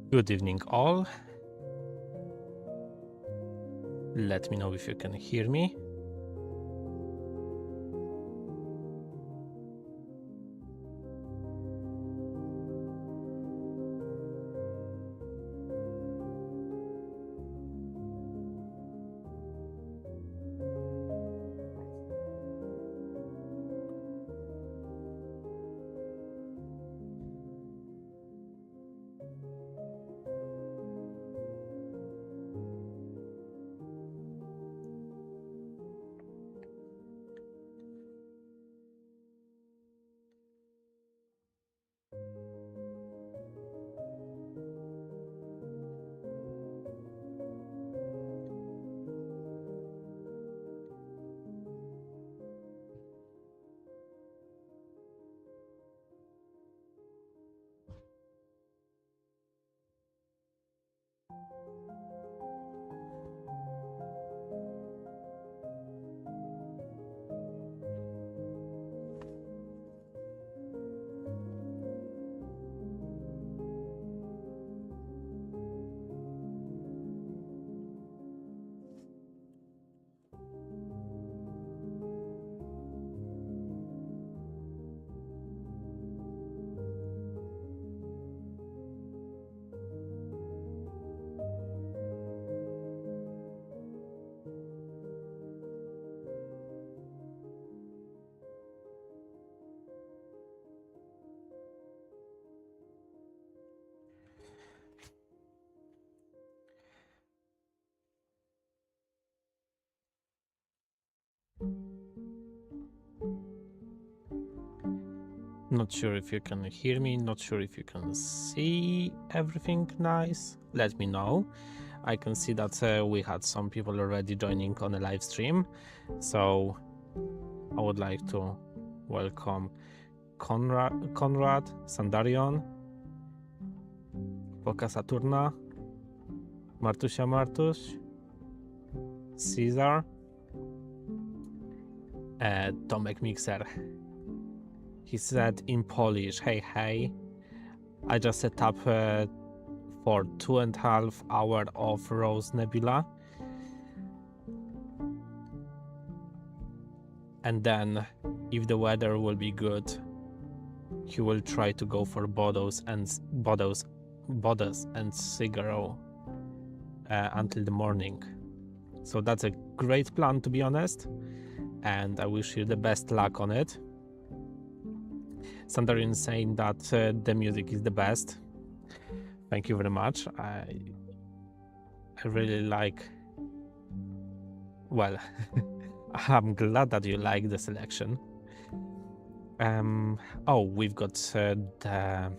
Good evening, all. Let me know if you can hear me. Not sure if you can hear me, not sure if you can see everything nice. Let me know. I can see that we had some people already joining on the live stream, so I would like to welcome Konrad, Sandarion, Poka Saturna, Martusia Martuś, Caesar, Tomek Mixer. He said in Polish, hey, hey, I just set up for 2.5 hours of Rose Nebula. And then, if the weather will be good, he will try to go for Bodos and Sigaro until the morning. So that's a great plan, to be honest, and I wish you the best luck on it. Sandarian is saying that the music is the best. Thank you very much. I really like. Well, I'm glad that you like the selection. Oh, we've got the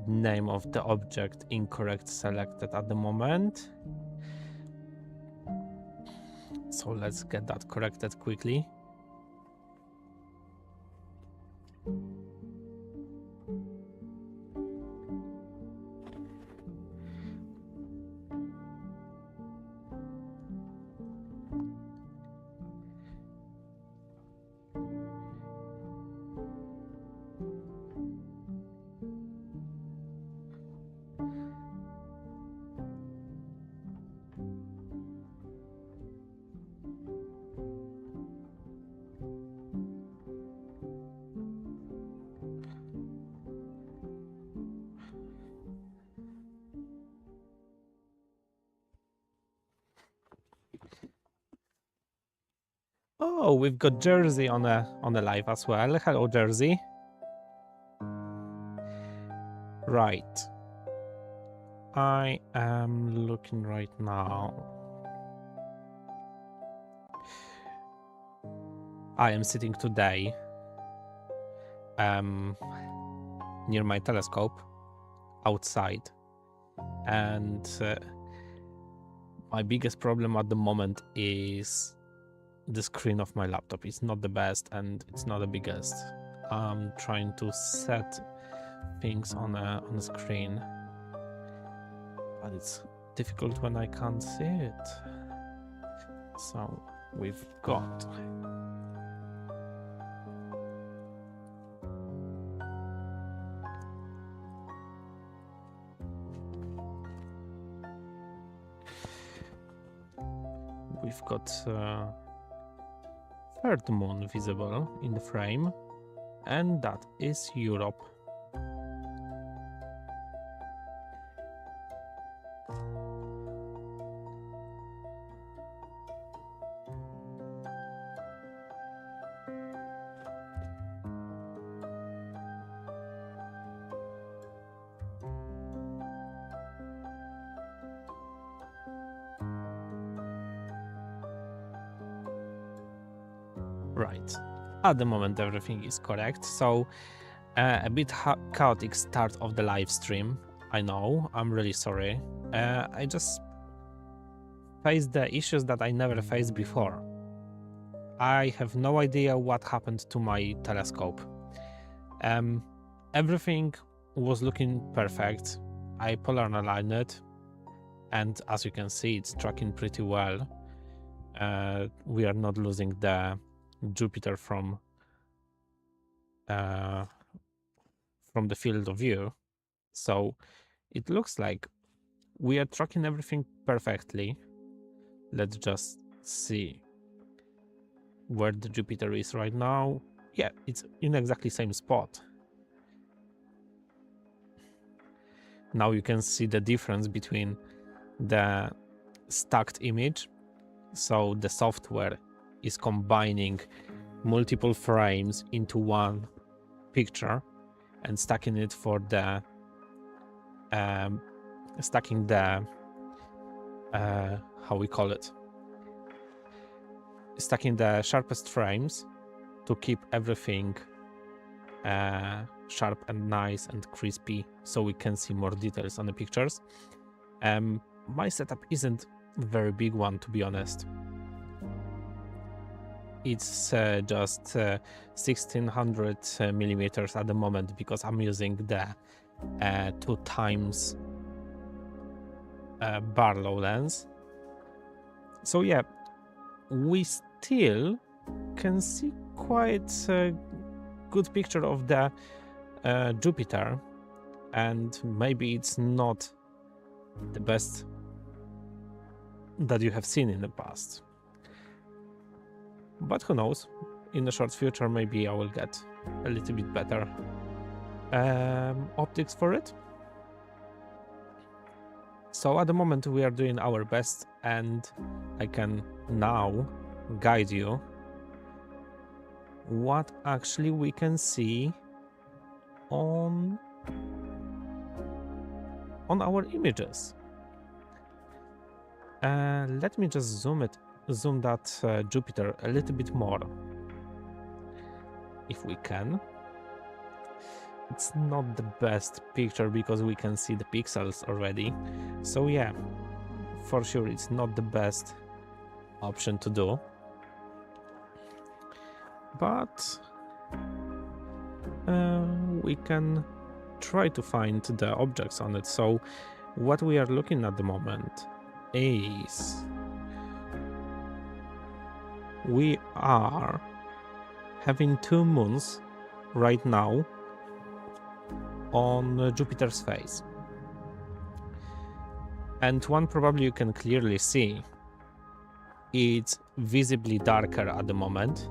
name of the object incorrect selected at the moment. So let's get that corrected quickly. Oh, we've got Jersey on the live as well. Hello, Jersey. Right. I am looking right now. I am sitting today near my telescope outside, and my biggest problem at the moment is the screen of my laptop. It's not the best and it's not the biggest. I'm trying to set things on a screen, but it's difficult when I can't see it. So we've got third moon visible in the frame, and that is Europe. Right. At the moment, everything is correct. So, a bit chaotic start of the live stream. I know. I'm really sorry. I just faced the issues that I never faced before. I have no idea what happened to my telescope. Everything was looking perfect. I polar aligned it, and as you can see, it's tracking pretty well. We are not losing the Jupiter from the field of view, so it looks like we are tracking everything perfectly. Let's just see where the Jupiter is right now. Yeah, it's in exactly same spot. Now you can see the difference between the stacked image. So the software is combining multiple frames into one picture and stacking it for the stacking the how we call it, stacking the sharpest frames to keep everything sharp and nice and crispy, so we can see more details on the pictures. My setup isn't a very big one, to be honest. It's just 1600 millimeters at the moment, because I'm using the 2x Barlow lens. So yeah, we still can see quite a good picture of the Jupiter, and maybe it's not the best that you have seen in the past. But who knows, in the short future maybe I will get a little bit better optics for it. So at the moment we are doing our best, and I can now guide you what actually we can see on our images. Let me just zoom that Jupiter a little bit more, if we can. It's not the best picture because we can see the pixels already. So yeah, for sure it's not the best option to do. But we can try to find the objects on it. So what we are looking at the moment is we are having 2 moons right now on Jupiter's face, and one probably you can clearly see. It's visibly darker at the moment,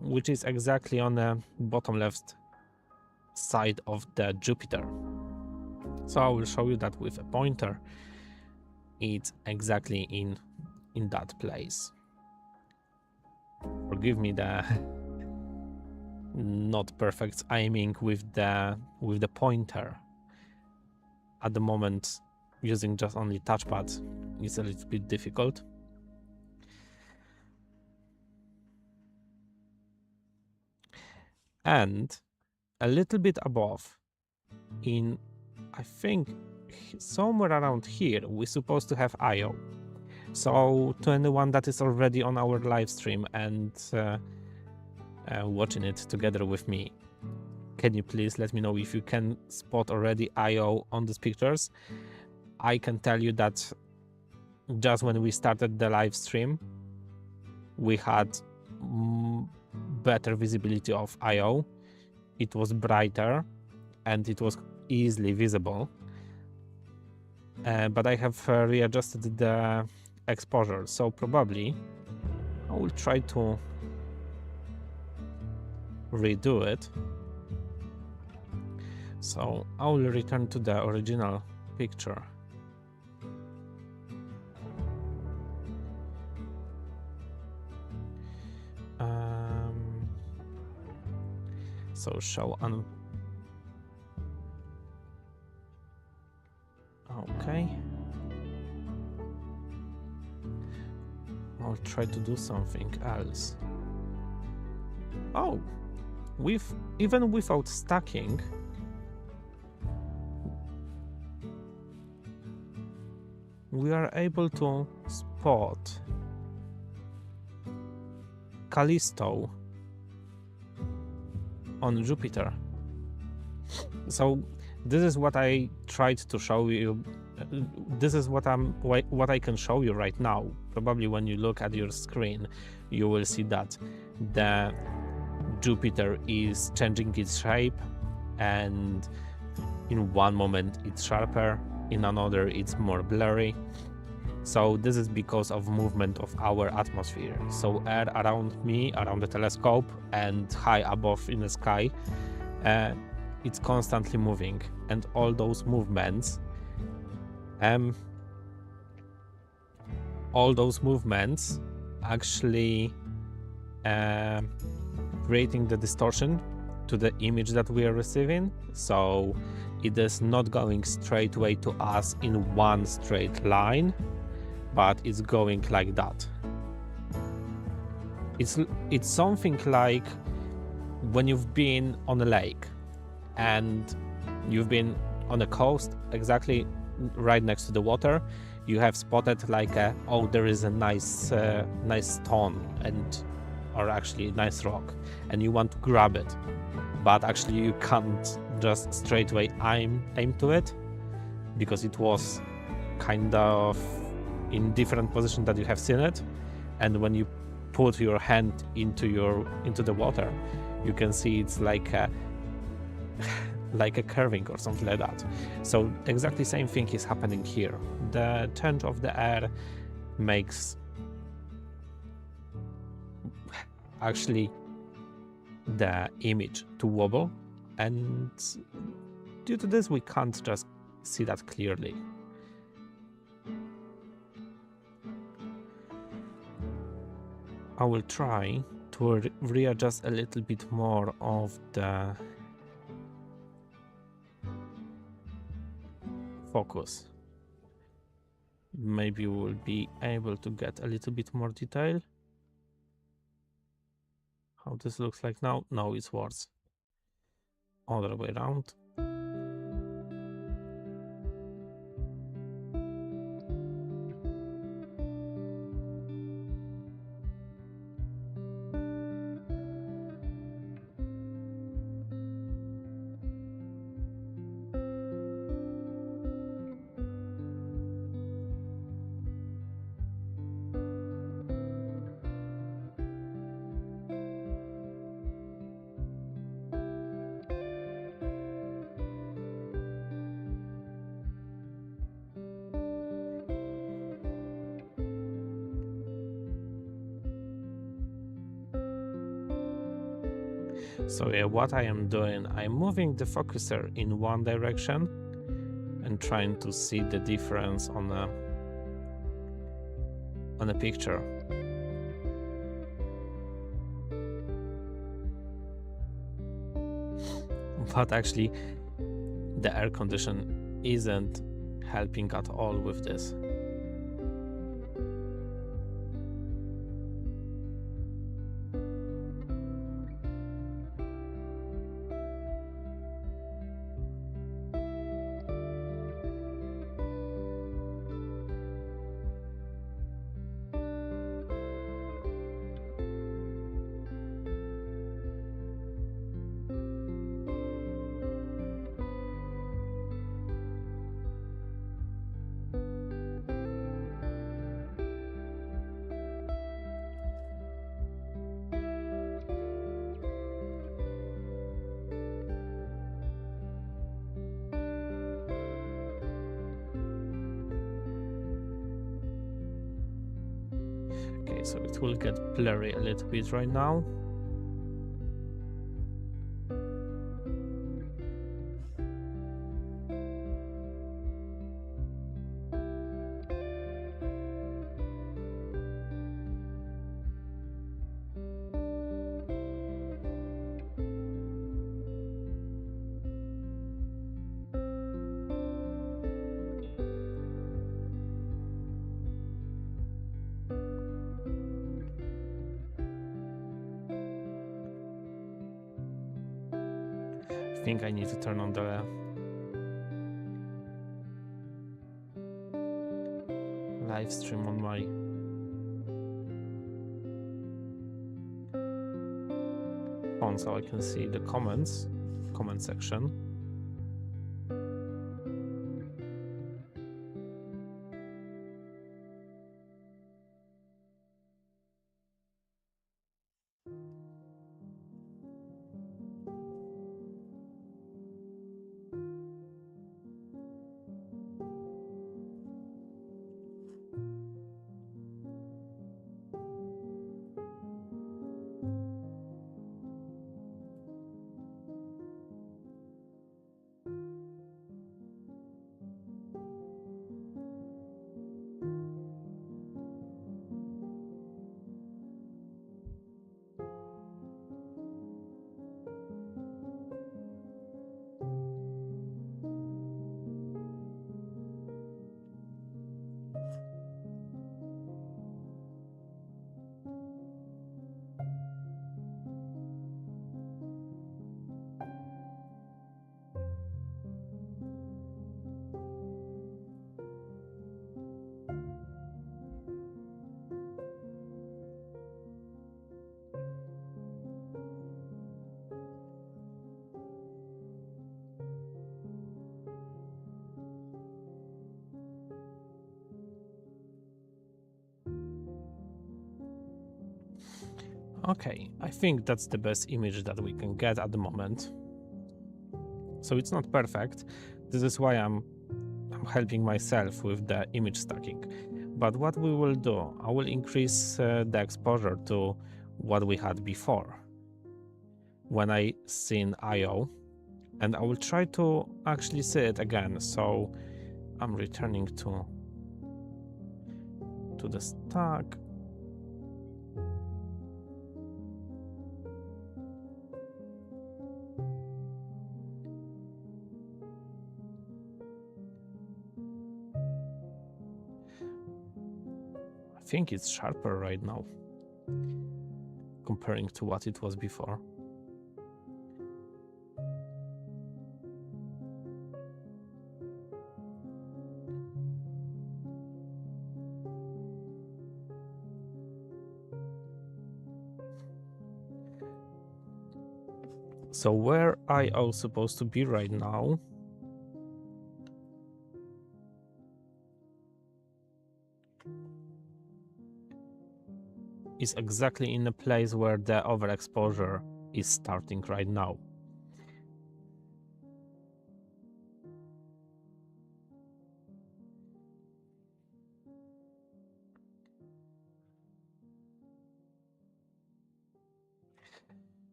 which is exactly on the bottom left side of the Jupiter. So I will show you that with a pointer. It's exactly in that place. Forgive me the not perfect aiming with the pointer. At the moment, using just only touchpad is a little bit difficult. And a little bit above, in I think somewhere around here, we're supposed to have Io. So to anyone that is already on our live stream and watching it together with me, can you please let me know if you can spot already Io on these pictures? I can tell you that just when we started the live stream, we had better visibility of Io. It was brighter and it was easily visible. But I have readjusted the exposure, so probably I will try to redo it. So I will return to the original picture. So show on. Okay. I'll try to do something else. Oh, even without stacking, we are able to spot Callisto on Jupiter. So this is what I tried to show you. This is what I can show you right now. Probably when you look at your screen, you will see that the Jupiter is changing its shape, and in one moment it's sharper, in another it's more blurry. So this is because of movement of our atmosphere. So air around me, around the telescope, and high above in the sky, it's constantly moving, and all those movements actually creating the distortion to the image that we are receiving. So it is not going straight away to us in one straight line, but it's going like that. It's something like when you've been on a lake and you've been on a coast exactly right next to the water. You have spotted like there is a nice stone or actually nice rock, and you want to grab it, but actually you can't just straight away aim to it because it was kind of in different position that you have seen it. And when you put your hand into the water, you can see it's like a curving or something like that. So exactly same thing is happening here. The change of the air makes actually the image to wobble, and due to this we can't just see that clearly. I will try to readjust a little bit more of the focus. Maybe we'll be able to get a little bit more detail. How this looks like now? No, it's worse. Other way around. So yeah, what I am doing, I'm moving the focuser in one direction and trying to see the difference on a picture. But actually, the air condition isn't helping at all with this. Okay, so it will get blurry a little bit right now. I think I need to turn on the live stream on my phone so I can see the comment section. Okay, I think that's the best image that we can get at the moment. So it's not perfect. This is why I'm helping myself with the image stacking. But what we will do, I will increase the exposure to what we had before when I seen IO, and I will try to actually see it again. So I'm returning to the stack. I think it's sharper right now comparing to what it was before. So where IO supposed to be right now? Is exactly in the place where the overexposure is starting right now.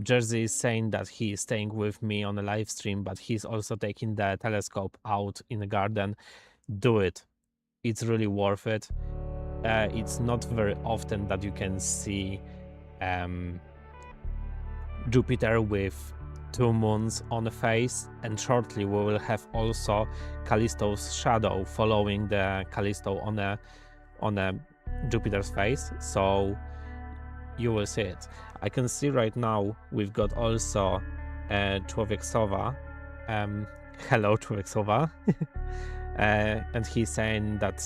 Jersey is saying that he is staying with me on a live stream, but he's also taking the telescope out in the garden. Do it. It's really worth it. It's not very often that you can see Jupiter with 2 moons on the face, and shortly we will have also Callisto's shadow following the Callisto on a Jupiter's face. So you will see it. I can see right now we've got also Człowiek Sowa. Hello, Człowiek Sowa. And he's saying that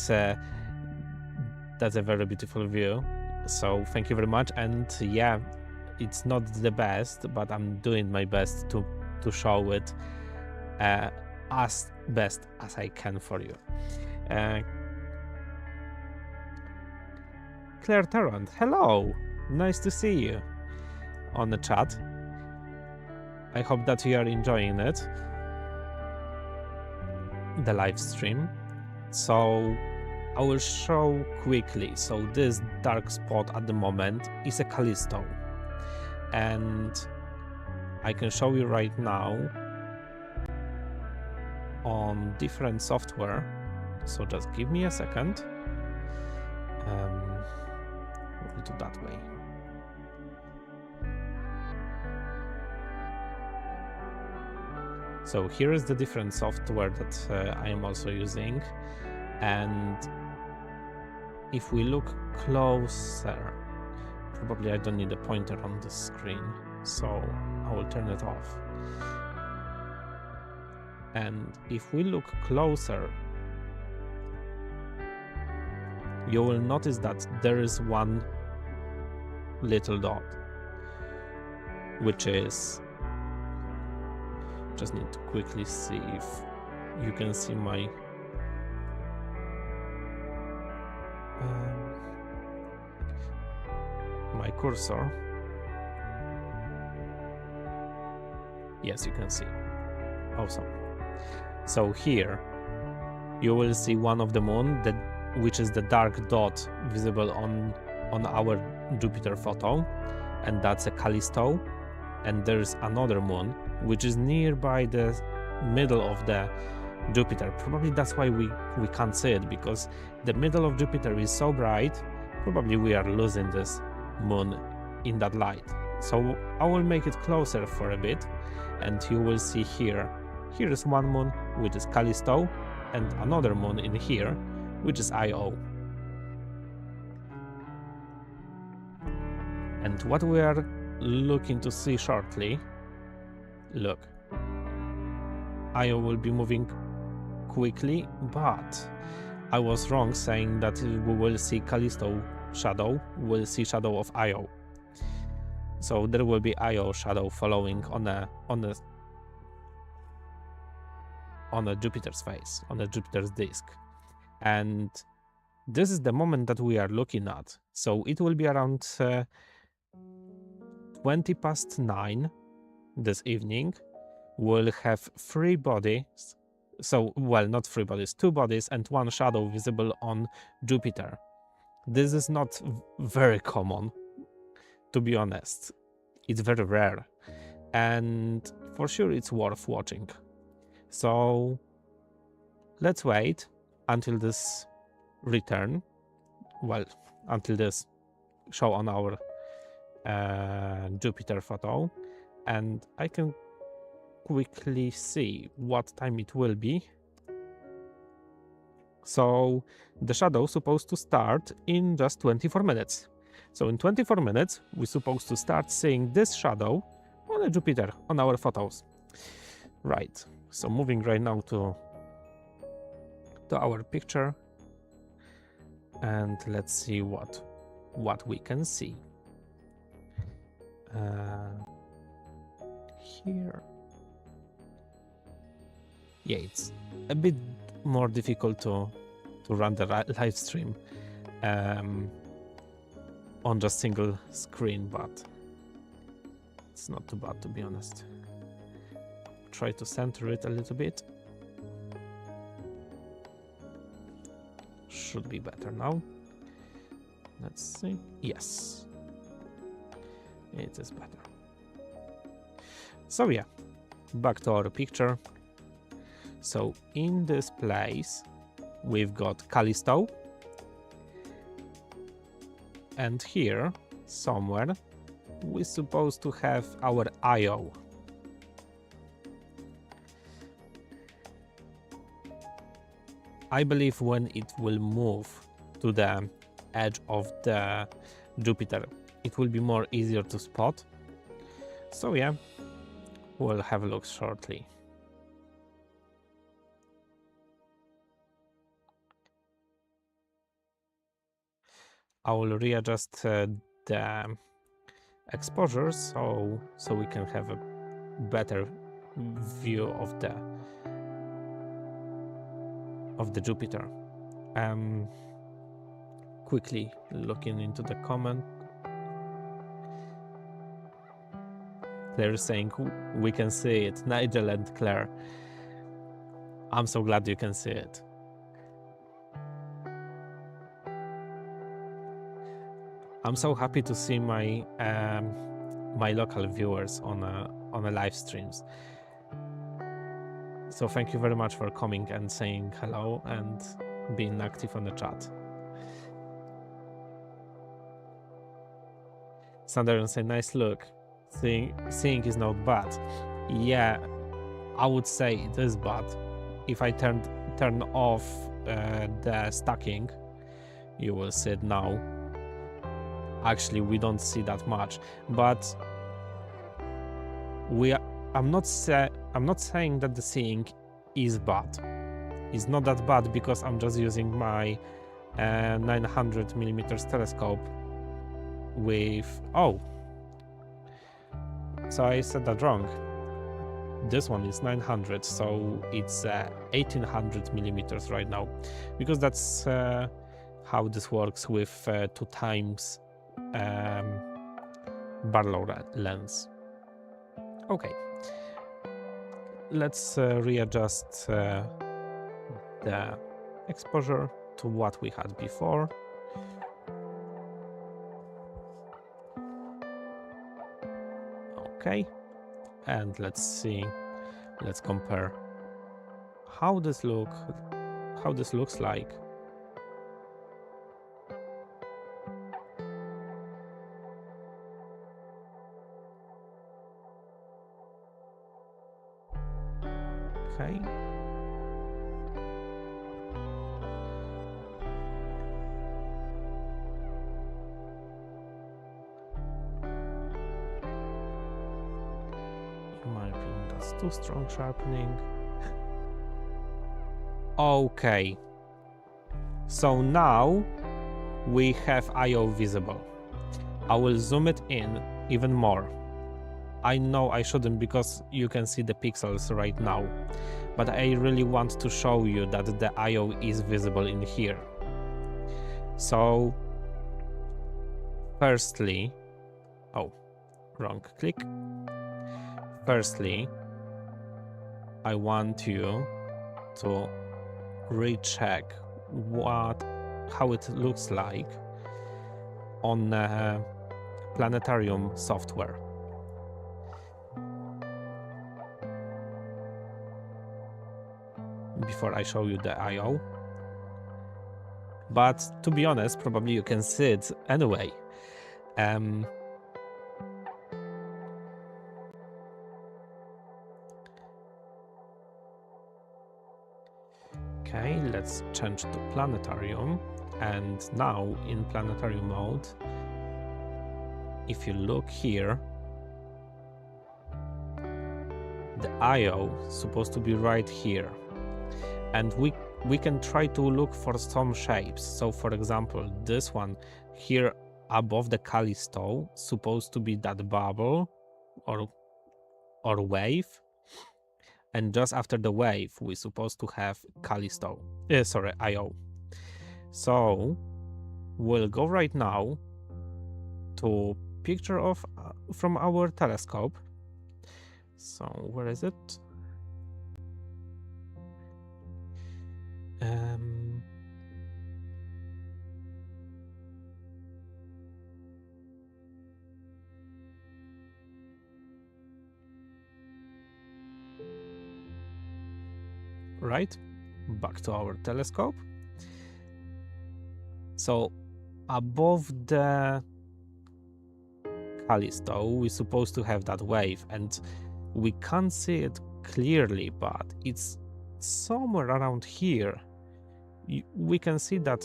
that's a very beautiful view. So thank you very much. And yeah, it's not the best, but I'm doing my best to show it as best as I can for you. Claire Tarrant, hello. Nice to see you on the chat. I hope that you are enjoying it, the live stream. So I will show quickly. So this dark spot at the moment is a Callisto, and I can show you right now on different software. So just give me a second. We'll do that way. So here is the different software that I am also using, and if we look closer, probably I don't need a pointer on the screen, so I will turn it off. And if we look closer, you will notice that there is one little dot, which is, just need to quickly see if you can see my cursor. Yes, you can see. Awesome. So here you will see one of the moon, which is the dark dot visible on our Jupiter photo, and that's a Callisto. And there's another moon which is nearby the middle of the Jupiter. Probably that's why we can't see it, because the middle of Jupiter is so bright. Probably we are losing this moon in that light. So I will make it closer for a bit, and you will see here is one moon, which is Callisto, and another moon in here, which is Io. And what we are looking to see shortly, look, Io will be moving quickly, but I was wrong saying that we will see Callisto shadow, we'll see shadow of Io. So there will be Io shadow following on a Jupiter's face, on a Jupiter's disk. And this is the moment that we are looking at. So it will be around 9:20 this evening, we'll have 3 bodies. So, well, not 3 bodies, 2 bodies and 1 shadow visible on Jupiter. This is not very common, to be honest. It's very rare. And for sure it's worth watching. So let's wait until this return. Well, until this show on our Jupiter photo. And I can quickly see what time it will be. So the shadow is supposed to start in just 24 minutes. So in 24 minutes, we're supposed to start seeing this shadow on a Jupiter on our photos. Right, so moving right now to our picture. And let's see what we can see. Here. Yeah, it's a bit more difficult to run the live stream on just single screen, but it's not too bad, to be honest. Try to center it a little bit. Should be better now. Let's see. Yes, it is better. So yeah, back to our picture. So in this place, we've got Callisto. And here, somewhere, we're supposed to have our Io. I believe when it will move to the edge of the Jupiter, it will be more easier to spot. So yeah, we'll have a look shortly. I will readjust the exposure so we can have a better view of the Jupiter. Quickly looking into the comment. Claire is saying we can see it. Nigel and Claire. I'm so glad you can see it. I'm so happy to see my my local viewers on a live streams. So thank you very much for coming and saying hello and being active on the chat. Sandra say nice look. Seeing is not bad. Yeah, I would say it is bad. If I turn off the stacking, you will see it now. Actually, we don't see that much, but I'm not saying that the seeing is bad. It's not that bad because I'm just using my 900mm telescope with... Oh, so I said that wrong. This one is 900, so it's 1800mm right now, because that's how this works with 2 times Barlow lens. Okay, let's readjust the exposure to what we had before. Okay, and let's see, let's compare how this looks like. Okay. In my opinion, that's too strong sharpening. Okay. So now we have Io visible. I will zoom it in even more. I know I shouldn't because you can see the pixels right now, but I really want to show you that the Io is visible in here. So firstly, wrong click. Firstly, I want you to recheck how it looks like on planetarium software. Before I show you the I/O. But to be honest, probably you can see it anyway. Okay, let's change to planetarium. And now in planetarium mode, if you look here, the I/O is supposed to be right here. And we can try to look for some shapes. So for example, this one here above the Callisto supposed to be that bubble or wave. And just after the wave, we're supposed to have Callisto. I/O. So we'll go right now to picture of from our telescope. So where is it? Right, back to our telescope. So above the Callisto, we're supposed to have that wave, and we can't see it clearly, but it's somewhere around here. We can see that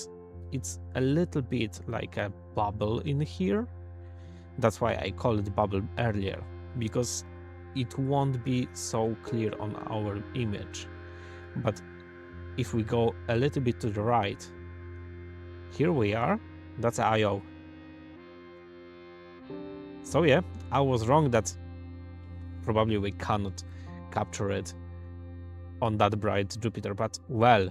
it's a little bit like a bubble in here. That's why I called it bubble earlier, because it won't be so clear on our image. But if we go a little bit to the right, here we are, that's I/O. So yeah, I was wrong that probably we cannot capture it on that bright Jupiter, but well,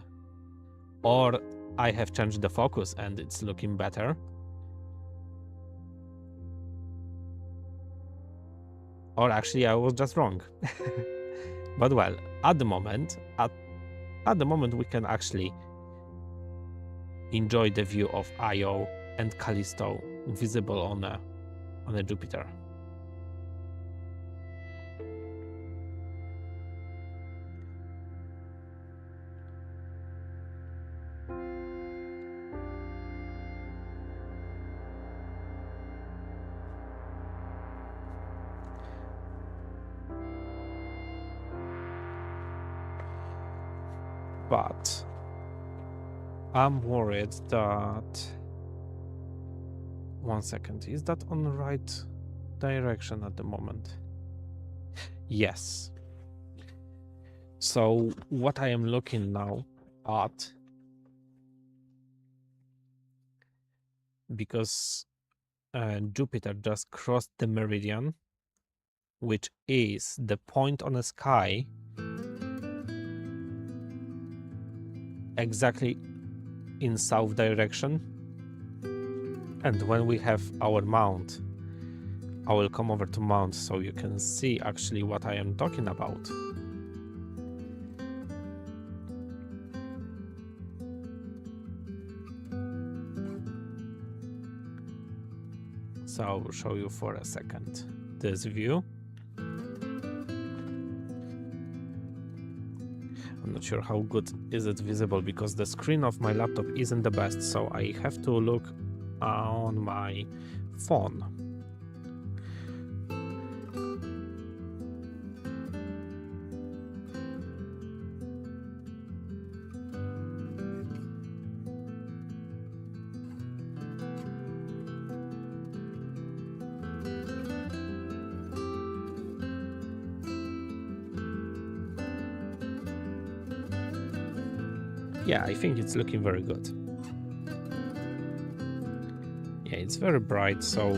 or I have changed the focus and it's looking better. Or actually I was just wrong. But well, at the moment we can actually enjoy the view of I/O and Callisto visible on a Jupiter. But I'm worried that... One second, is that on the right direction at the moment? Yes. So what I am looking now at, because Jupiter just crossed the meridian, which is the point on the sky exactly in south direction. And when we have our mount, I will come over to mount so you can see actually what I am talking about. So I will show you for a second this view. I'm not sure how good is it visible because the screen of my laptop isn't the best, so I have to look on my phone. Yeah, I think it's looking very good. Yeah, it's very bright, so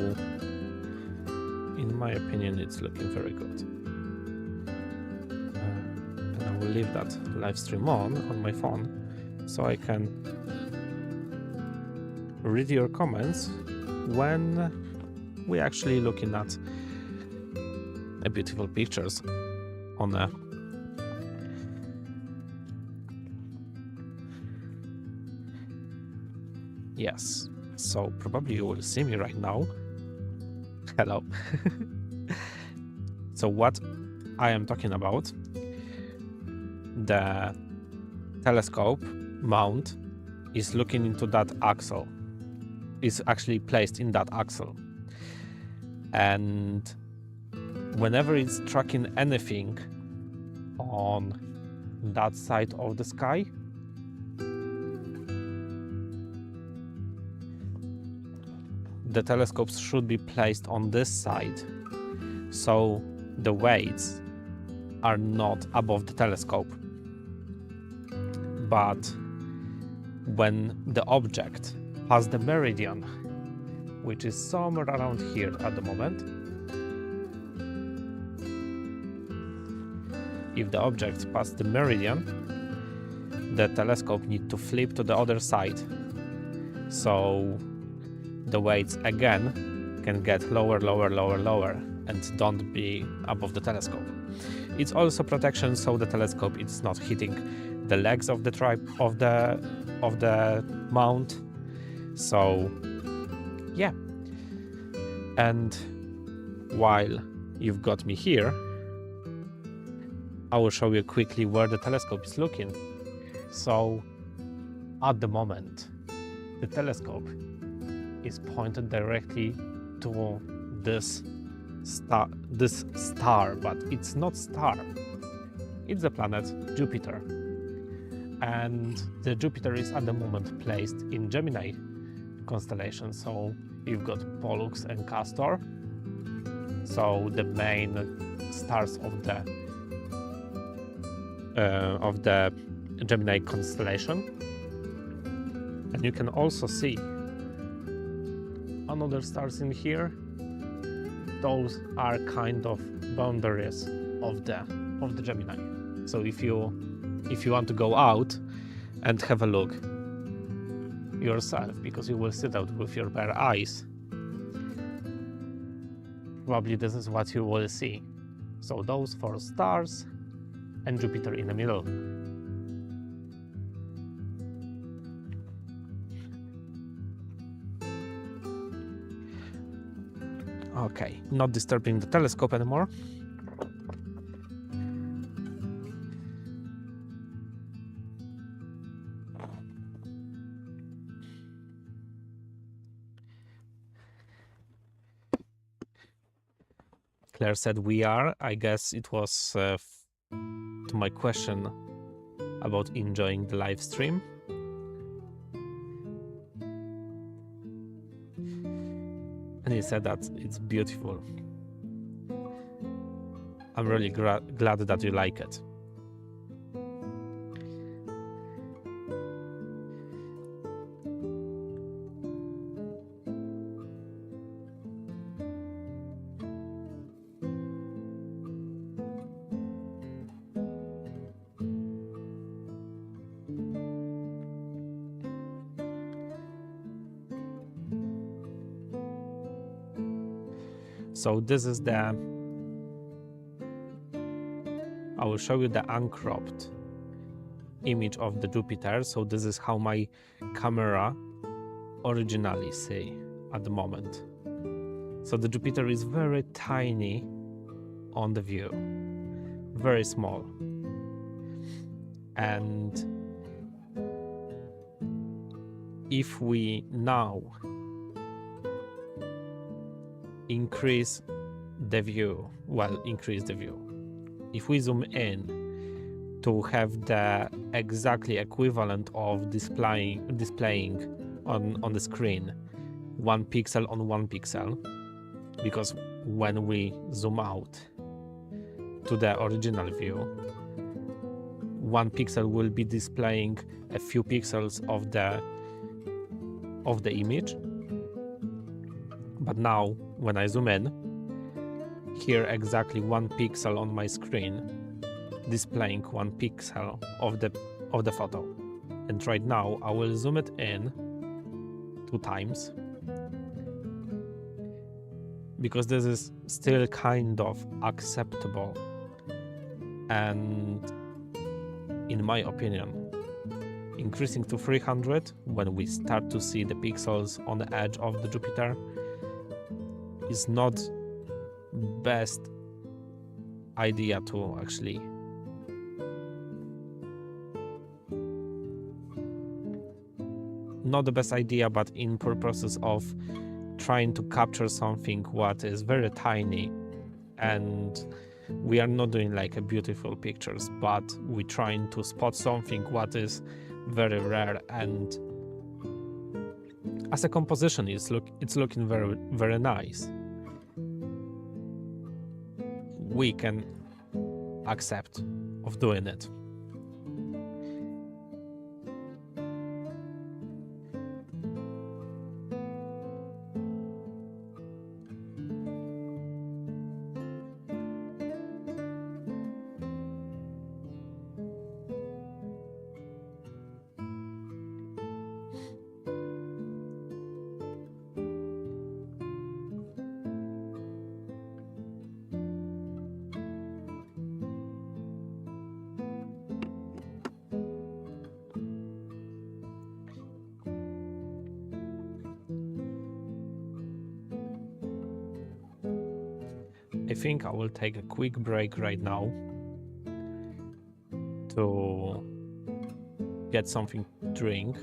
in my opinion, it's looking very good. And I will leave that live stream on my phone so I can read your comments when we're actually looking at beautiful pictures on a yes. So probably you will see me right now. Hello. So what I am talking about, the telescope mount is looking into that axle, is actually placed in that axle. And whenever it's tracking anything on that side of the sky, the telescopes should be placed on this side, so the weights are not above the telescope. But when the object passes the meridian, which is somewhere around here at the moment, if the object passes the meridian, the telescope needs to flip to the other side, so the weights again can get lower, lower, lower, lower, and don't be above the telescope. It's also protection, so the telescope is not hitting the legs of the of the mount. So yeah. And while you've got me here, I will show you quickly where the telescope is looking. So at the moment, the telescope is pointed directly to this star, but it's not star. It's the planet Jupiter. And the Jupiter is at the moment placed in Gemini constellation. So you've got Pollux and Castor, so the main stars of the Gemini constellation. And you can also see another stars in here. Those are kind of boundaries of the Gemini. So if you want to go out and have a look yourself, because you will see that with your bare eyes, probably this is what you will see. So those 4 stars and Jupiter in the middle. Okay, not disturbing the telescope anymore. Claire said we are. I guess it was to my question about enjoying the live stream. And he said that it's beautiful. I'm really glad that you like it. So this is I will show you the uncropped image of the Jupiter. So this is how my camera originally see at the moment. So the Jupiter is very tiny on the view, very small. And if we now increase the view, if we zoom in to have the exactly equivalent of displaying on the screen 1 pixel on 1 pixel, because when we zoom out to the original view, 1 pixel will be displaying a few pixels of the image. But now when I zoom in, here exactly 1 pixel on my screen displaying 1 pixel of the photo. And right now I will zoom it in 2 times. because this is still kind of acceptable. And in my opinion, increasing to 300 when we start to see the pixels on the edge of the Jupiter is not best idea to actually not the best idea, but in purposes of trying to capture something what is very tiny, and we are not doing like a beautiful pictures, but we're trying to spot something what is very rare, and as a composition it's looking very, very nice. We can accept of doing it. I think I will take a quick break right now to get something to drink.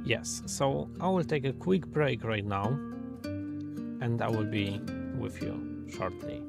Yes, so I will take a quick break right now, and I will be with you shortly.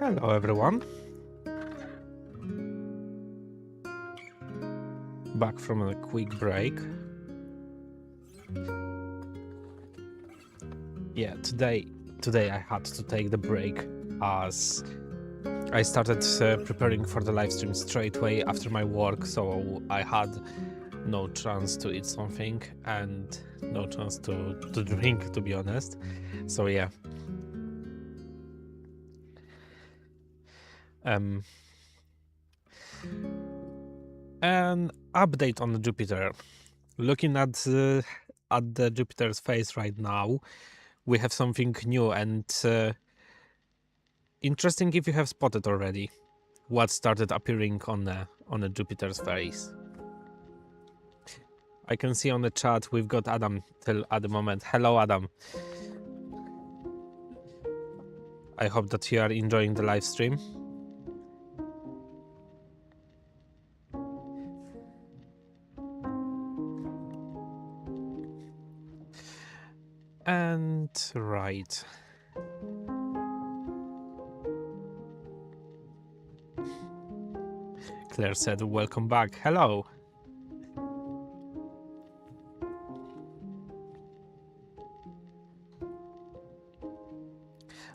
Hello everyone. Back from a quick break. Yeah, today I had to take the break as I started preparing for the live stream straight away after my work, so I had no chance to eat something and no chance to drink, to be honest. So yeah. An update on Jupiter. Looking at at the Jupiter's face right now, we have something new and interesting if you have spotted already what started appearing on a Jupiter's face. I can see on the chat we've got Adam till at the moment. Hello, Adam. I hope that you are enjoying the live stream. And right. Claire said, welcome back. Hello.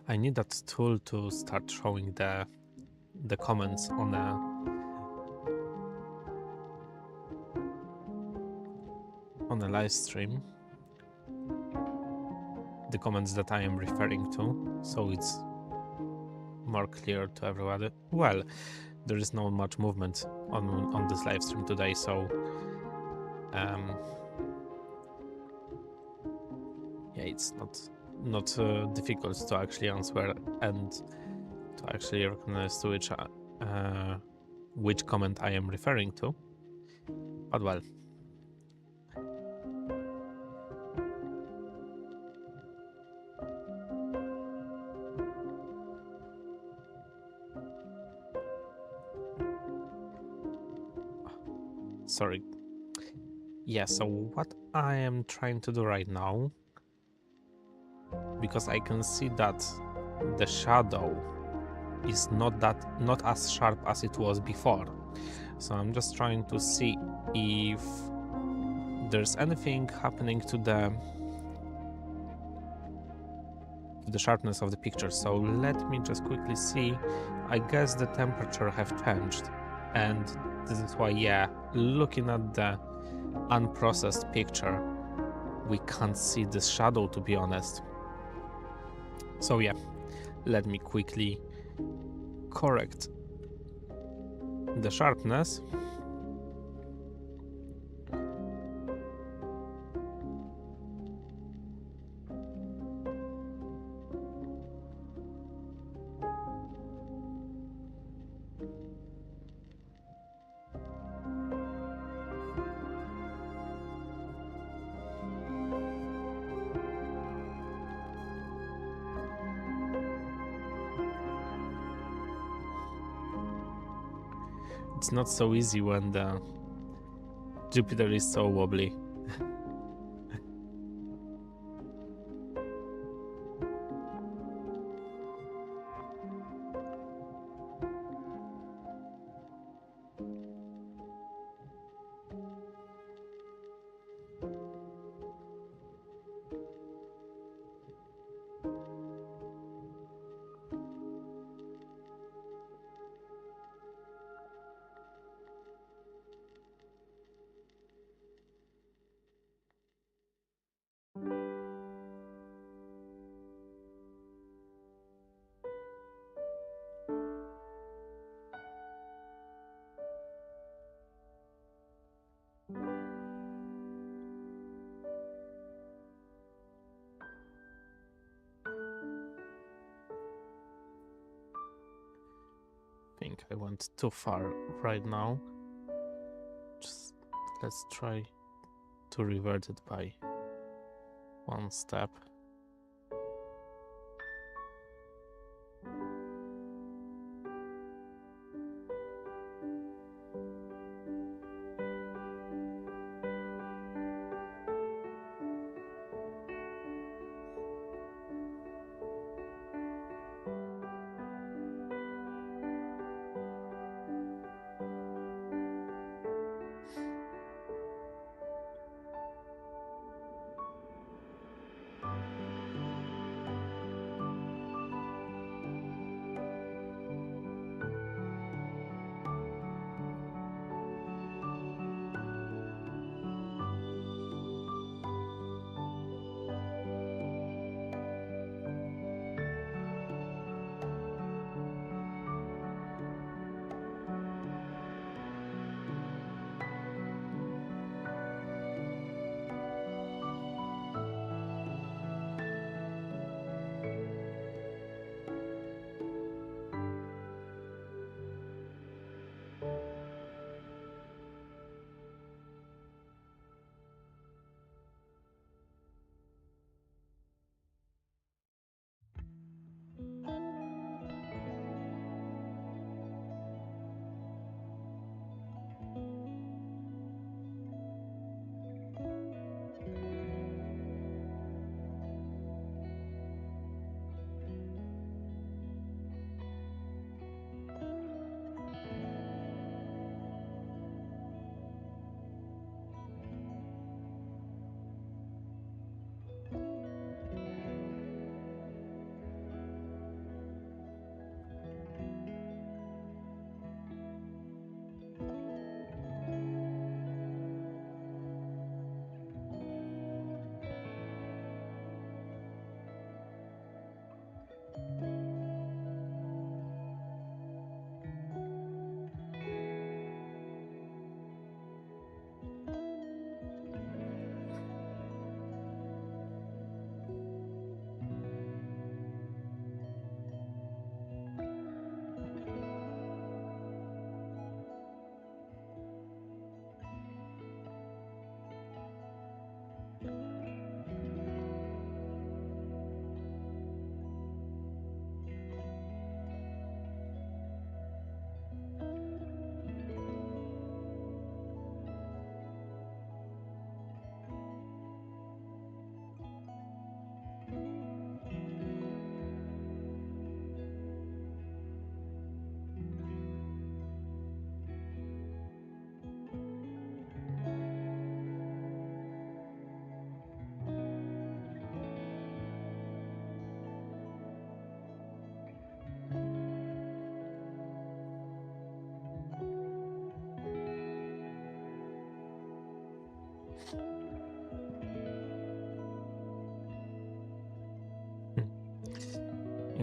I need that tool to start showing the comments on a live stream. The comments that I am referring to, so it's more clear to everybody. Well, there is not much movement on this live stream today, so yeah, it's not difficult to actually answer and to actually recognize to which comment I am referring to. But well. Sorry. Yeah, so what I am trying to do right now, because I can see that the shadow is not as sharp as it was before. So I'm just trying to see if there's anything happening to the sharpness of the picture. So let me just quickly see. I guess the temperature have changed, and this is why, yeah, looking at the unprocessed picture, we can't see this shadow, to be honest. So yeah, let me quickly correct the sharpness. It's not so easy when the Jupiter is so wobbly. I think I went too far right now. Just let's try to revert it by one step.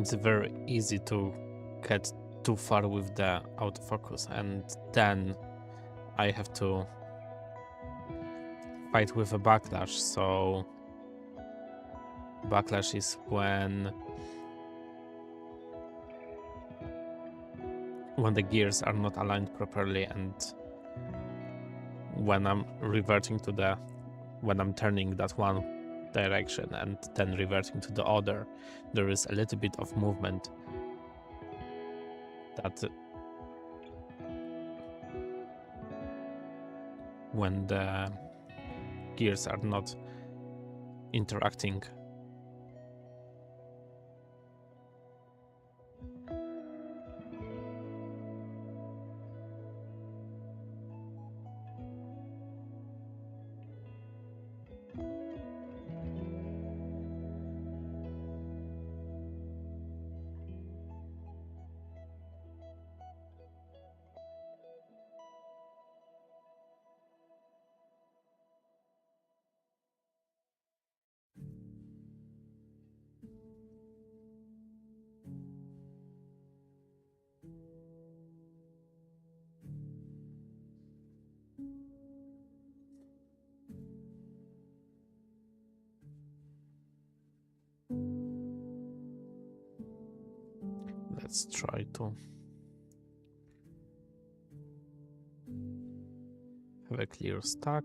it's very easy to get too far with the autofocus, and then I have to fight with a backlash. So backlash is when the gears are not aligned properly, and when I'm reverting to the when I'm turning that one direction and then reverting to the other, there is a little bit of movement that when the gears are not interacting. Let's try to have a clear stack.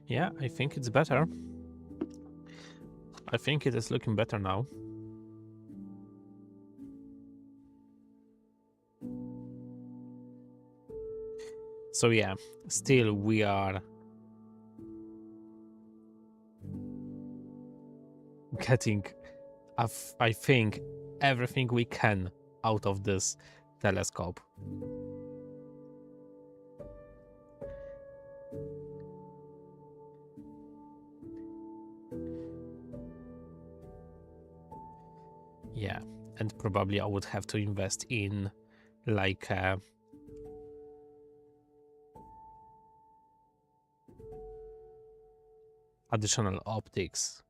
Yeah, I think it's better. I think it is looking better now. So yeah, still we are getting, I think, everything we can out of this telescope. Yeah, and probably I would have to invest in like additional optics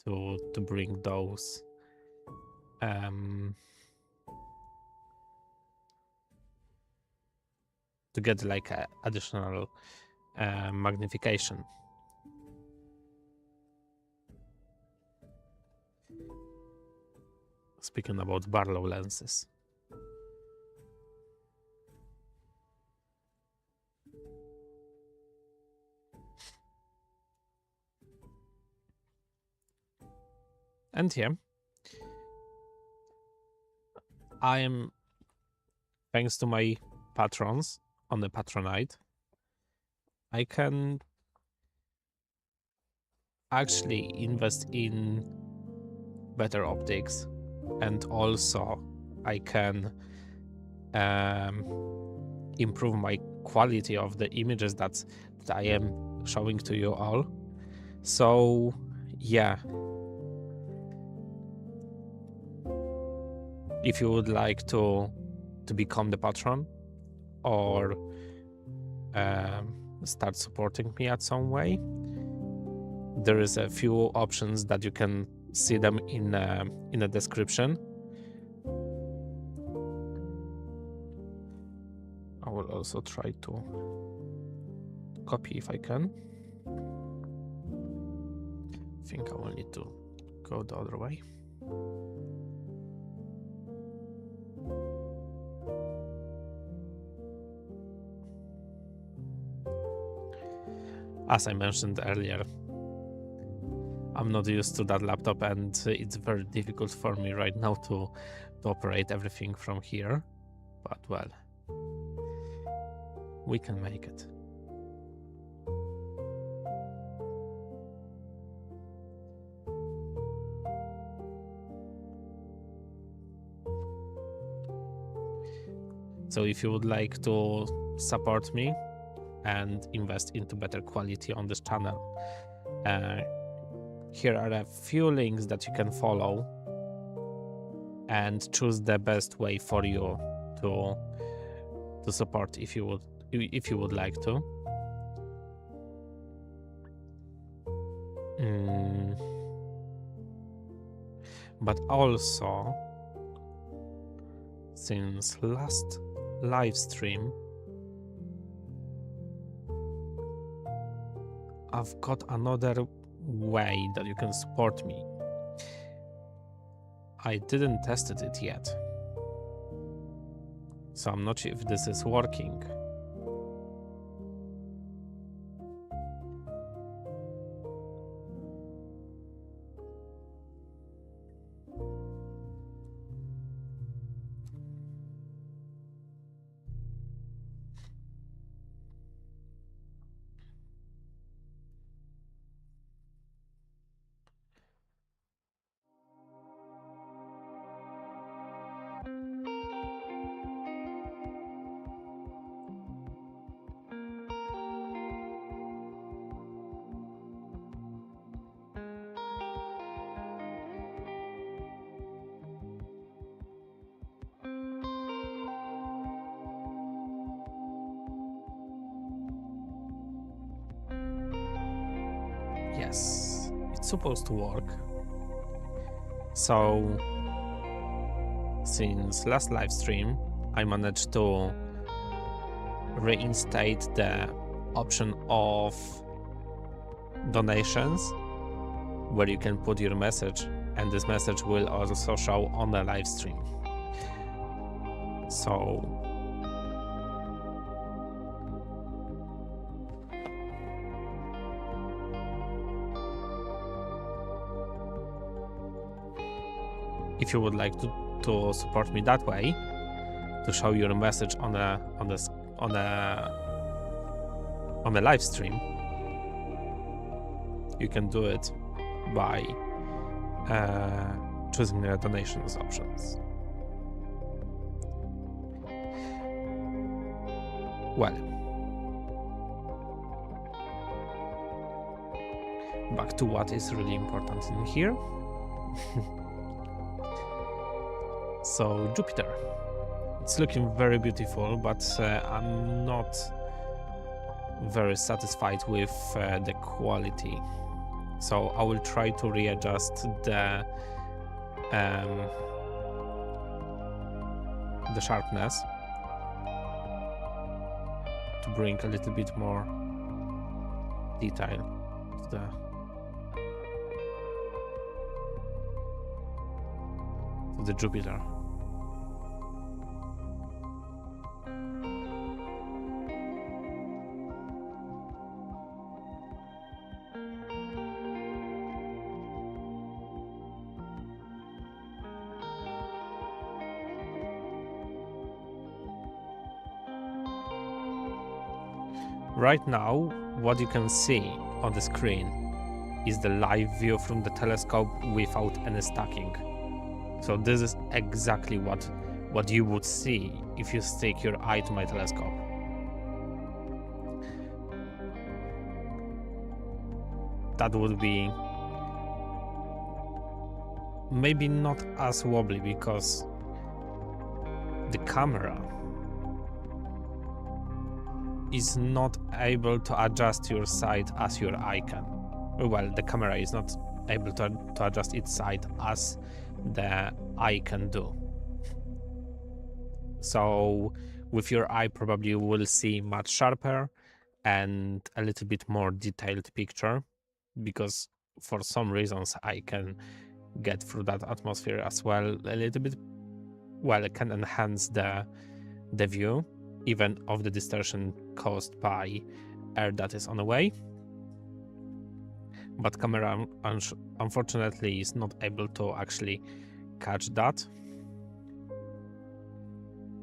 to bring those to get like additional magnification. Speaking about Barlow lenses. And yeah, I am, thanks to my patrons on the Patronite, I can actually invest in better optics, and also I can improve my quality of the images that I am showing to you all. So yeah, if you would like to become the patron or start supporting me at some way, there is a few options that you can see them in the description. I will also try to copy if I can. I think I will need to go the other way. As I mentioned earlier, I'm not used to that laptop, and it's very difficult for me right now to operate everything from here. But well, we can make it. So if you would like to support me and invest into better quality on this channel, here are a few links that you can follow and choose the best way for you to support if you would like to. But also, since last live stream, I've got another way that you can support me. I didn't test it yet, so I'm not sure if this is working. Yes, it's supposed to work. So, since last live stream, I managed to reinstate the option of donations, where you can put your message, and this message will also show on the live stream. So, if you would like to support me that way, to show your message on a live stream, you can do it by choosing the donations options. Well, back to what is really important in here. So Jupiter, it's looking very beautiful, but I'm not very satisfied with the quality. So I will try to readjust the sharpness to bring a little bit more detail to the Jupiter. Right now, what you can see on the screen is the live view from the telescope without any stacking. So this is exactly what you would see if you stick your eye to my telescope. That would be maybe not as wobbly because the camera is not able to adjust your side as your eye can. Well, the camera is not able to adjust its side as the eye can do. So with your eye probably you will see much sharper and a little bit more detailed picture, because for some reasons I can get through that atmosphere as well a little bit. Well, it can enhance the view even of the distortion caused by air that is on the way. But camera unfortunately is not able to actually catch that.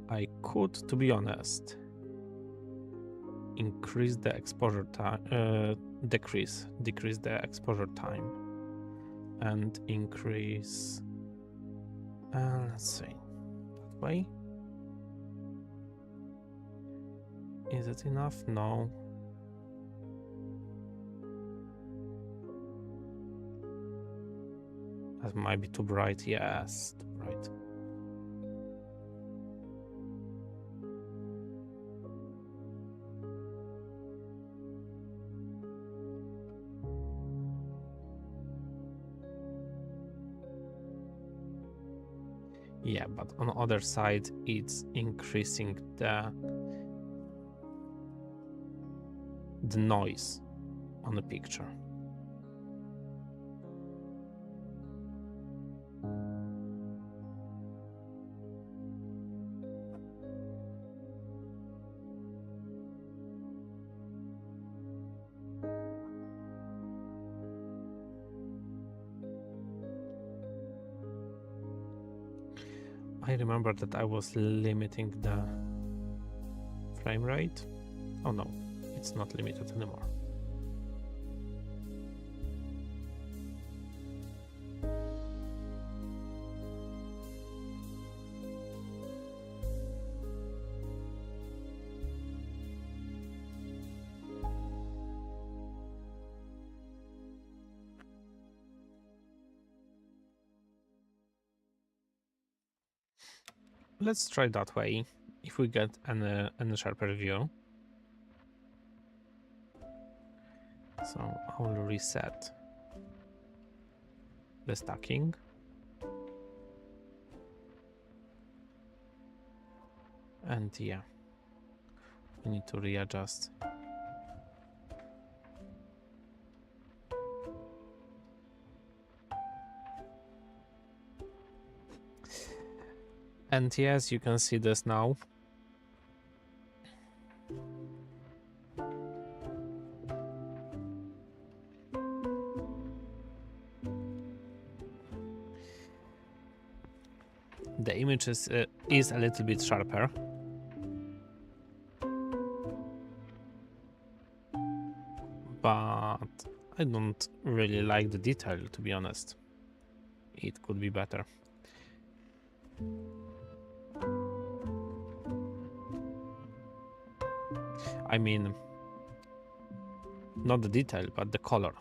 I could, to be honest, increase the exposure time, decrease the exposure time, and increase. Let's see, that way. Is it enough? No. That might be too bright. Yes, too bright. Yeah, but on the other side, it's increasing the noise on the picture. I remember that I was limiting the frame rate. Oh no, it's not limited anymore. Let's try that way, if we get any sharper view. So I will reset the stacking. And yeah, we need to readjust. And yes, you can see this now. The image is a little bit sharper. But I don't really like the detail, to be honest. It could be better. I mean, not the detail, but the color.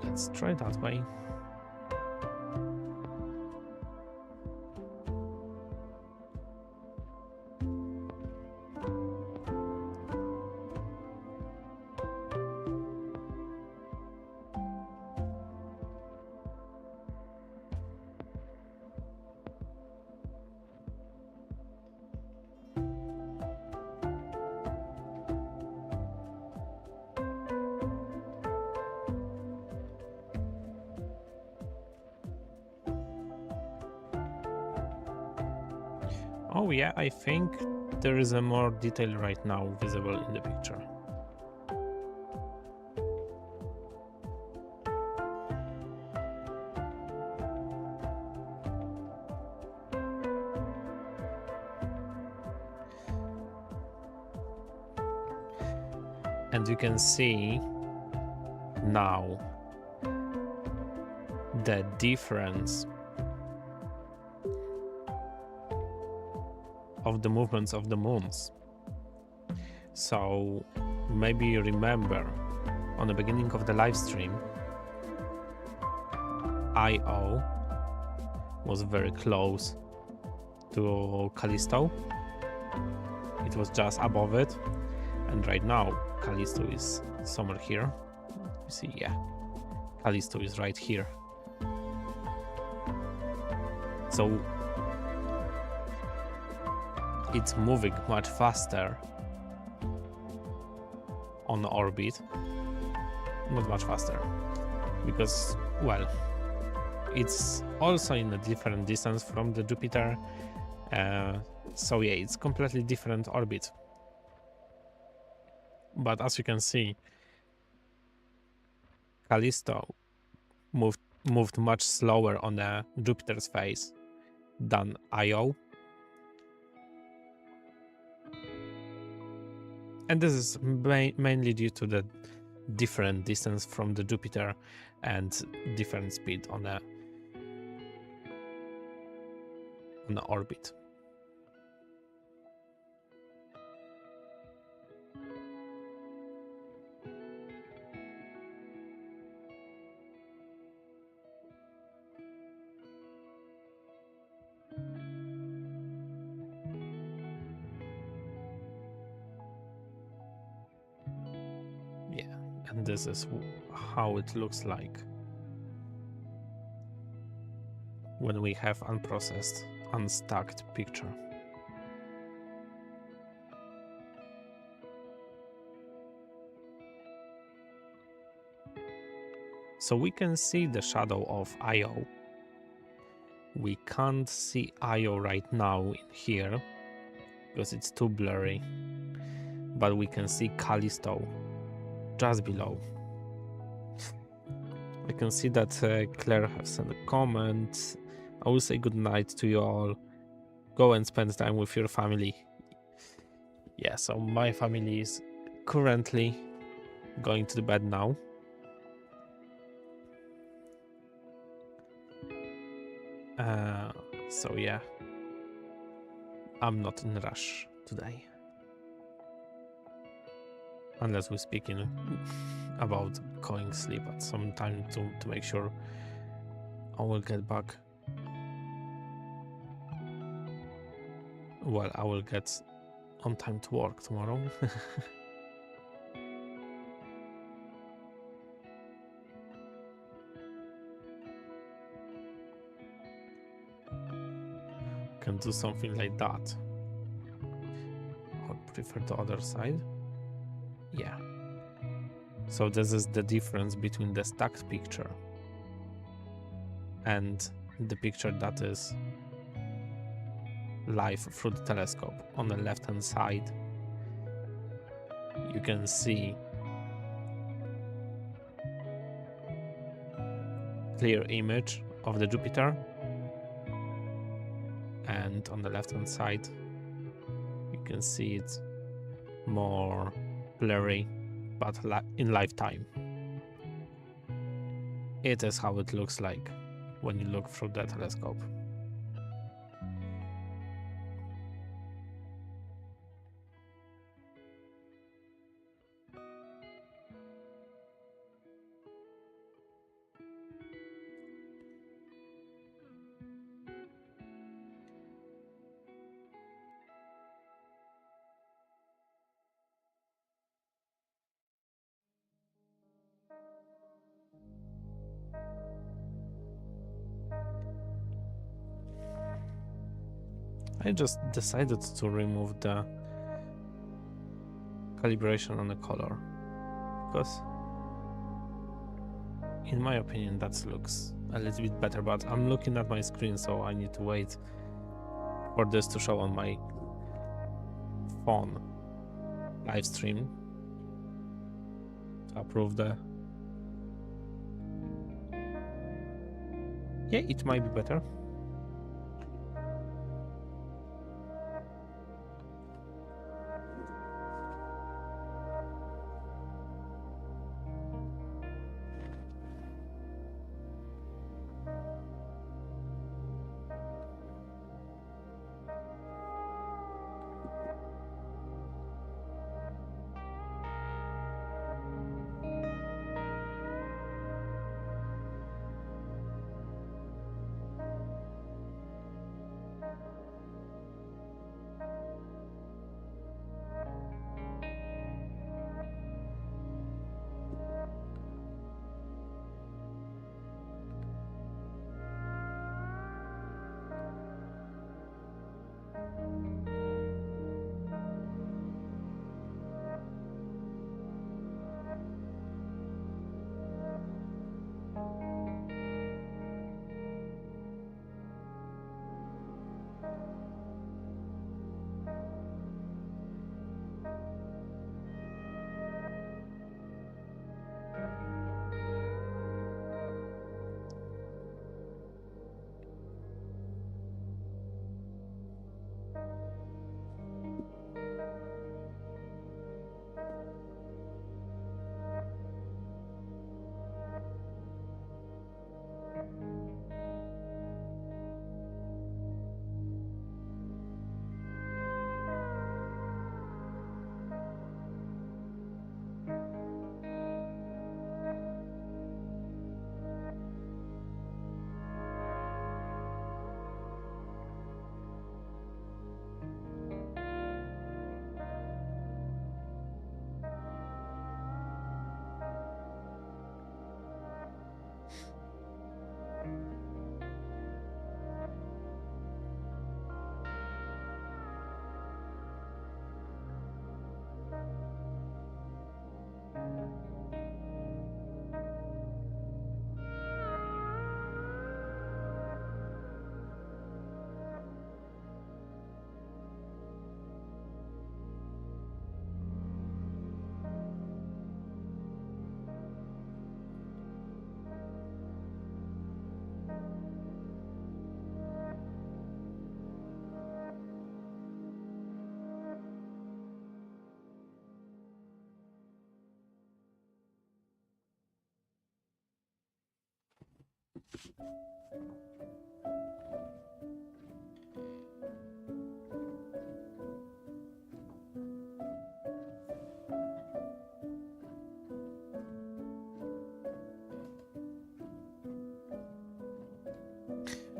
Let's try that way. Oh yeah, I think there is a more detail right now visible in the picture. And you can see now the difference of the movements of the moons. So maybe you remember on the beginning of the live stream, Io was very close to Callisto. It was just above it, and right now Callisto is somewhere here. You see, yeah, Callisto is right here. So it's moving much faster on orbit not much faster, because, well, it's also in a different distance from the Jupiter, so yeah, it's completely different orbit. But as you can see, Callisto moved much slower on the Jupiter's phase than Io, and this is mainly due to the different distance from the Jupiter and different speed on the orbit. Yeah, and this is how it looks like when we have unprocessed, unstacked picture. So we can see the shadow of Io. We can't see Io right now in here because it's too blurry, but we can see Callisto just below. I can see that Claire has sent a comment. I will say good night to you all. Go and spend time with your family. Yeah, so my family is currently going to the bed now. So yeah, I'm not in a rush today. Unless we're speaking about going sleep at some time to make sure I will get back. Well, I will get on time to work tomorrow. Can do something like that. I prefer the other side. Yeah. So this is the difference between the stacked picture and the picture that is live through the telescope. On the left hand side, you can see clear image of the Jupiter, and on the left hand side you can see it more blurry, but in lifetime. It is how it looks like when you look through the telescope. I just decided to remove the calibration on the color because in my opinion that looks a little bit better, but I'm looking at my screen, so I need to wait for this to show on my phone live stream to approve the... Yeah, it might be better.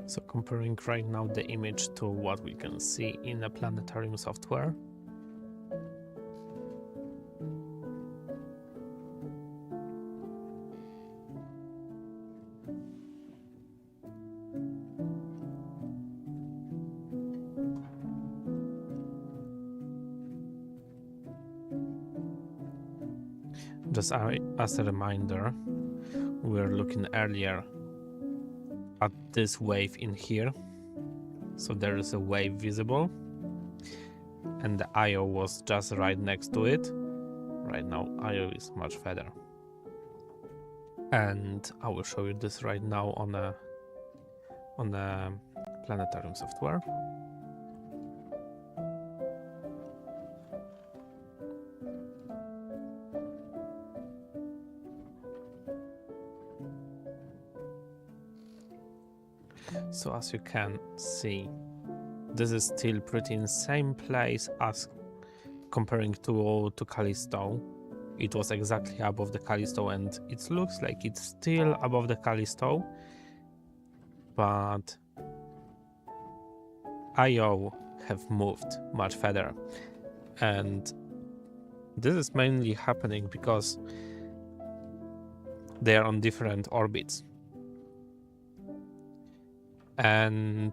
So comparing right now the image to what we can see in the planetarium software. Just as a reminder, we were looking earlier at this wave in here. So there is a wave visible, and the IO was just right next to it. Right now, IO is much further. And I will show you this right now on a planetarium software. So as you can see, this is still pretty in the same place as comparing to Callisto. It was exactly above the Callisto, and it looks like it's still above the Callisto, but IO have moved much further. And this is mainly happening because they are on different orbits. And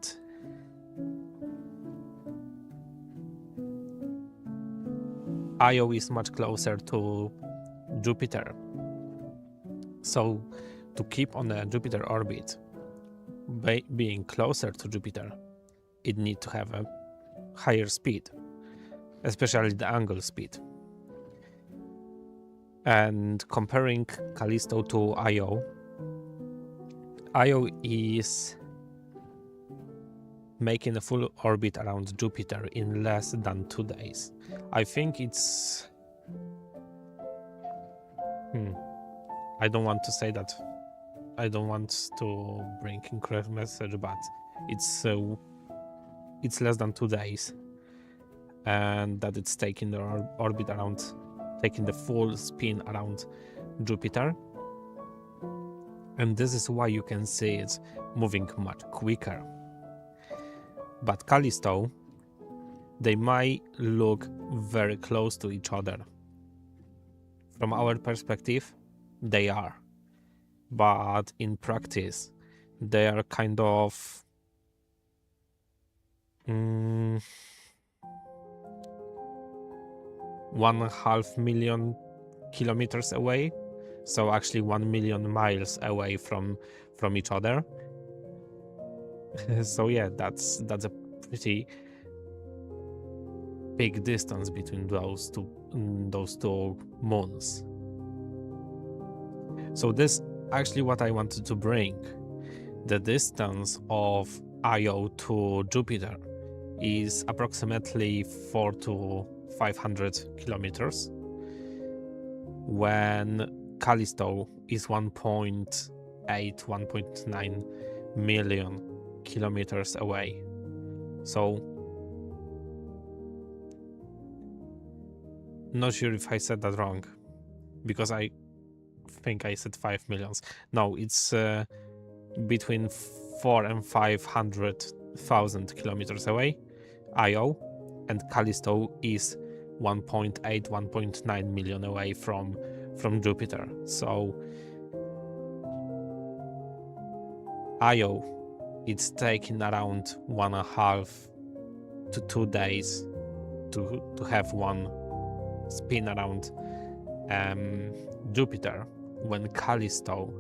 IO is much closer to Jupiter. So to keep on the Jupiter orbit, being closer to Jupiter, it needs to have a higher speed, especially the angle speed. And comparing Callisto to IO, IO is making a full orbit around Jupiter in less than 2 days. I think it's... I don't want to say that. I don't want to bring incorrect message, but it's less than 2 days, and that it's taking the orbit around, taking the full spin around Jupiter. And this is why you can see it's moving much quicker. But Callisto, they might look very close to each other. From our perspective, they are. But in practice, they are kind of 1.5 million kilometers away. So actually 1 million miles away from each other. So yeah, that's a pretty big distance between those two moons. So this actually what I wanted to bring. The distance of IO to Jupiter is approximately 400 to 500 kilometers, when Callisto is 1.8, 1.9 million kilometers away. So, not sure if I said that wrong, because I think I said 5 millions. No, it's between 4 and 500,000 kilometers away, IO, and Callisto is 1.8, 1.9 million away from Jupiter. So IO, it's taking around 1.5 to 2 days to have one spin around Jupiter, when Callisto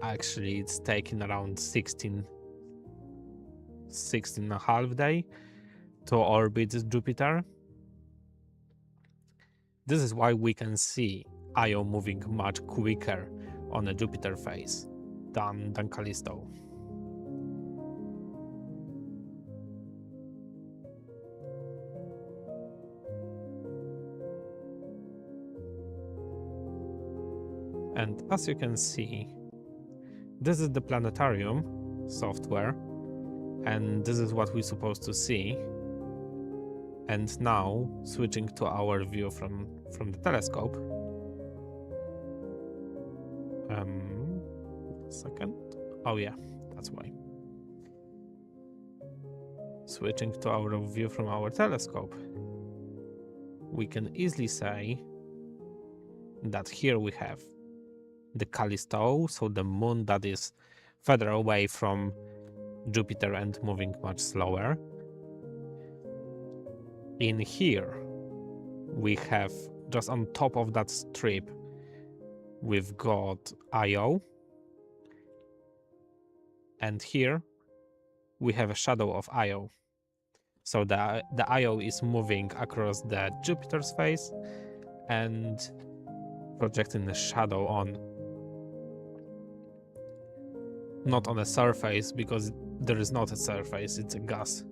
actually it's taking around 16.5 days to orbit Jupiter. This is why we can see IO moving much quicker on a Jupiter phase than Callisto. And as you can see, this is the planetarium software, and this is what we're supposed to see. And now, switching to our view from the telescope. Second. Oh yeah, that's why. Switching to our view from our telescope, we can easily say that here we have the Callisto, so the moon that is further away from Jupiter and moving much slower. In here, we have, just on top of that strip, we've got Io. And here, we have a shadow of Io. So the Io is moving across the Jupiter's face and projecting a shadow on, not on a surface, because there is not a surface, it's a gas.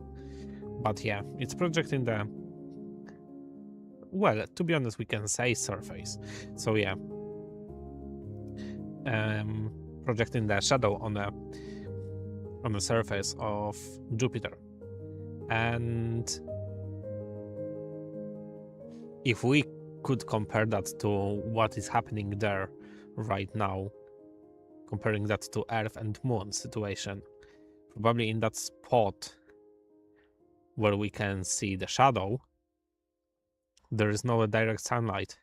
But yeah, it's projecting the, well, to be honest, we can say surface. So yeah, projecting the shadow on the surface of Jupiter. And if we could compare that to what is happening there right now, comparing that to Earth and Moon situation, probably in that spot where we can see the shadow, there is no direct sunlight.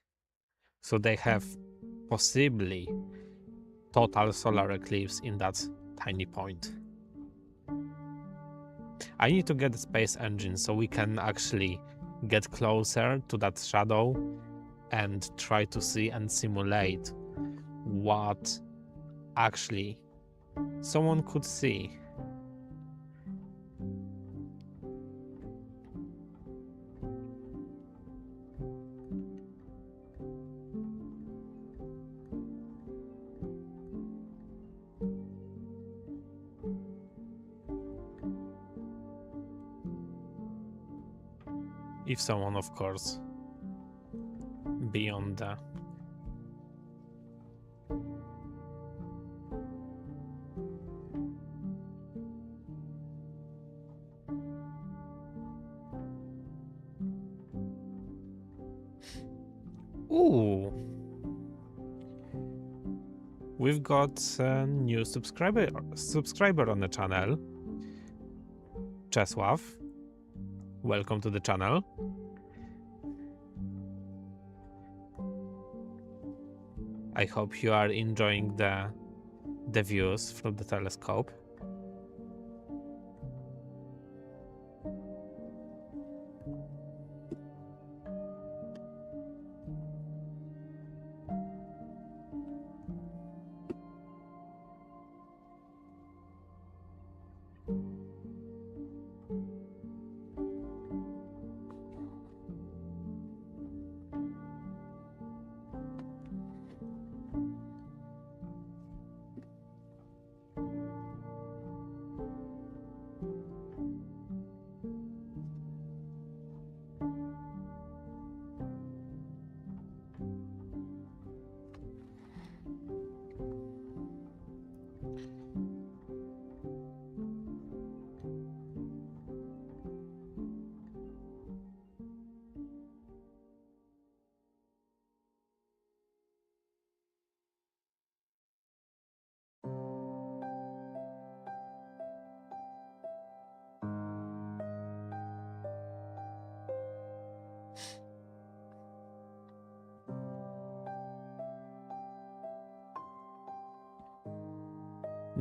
So they have possibly total solar eclipse in that tiny point. I need to get the space engine so we can actually get closer to that shadow and try to see and simulate what actually someone could see. If someone, of course, beyond the Ooh, we've got a new subscriber on the channel. Czesław, welcome to the channel. I hope you are enjoying the views from the telescope.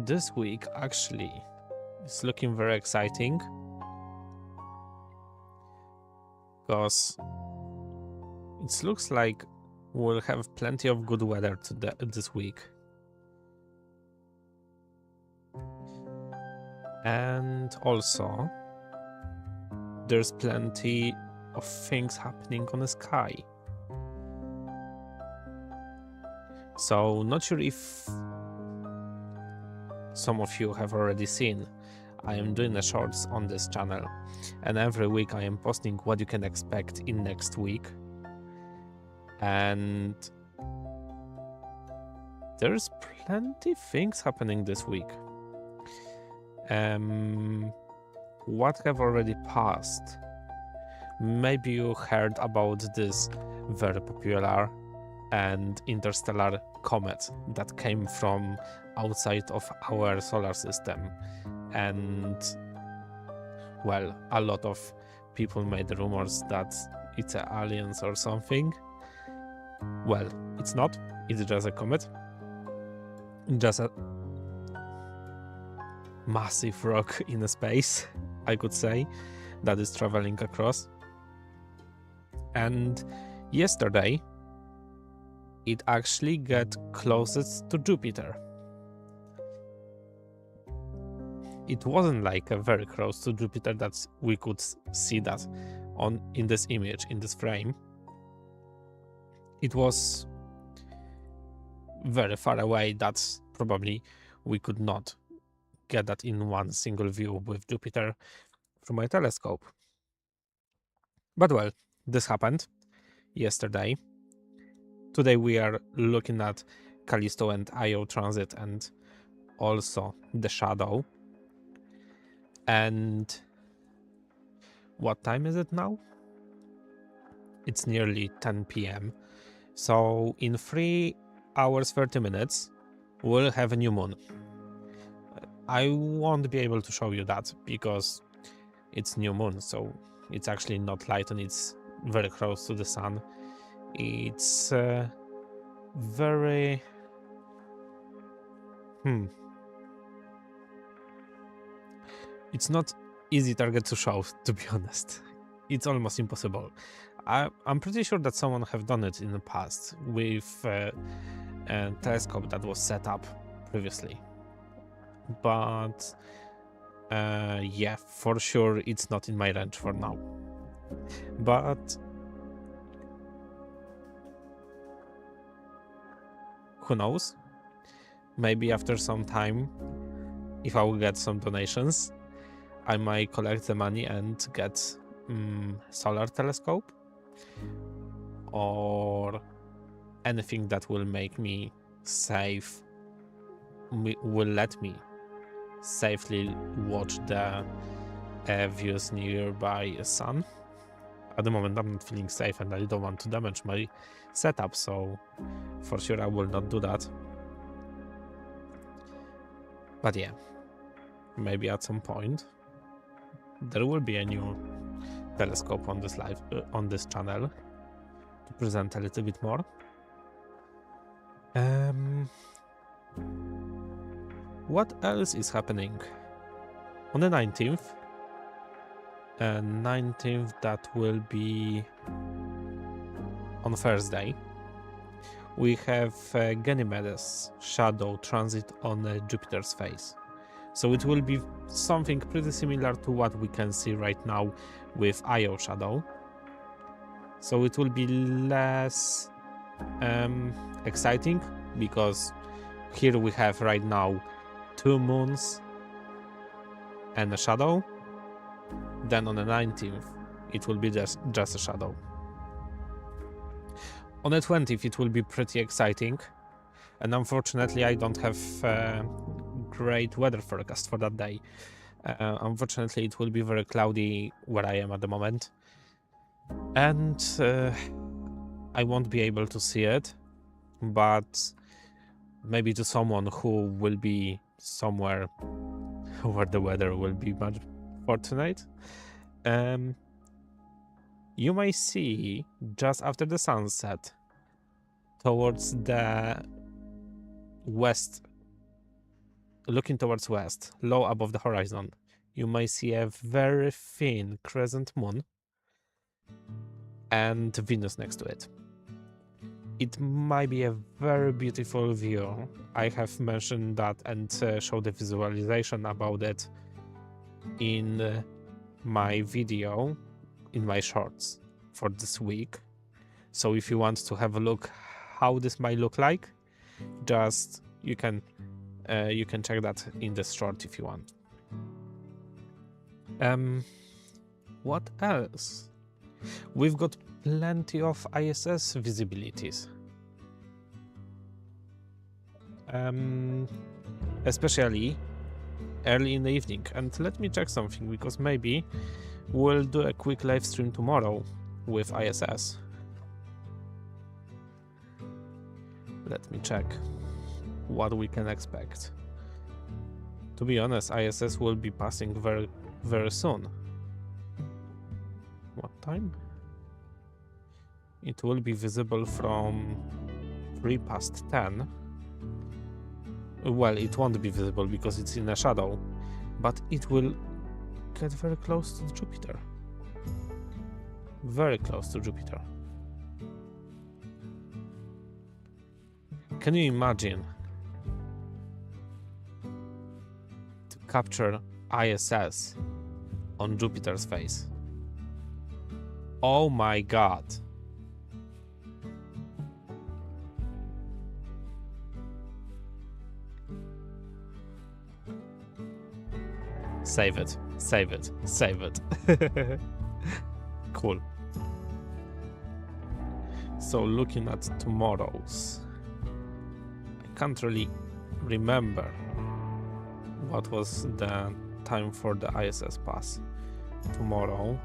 This week actually is looking very exciting because it looks like we'll have plenty of good weather this week. And also, there's plenty of things happening on the sky. So, not sure if some of you have already seen, I am doing a shorts on this channel, and every week I am posting what you can expect in next week. And there's plenty things happening this week. What have already passed? Maybe you heard about this very popular and interstellar comet that came from outside of our solar system, and well, a lot of people made rumors that it's aliens or something. Well, it's not. It's just a comet. Just a massive rock in space, I could say, that is traveling across. And yesterday, it actually got closest to Jupiter. It wasn't like a very close to Jupiter that we could see that in this image, in this frame. It was very far away that probably we could not get that in one single view with Jupiter from my telescope. But well, this happened yesterday. Today we are looking at Callisto and Io transit and also the shadow. And what time is it now? It's nearly 10 p.m. So in 3 hours 30 minutes we'll have a new moon. I won't be able to show you that because it's new moon, so it's actually not light and it's very close to the sun. It's very it's not easy target to show, to be honest. It's almost impossible. I'm pretty sure that someone have done it in the past with a telescope that was set up previously. But yeah, for sure it's not in my range for now. But who knows? Maybe after some time, if I will get some donations, I might collect the money and get solar telescope or anything that will make me safe, will let me safely watch the views nearby a sun. At the moment I'm not feeling safe and I don't want to damage my setup, so for sure I will not do that. But yeah, maybe at some point there will be a new telescope on this on this channel to present a little bit more. What else is happening? On the 19th, that will be on Thursday, we have Ganymedes shadow transit on Jupiter's face. So it will be something pretty similar to what we can see right now with Io shadow. So it will be less exciting because here we have right now 2 moons and a shadow. Then on the 19th it will be just a shadow. On the 20th it will be pretty exciting, and unfortunately I don't have great weather forecast for that day. Unfortunately it will be very cloudy where I am at the moment, and I won't be able to see it, but maybe to someone who will be somewhere where the weather will be much fortunate, you may see just after the sunset towards the west, looking towards west, low above the horizon, you may see a very thin crescent moon and Venus next to it. It might be a very beautiful view. I have mentioned that and showed a visualization about it in my video, in my shorts for this week. So if you want to have a look how this might look like, just you can check that in this short if you want. What else? We've got plenty of ISS visibilities. especially early in the evening. And let me check something, because maybe we'll do a quick live stream tomorrow with ISS. Let me check what we can expect. To be honest, ISS will be passing very, very soon. What time? It will be visible from 10:03. Well, it won't be visible because it's in a shadow, but it will get very close to Jupiter. Very close to Jupiter. Can you imagine to capture ISS on Jupiter's face? Oh my god. Save it, save it, save it. Cool. So looking at tomorrow's, I can't really remember what was the time for the ISS pass tomorrow.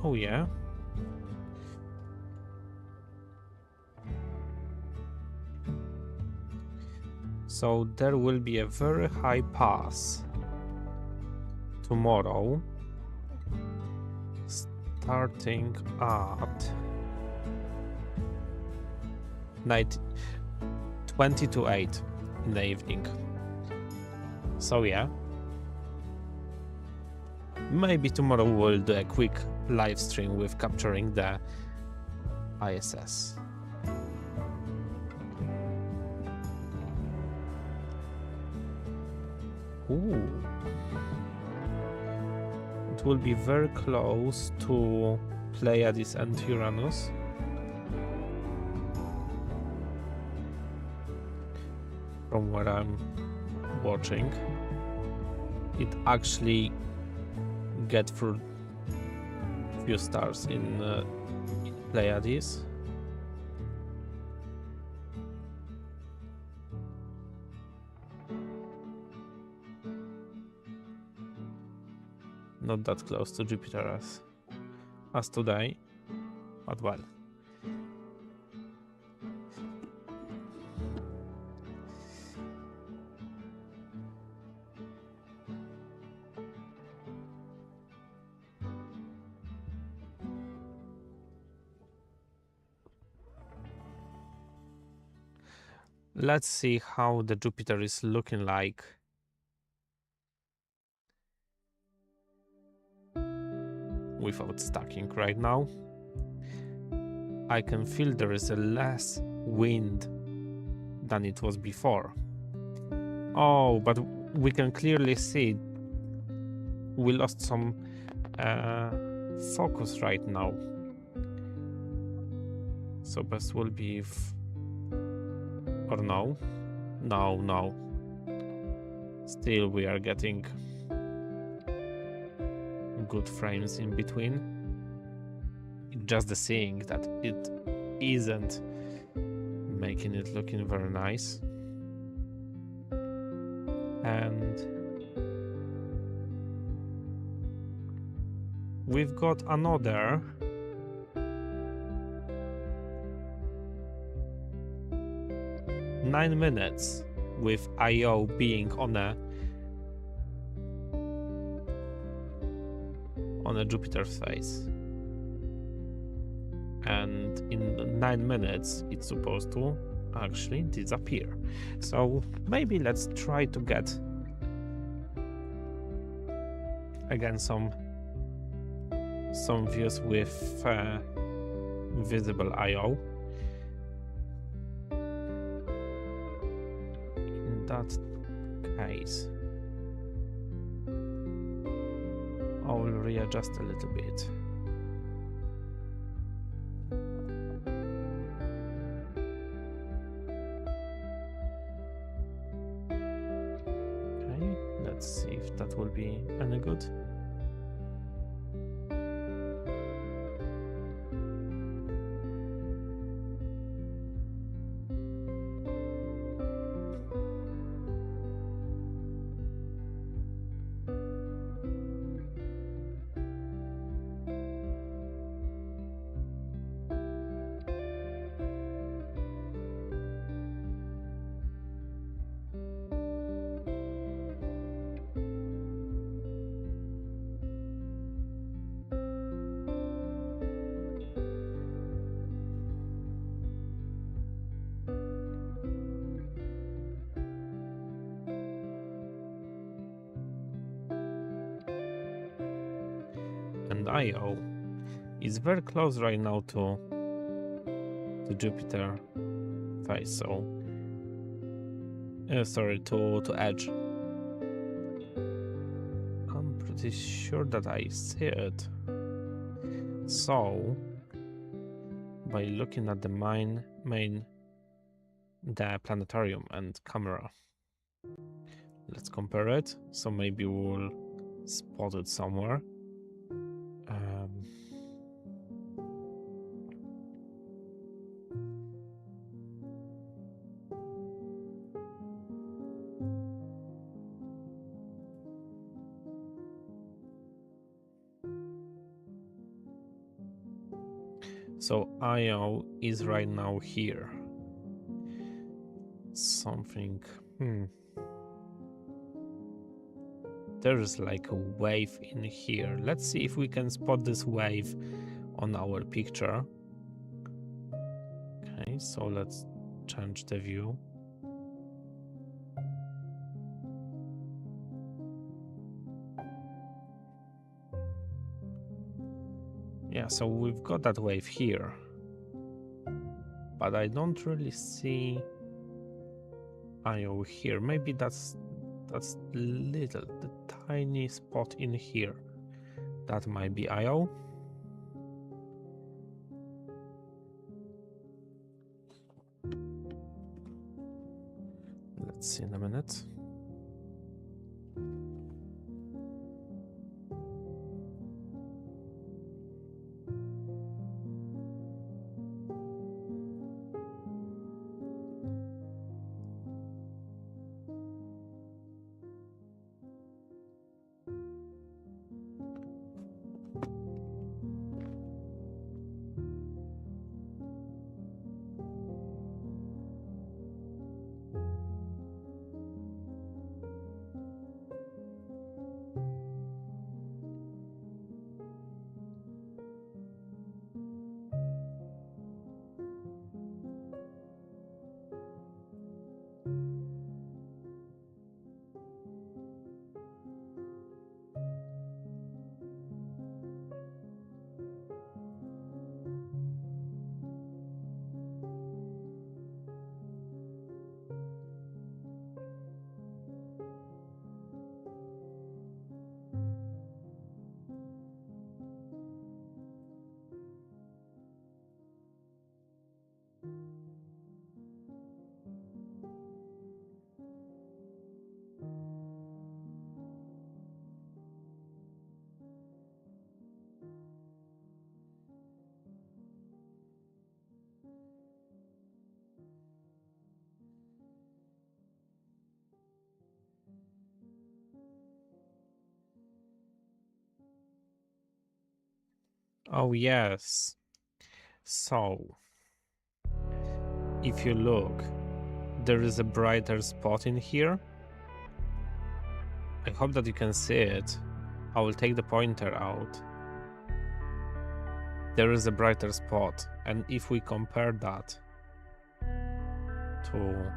Oh yeah. So there will be a very high pass tomorrow, starting at 20 to 8 in the evening. So yeah, maybe tomorrow we'll do a quick live stream with capturing the ISS. Ooh. It will be very close to Pleiades and Uranus. From where I'm watching, it actually get through few stars in Pleiades. Not that close to Jupiter as today, but well. Let's see how the Jupiter is looking like without stacking right now. I can feel there is a less wind than it was before. Oh, but we can clearly see we lost some focus right now. So best will be or no. Still we are getting good frames in between. It's just the seeing that it isn't making it looking very nice. And we've got another nine minutes with Io being on a Jupiter's face, and in 9 minutes it's supposed to actually disappear. So maybe let's try to get again some views with visible Io. In that case, I will readjust a little bit. Okay, let's see if that will be any good. and Io is very close right now to Jupiter face, so sorry, to Edge. I'm pretty sure that I see it. So by looking at the main the planetarium and camera, let's compare it. So maybe we'll spot it somewhere. So Io is right now here. Something. There is like a wave in here. Let's see if we can spot this wave on our picture. Okay, so let's change the view. Yeah, so we've got that wave here, but I don't really see Io here. Maybe that's little, the tiny spot in here. That might be Io. Let's see in a minute. Oh yes. So if you look, there is a brighter spot in here. I hope that you can see it. I will take the pointer out. There is a brighter spot, and if we compare that to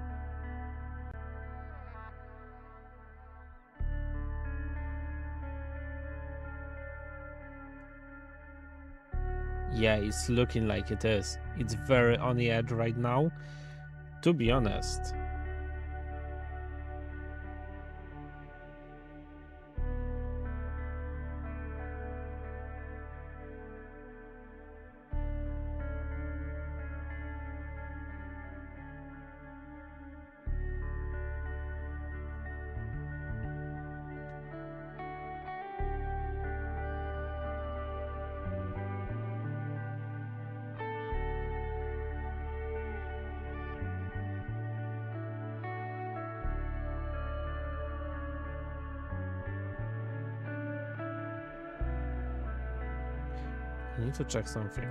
yeah, it's looking like it is. It's very on the edge right now, to be honest. I need to check something.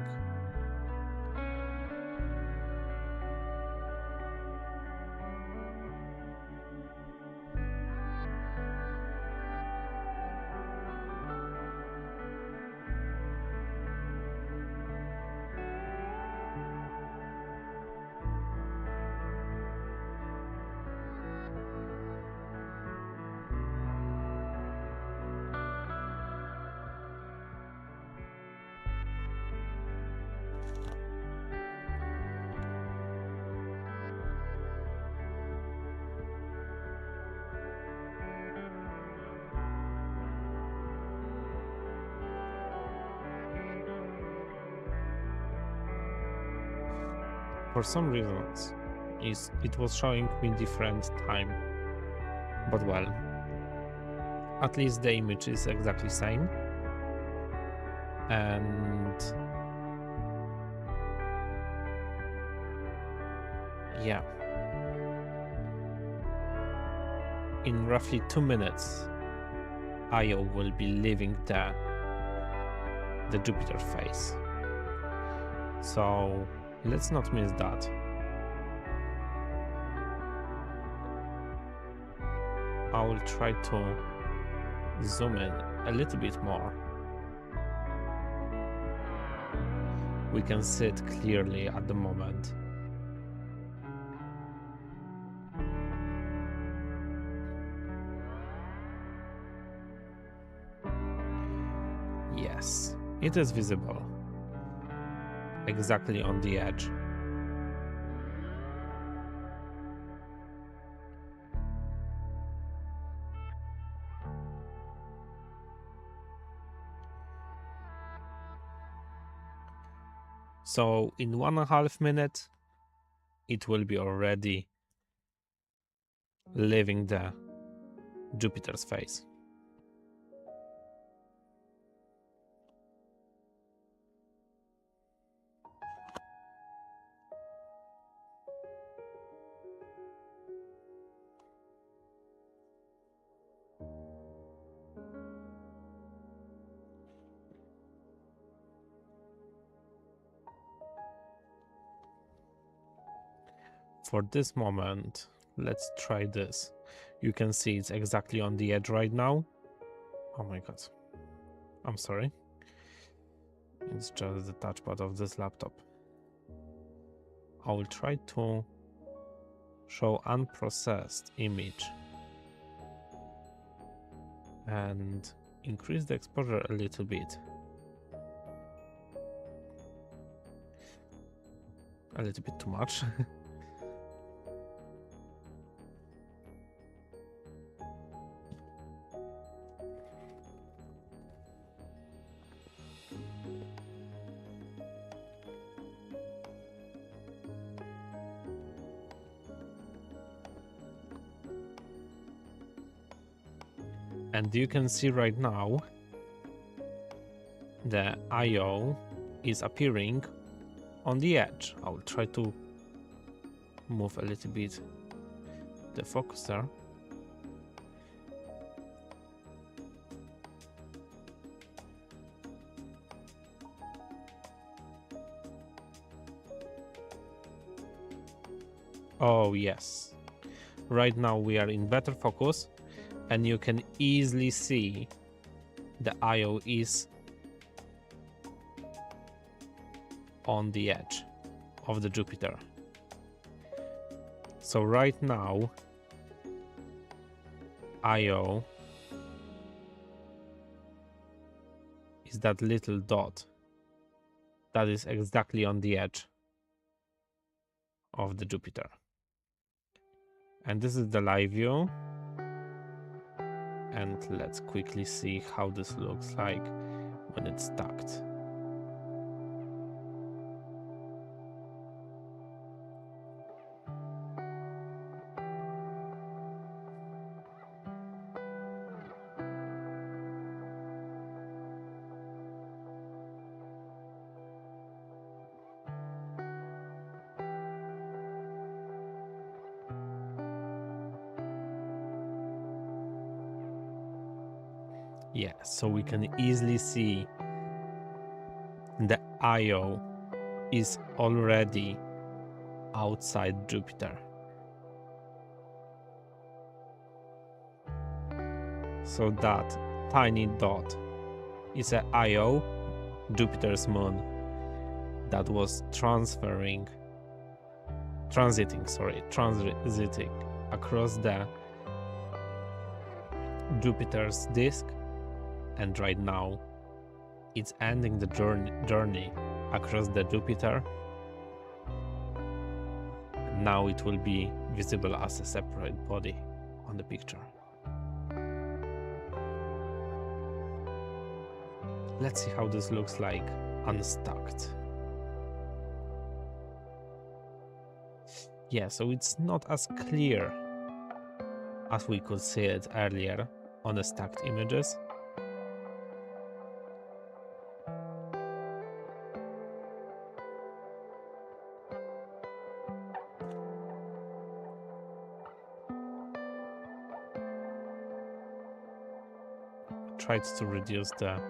For some reasons, it was showing me different time. But well, at least the image is exactly same. And yeah, in roughly 2 minutes, Io will be leaving the Jupiter phase. So let's not miss that. I will try to zoom in a little bit more. We can see it clearly at the moment. Yes, it is visible. Exactly on the edge. So in 1.5 minutes, it will be already leaving the Jupiter's phase. For this moment, let's try this. You can see it's exactly on the edge right now. Oh my god. I'm sorry. It's just the touchpad of this laptop. I will try to show unprocessed image and increase the exposure a little bit. A little bit too much. And you can see right now the Io is appearing on the edge. I will try to move a little bit the focuser. Oh yes, right now we are in better focus, and you can easily see the Io is on the edge of the Jupiter. So right now Io is that little dot that is exactly on the edge of the Jupiter. And this is the live view. And let's quickly see how this looks like when it's stacked. Yeah, so we can easily see the Io is already outside Jupiter. So that tiny dot is a Io, Jupiter's moon, that was transiting across the Jupiter's disk, and right now it's ending the journey across the Jupiter. Now it will be visible as a separate body on the picture. Let's see how this looks like unstacked. Yeah, so it's not as clear as we could see it earlier on the stacked images. Tried to reduce the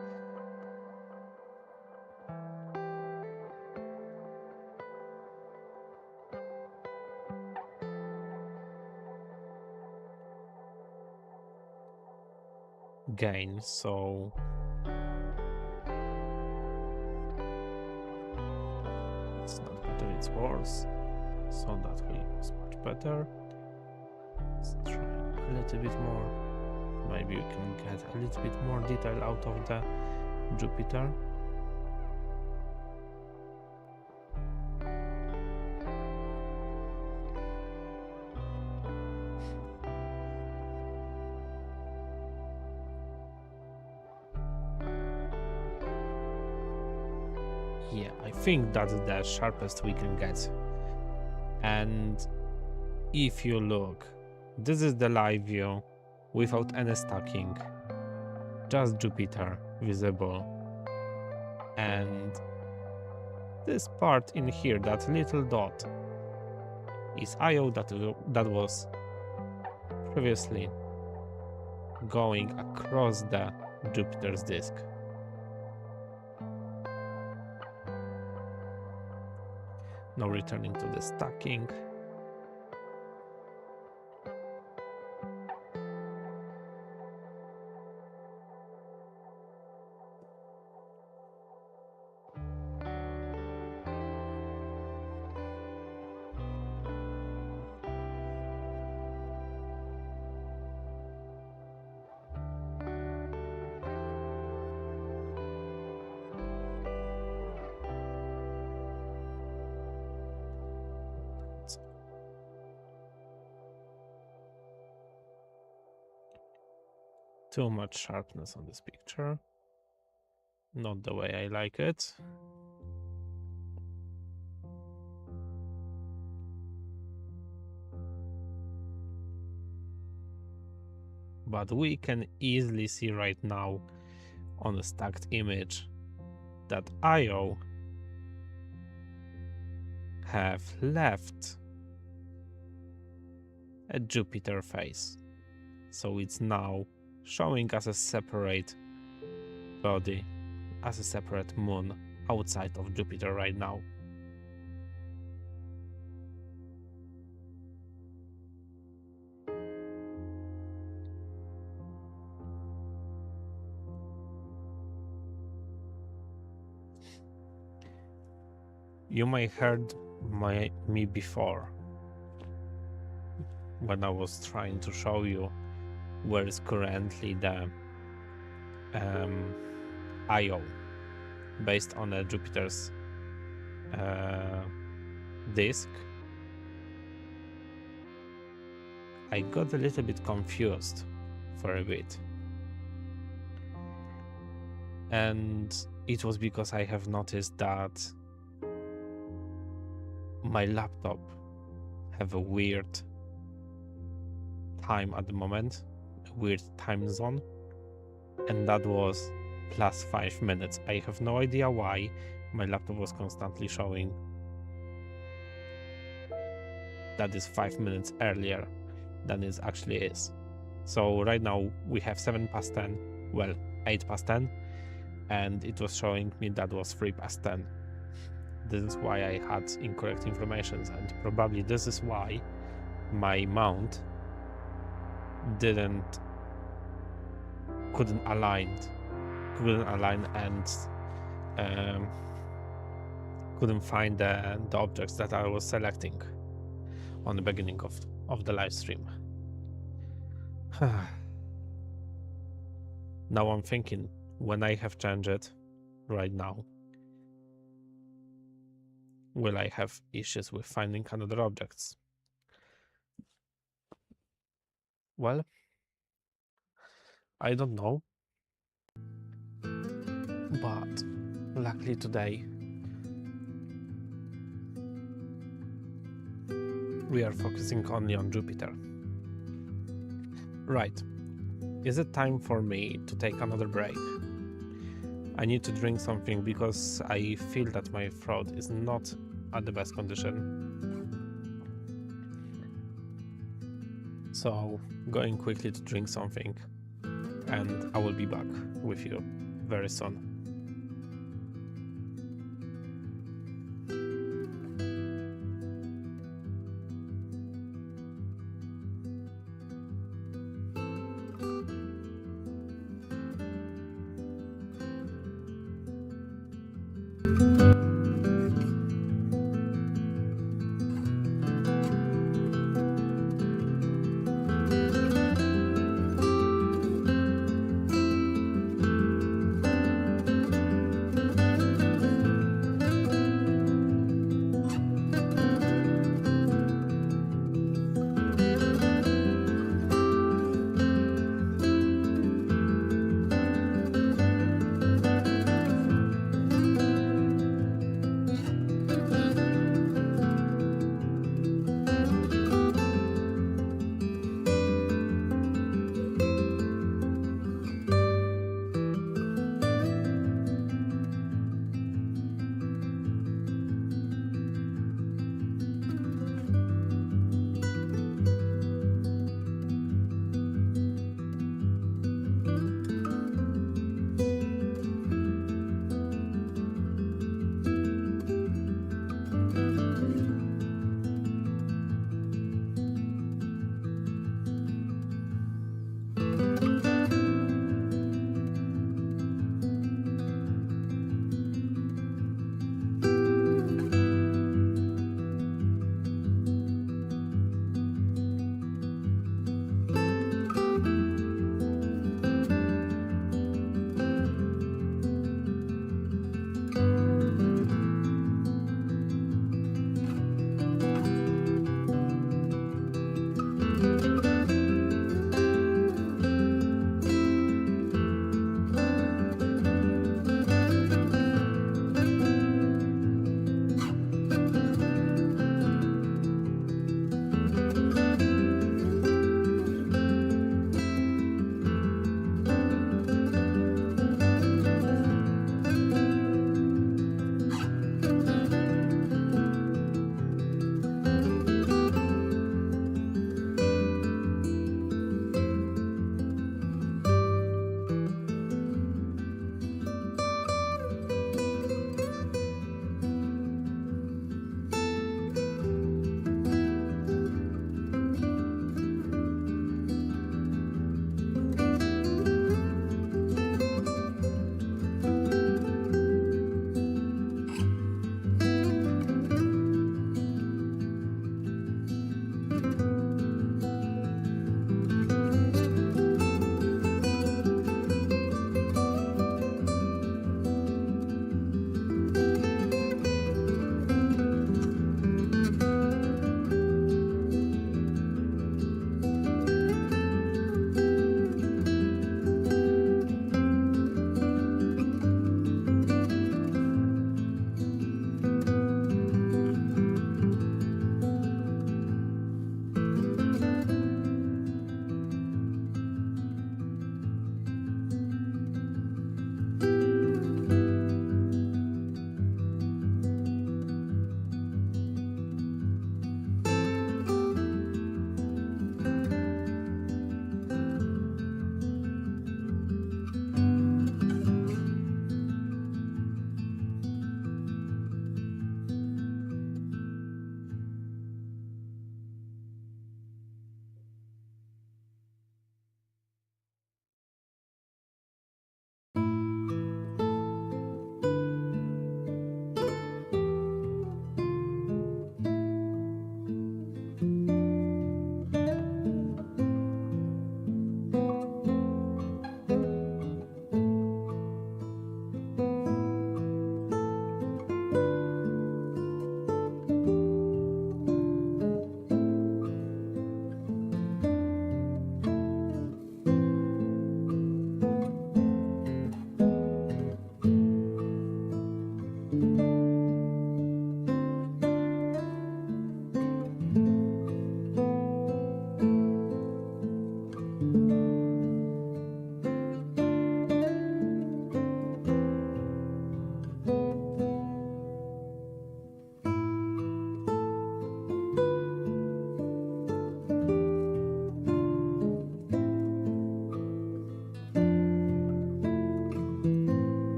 gain, so it's not better, it's worse. So that way it's much better. Let's try a little bit more. Maybe we can get a little bit more detail out of the Jupiter. Yeah, I think that's the sharpest we can get. And if you look, this is the live view without any stacking, just Jupiter visible. And this part in here, that little dot, is Io that was previously going across the Jupiter's disk. Now returning to the stacking. Too much sharpness on this picture. Not the way I like it. But we can easily see right now on the stacked image that Io have left a Jupiter face. So it's now showing as a separate body, as a separate moon outside of Jupiter right now. You may heard me before when I was trying to show you where is currently the Io based on the Jupiter's disk. I got a little bit confused for a bit, and it was because I have noticed that my laptop have a weird time at the moment, a weird time zone, and that was plus 5 minutes. I have no idea why my laptop was constantly showing that is 5 minutes earlier than it actually is. So right now we have 7 past 10, well, 8 past 10, and it was showing me that was 3 past 10. This is why I had incorrect information, and probably this is why my mount couldn't align and couldn't find the objects that I was selecting on the beginning of the live stream. Now I'm thinking, when I have changed it right now, will I have issues with finding another objects? Well, I don't know, but luckily today We are focusing only on Jupiter. Right. Is it time for me to take another break? I need to drink something because I feel that my throat is not at the best condition. So, going quickly to drink something, and I will be back with you very soon.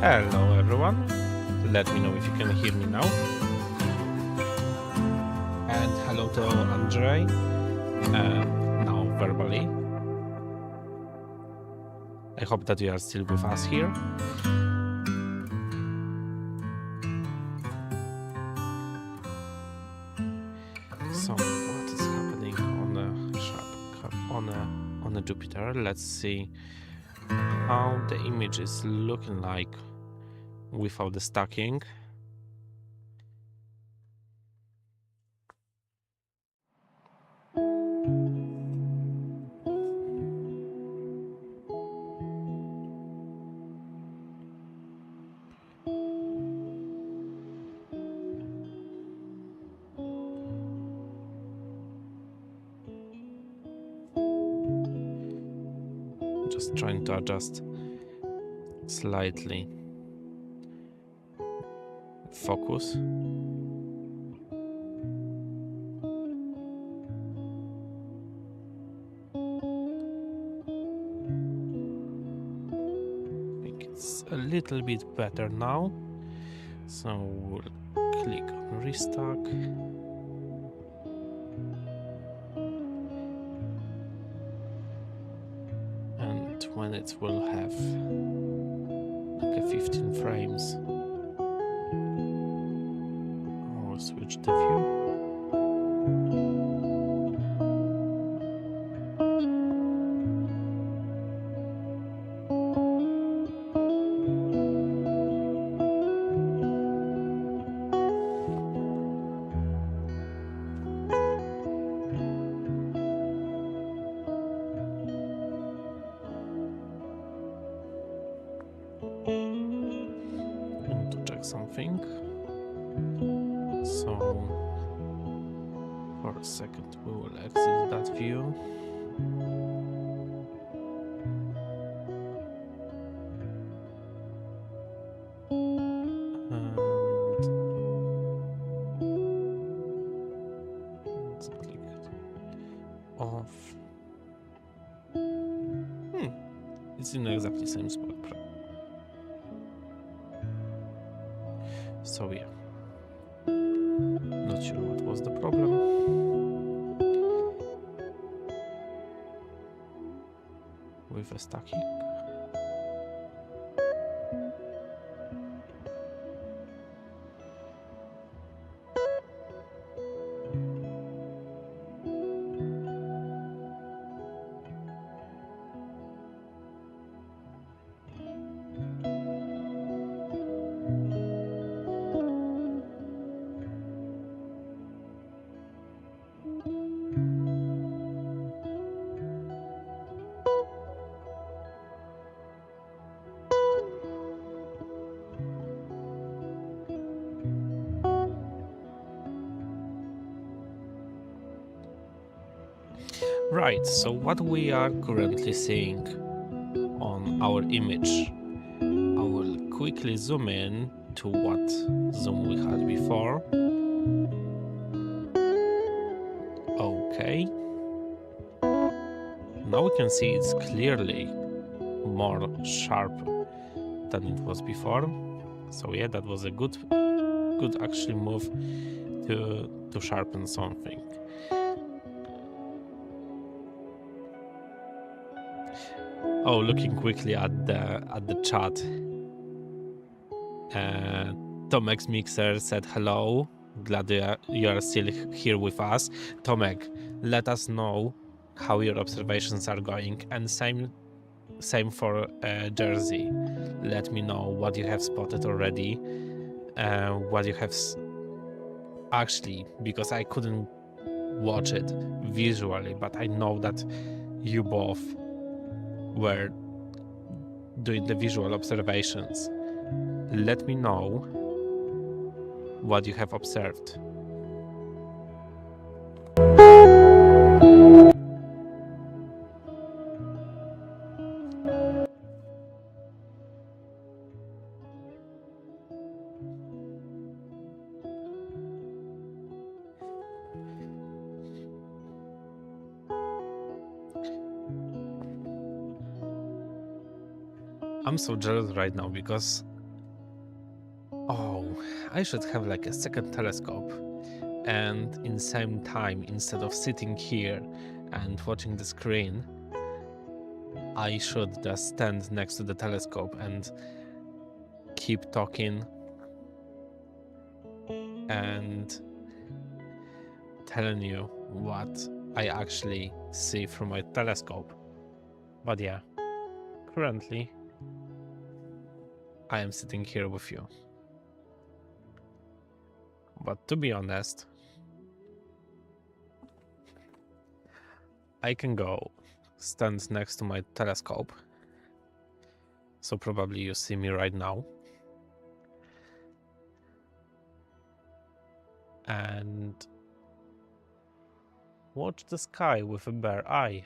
Hello everyone, let me know if you can hear me now. And hello to Andrzej, now verbally. I hope that you are still with us here. So what is happening on a Jupiter? Let's see how the image is looking like without the stacking. Just trying to adjust slightly focus. I think it's a little bit better now. So we'll click on restack. And when it will have like a 15 frames, I'll switch the view. And to check something. So for a second we will exit that view. And let's click off. It's in exactly same spot. So yeah, not sure what was the problem. With a stacking. Right, so what we are currently seeing on our image, I will quickly zoom in to what zoom we had before. Okay. Now we can see it's clearly more sharp than it was before. So yeah, that was a good actually move to sharpen something. Oh, looking quickly at the chat. Tomek's Mixer said hello. Glad you are still here with us. Tomek, let us know how your observations are going, and same for Jersey. Let me know what you have spotted already, what you have actually, because I couldn't watch it visually, but I know that you both were doing the visual observations. Let me know what you have observed. I'm so jealous right now because Oh, I should have like a second telescope, and in same time, instead of sitting here and watching the screen, I should just stand next to the telescope and keep talking and telling you what I actually see from my telescope. But yeah, currently I am sitting here with you. But to be honest, I can go stand next to my telescope. So probably you see me right now. And watch the sky with a bare eye.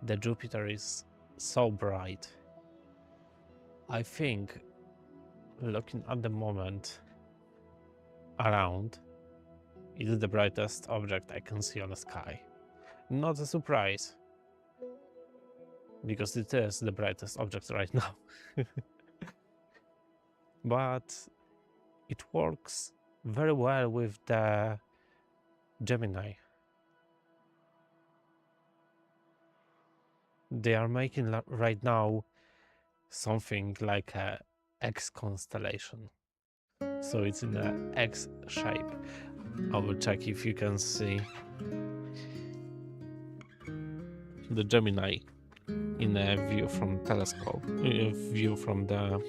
The Jupiter is so bright. I think, looking at the moment around, it is the brightest object I can see on the sky. Not a surprise, because it is the brightest object right now. But it works very well with the Gemini. They are making right now something like a X constellation. So it's in an X shape. I will check if you can see the Gemini in a view from telescope, view from the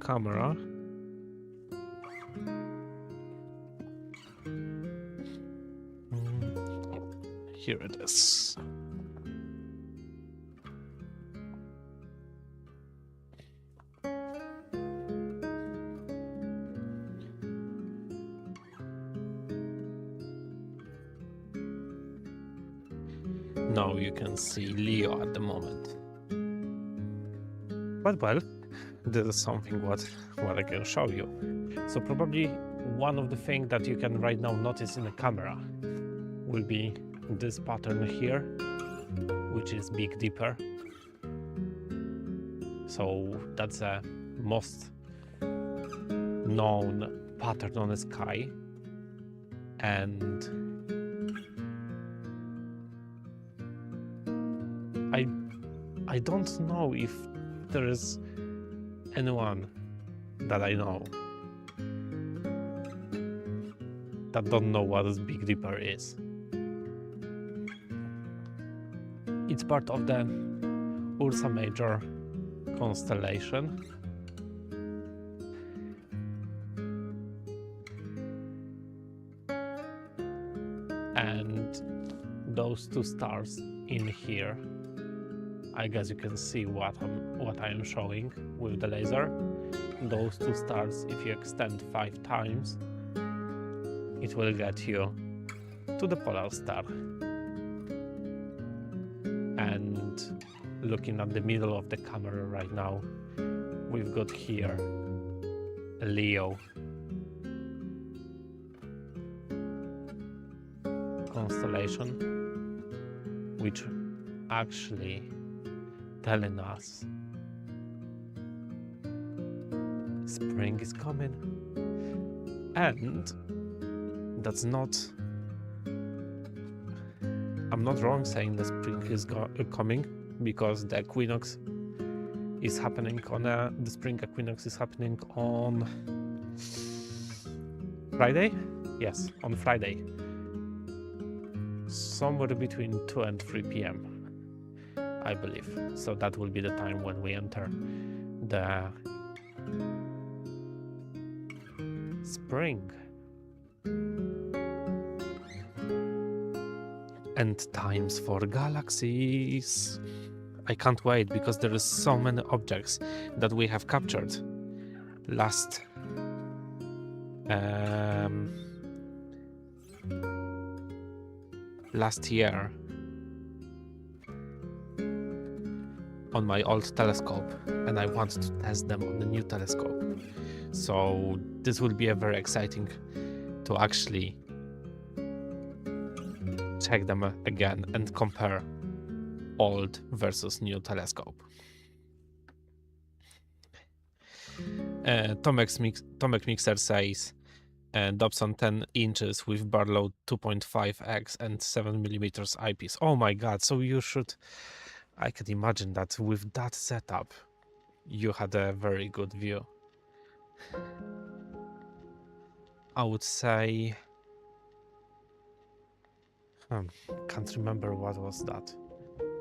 camera. Here it is. Now you can see Leo at the moment. But well, this is something what I can show you. So probably one of the things that you can right now notice in the camera will be this pattern here, which is Big Dipper. So that's a most known pattern on the sky, and I don't know if there is anyone that I know that don't know what this Big Dipper is. It's part of the Ursa Major constellation. And those two stars in here, I guess you can see what I am showing with the laser. Those two stars, if you extend 5 times, it will get you to the polar star. And looking at the middle of the camera right now, we've got here a Leo constellation, which actually telling us spring is coming. And that's not, I'm not wrong saying the spring is coming, because the equinox is happening on the spring equinox is happening on Friday? Yes, on Friday. Somewhere between 2 and 3 p.m. I believe. So that will be the time when we enter the spring. And times for galaxies. I can't wait, because there is so many objects that we have captured last year on my old telescope, and I want to test them on the new telescope. So this will be a very exciting to actually check them again and compare old versus new telescope. Tomek Mixer says Dobson 10 inches with Barlow 2.5x and 7mm eyepiece. Oh my god, so you should... I can imagine that with that setup, you had a very good view. I would say... can't remember what was that.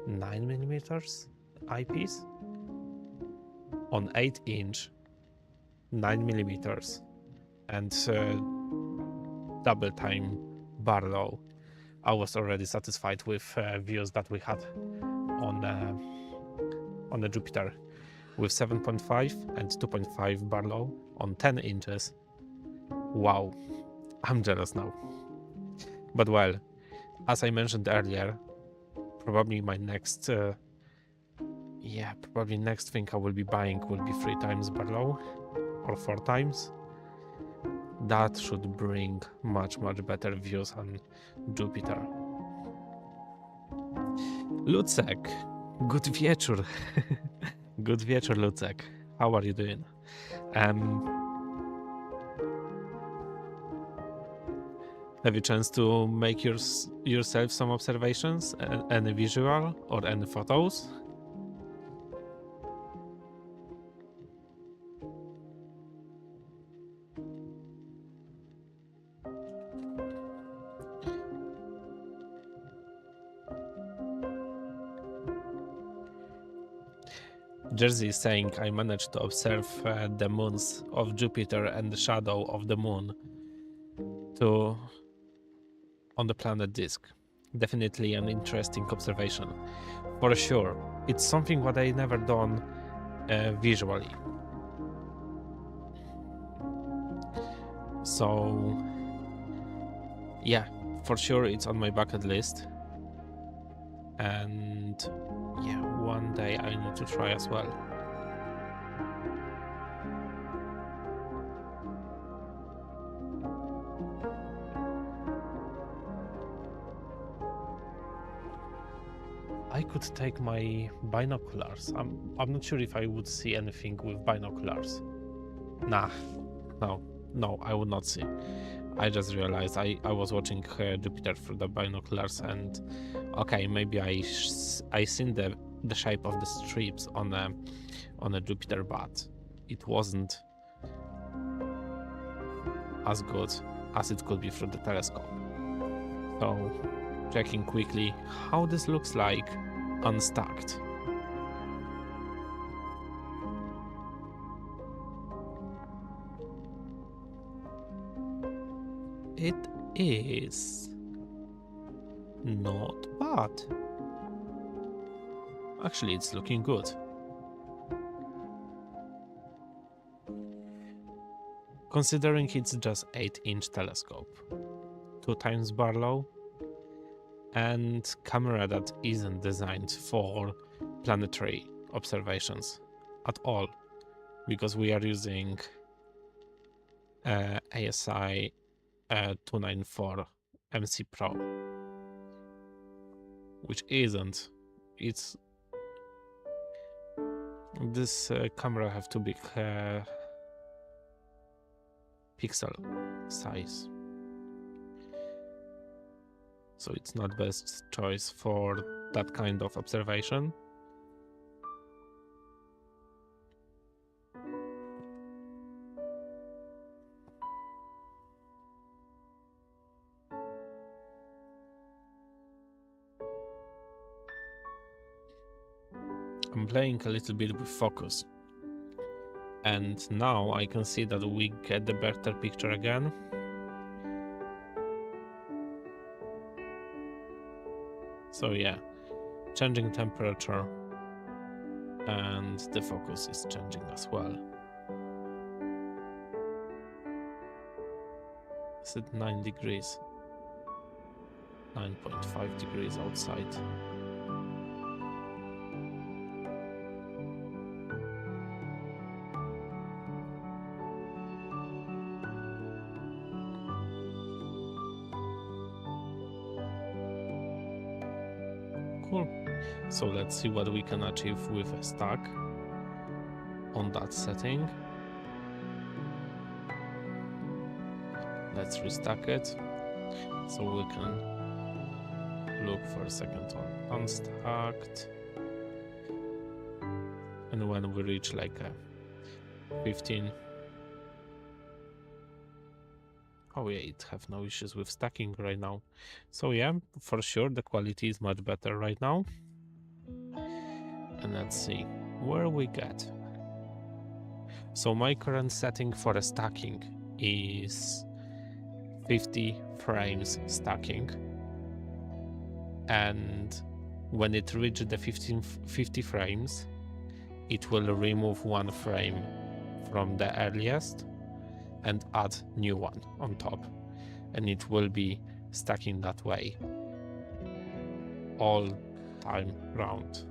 9mm eyepiece? On 8-inch, 9mm, and double time Barlow. I was already satisfied with views that we had on the Jupiter with 7.5 and 2.5 Barlow on 10 inches. Wow, I'm jealous now. But well, as I mentioned earlier, probably my next next thing I will be buying will be 3 times Barlow or 4 times. That should bring much better views on Jupiter. Lucek, good wieczór. Good wieczór, Lucek. How are you doing? Have you chance to make yourself some observations, any visual or any photos? Jersey is saying I managed to observe the moons of Jupiter and the shadow of the moon on the planet disk. Definitely an interesting observation. For sure, it's something what I never done visually. So yeah, for sure it's on my bucket list. And yeah, one day I need to try as well. I could take my binoculars. I'm not sure if I would see anything with binoculars. Nah, no, I would not see. I just realized I was watching Jupiter through the binoculars, and okay, maybe I seen the shape of the strips on a Jupiter, but it wasn't as good as it could be through the telescope. So, checking quickly how this looks like unstacked. It is not bad. Actually, it's looking good. Considering it's just 8-inch telescope, 2 times Barlow, and camera that isn't designed for planetary observations at all, because we are using ASI 294 MC Pro, which isn't. It's this camera have too big pixel size, so it's not best choice for that kind of observation. I'm playing a little bit with focus, and now I can see that we get the better picture again. So yeah, changing temperature, and the focus is changing as well. Is it 9 degrees? 9.5 degrees outside. beautiful. So let's see what we can achieve with a stack on that setting. Let's restack it so we can look for a second one unstacked. And when we reach like a 15, oh yeah, it have no issues with stacking right now. So yeah, for sure the quality is much better right now. And let's see where we get. So my current setting for a stacking is 50 frames stacking. And when it reaches the 50 frames, it will remove one frame from the earliest and add new one on top, and it will be stacking that way all time round.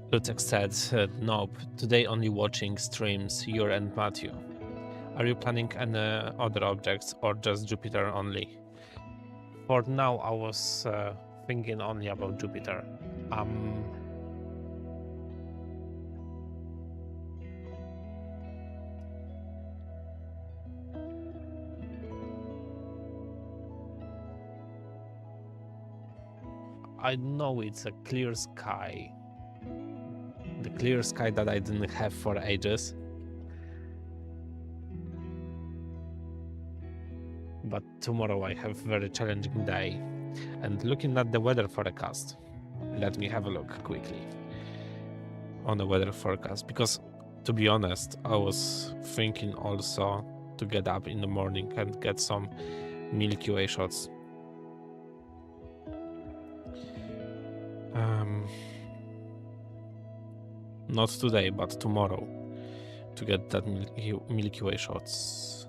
Lutek said, nope, today only watching streams, you and Matthew. Are you planning any other objects or just Jupiter only? For now, I was thinking only about Jupiter. I know it's a clear sky. The clear sky that I didn't have for ages. But tomorrow I have a very challenging day. And looking at the weather forecast, let me have a look quickly on the weather forecast, because to be honest, I was thinking also to get up in the morning and get some Milky Way shots. Not today, but tomorrow, to get that Milky Way shots.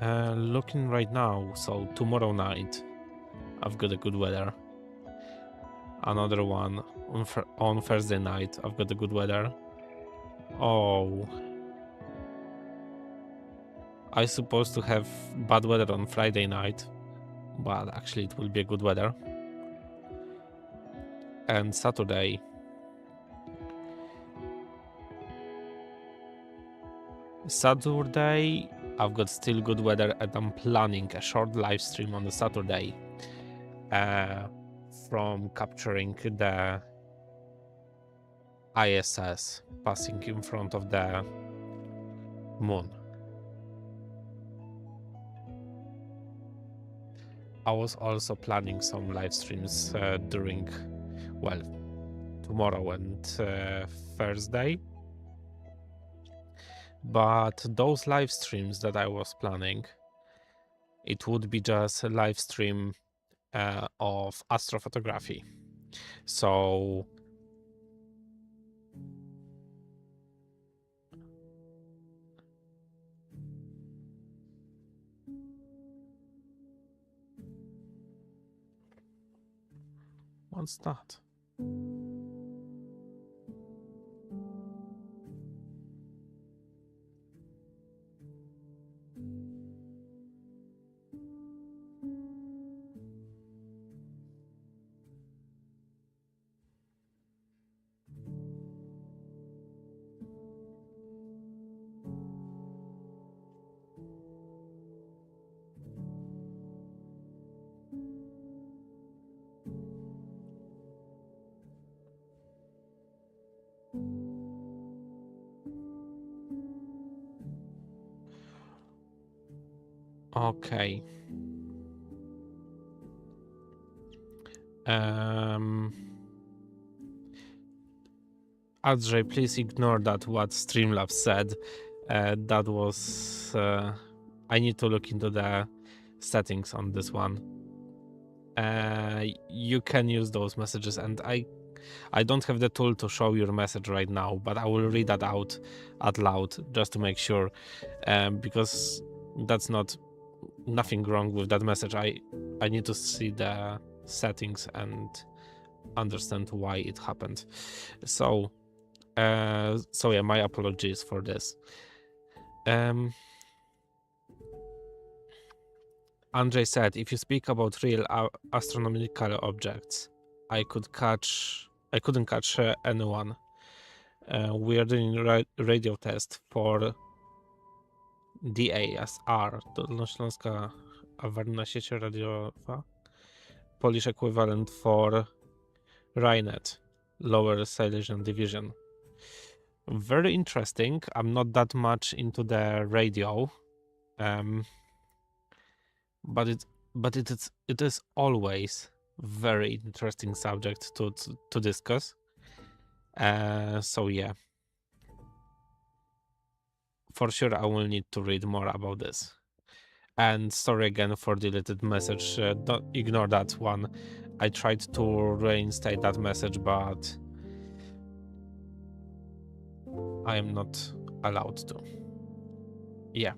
Looking right now, so tomorrow night, I've got a good weather. Another one on Thursday night, I've got a good weather. Oh, I supposed to have bad weather on Friday night, but actually it will be a good weather. And Saturday, I've got still good weather, and I'm planning a short live stream on the Saturday from capturing the ISS passing in front of the moon. I was also planning some live streams during, well, tomorrow and Thursday. But those live streams that I was planning, it would be just a live stream of astrophotography. So what's that? Okay. Andrzej, please ignore that what Streamlabs said. That was... I need to look into the settings on this one. You can use those messages, and I don't have the tool to show your message right now, but I will read that out loud just to make sure, because that's nothing wrong with that message. I need to see the settings and understand why it happened. So yeah, my apologies for this. Andrzej said, if you speak about real astronomical objects, I couldn't catch anyone. We are doing radio test for DASR, Dolnośląska Awaryjna Sieć Radiowa, Polish equivalent for RAINET, Lower Silesian Division. Very interesting. I'm not that much into the radio, but it is always very interesting subject to discuss. So yeah, for sure I will need to read more about this. And sorry again for deleted message. Don't ignore that one. I tried to reinstate that message, but I am not allowed to. Yeah.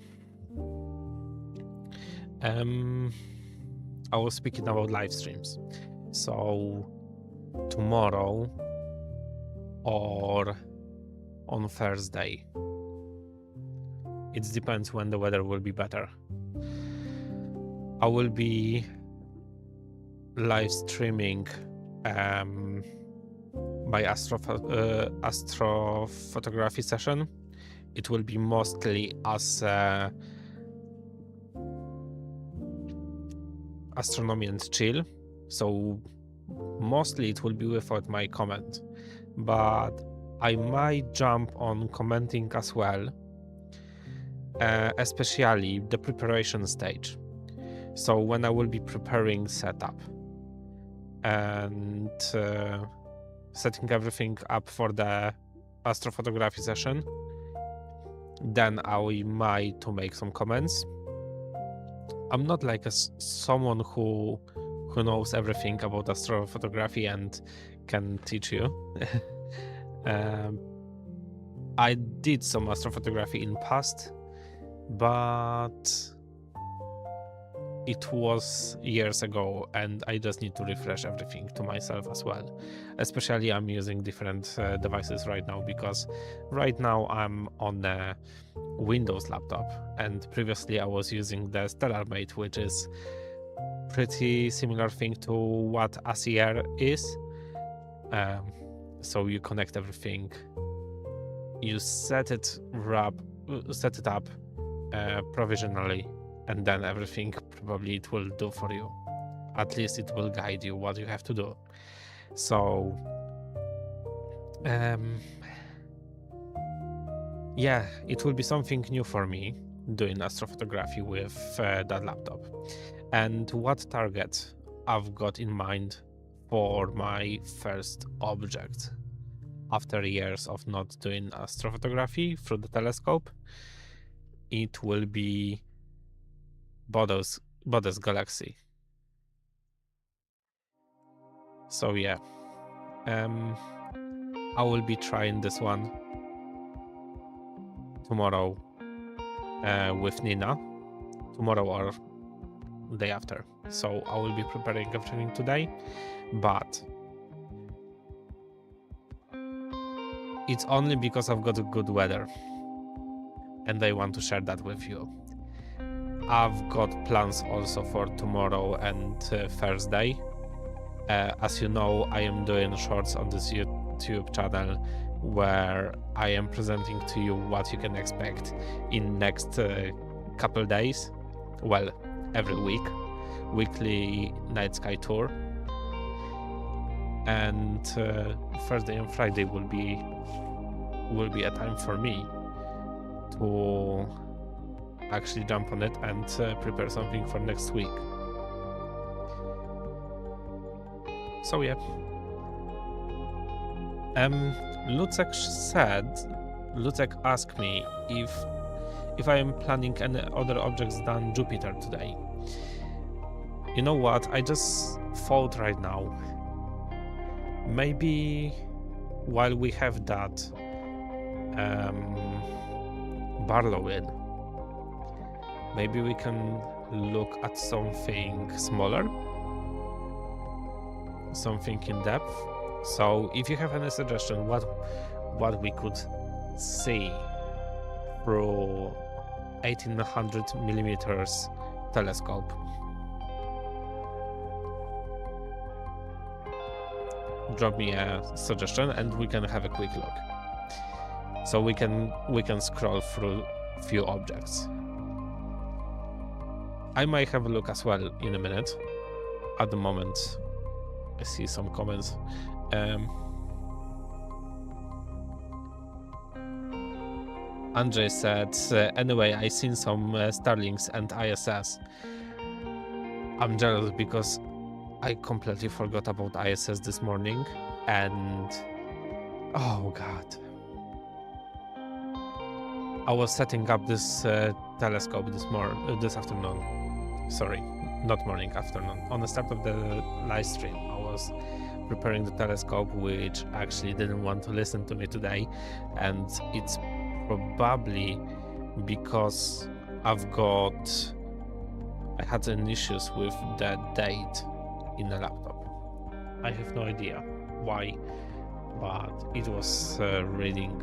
I was speaking about live streams. So tomorrow or on Thursday. It depends when the weather will be better. I will be live streaming my astrophotography session. It will be mostly as astronomy and chill, so mostly it will be without my comment, but I might jump on commenting as well, especially the preparation stage. So when I will be preparing setup and setting everything up for the astrophotography session, then I might to make some comments. I'm not like someone who knows everything about astrophotography and can teach you. I did some astrophotography in past, but it was years ago and I just need to refresh everything to myself as well. Especially I'm using different devices right now, because right now I'm on a Windows laptop and previously I was using the StellarMate, which is pretty similar thing to what ACR is. So you connect everything, you set it up provisionally, and then everything probably it will do for you. At least it will guide you what you have to do. So yeah, it will be something new for me doing astrophotography with that laptop. And what target I've got in mind for my first object after years of not doing astrophotography through the telescope, it will be Bode's galaxy. So yeah, I will be trying this one tomorrow with Nina, tomorrow or day after. So I will be preparing everything today, but it's only because I've got good weather and I want to share that with you. I've got plans also for tomorrow and Thursday. As you know, I am doing shorts on this YouTube channel where I am presenting to you what you can expect in next couple days. Well, every week, weekly night sky tour. And Thursday and Friday will be a time for me to actually jump on it and prepare something for next week. So yeah. Lucek asked me if I am planning any other objects than Jupiter today. You know what? I just thought right now, maybe while we have that Barlow in, maybe we can look at something smaller, something in depth. So if you have any suggestion what we could see through 1800 millimeters telescope, drop me a suggestion and we can have a quick look. So we can scroll through few objects. I might have a look as well in a minute. At the moment, I see some comments. Andrzej said, anyway, I seen some Starlinks and ISS. I'm jealous because I completely forgot about ISS this morning, and oh god. I was setting up this telescope this afternoon. Sorry, not morning, afternoon. On the start of the live stream, I was preparing the telescope, which actually didn't want to listen to me today, and it's probably because I had some issues with the date in the laptop. I have no idea why, but it was reading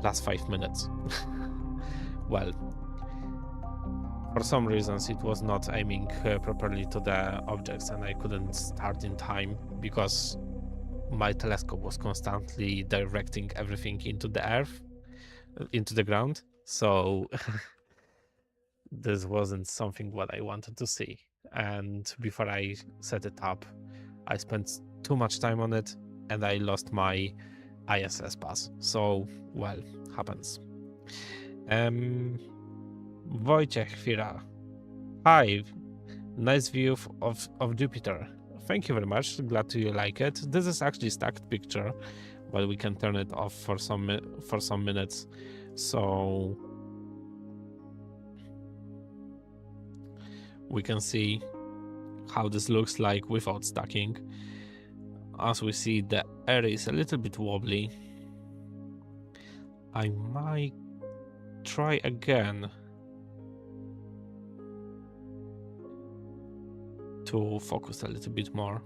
plus 5 minutes. Well, for some reasons it was not aiming properly to the objects, and I couldn't start in time because my telescope was constantly directing everything into the earth, into the ground. So this wasn't something what I wanted to see. And before I set it up, I spent too much time on it and I lost my ISS pass. So, well, happens. Wojciech Chwira. Hi, nice view of Jupiter. Thank you very much. Glad you like it. This is actually stacked picture, but we can turn it off for some minutes. So we can see how this looks like without stacking. As we see, the air is a little bit wobbly. I might try again to focus a little bit more.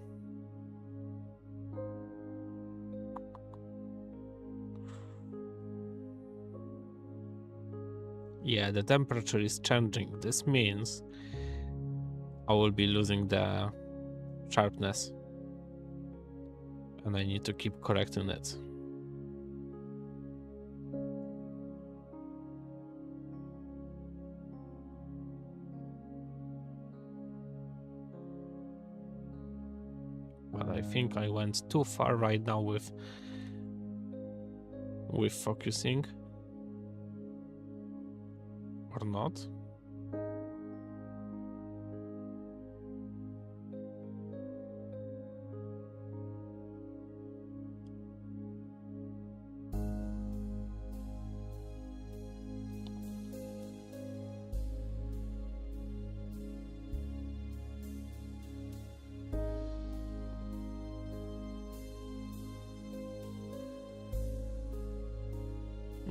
Yeah, the temperature is changing. This means I will be losing the sharpness, and I need to keep correcting it. But I think I went too far right now with focusing, or not.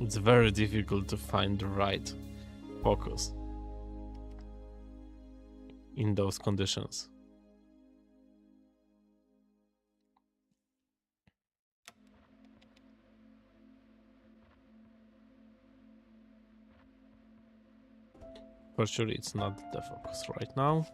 It's very difficult to find the right focus in those conditions. For sure, it's not the focus right now.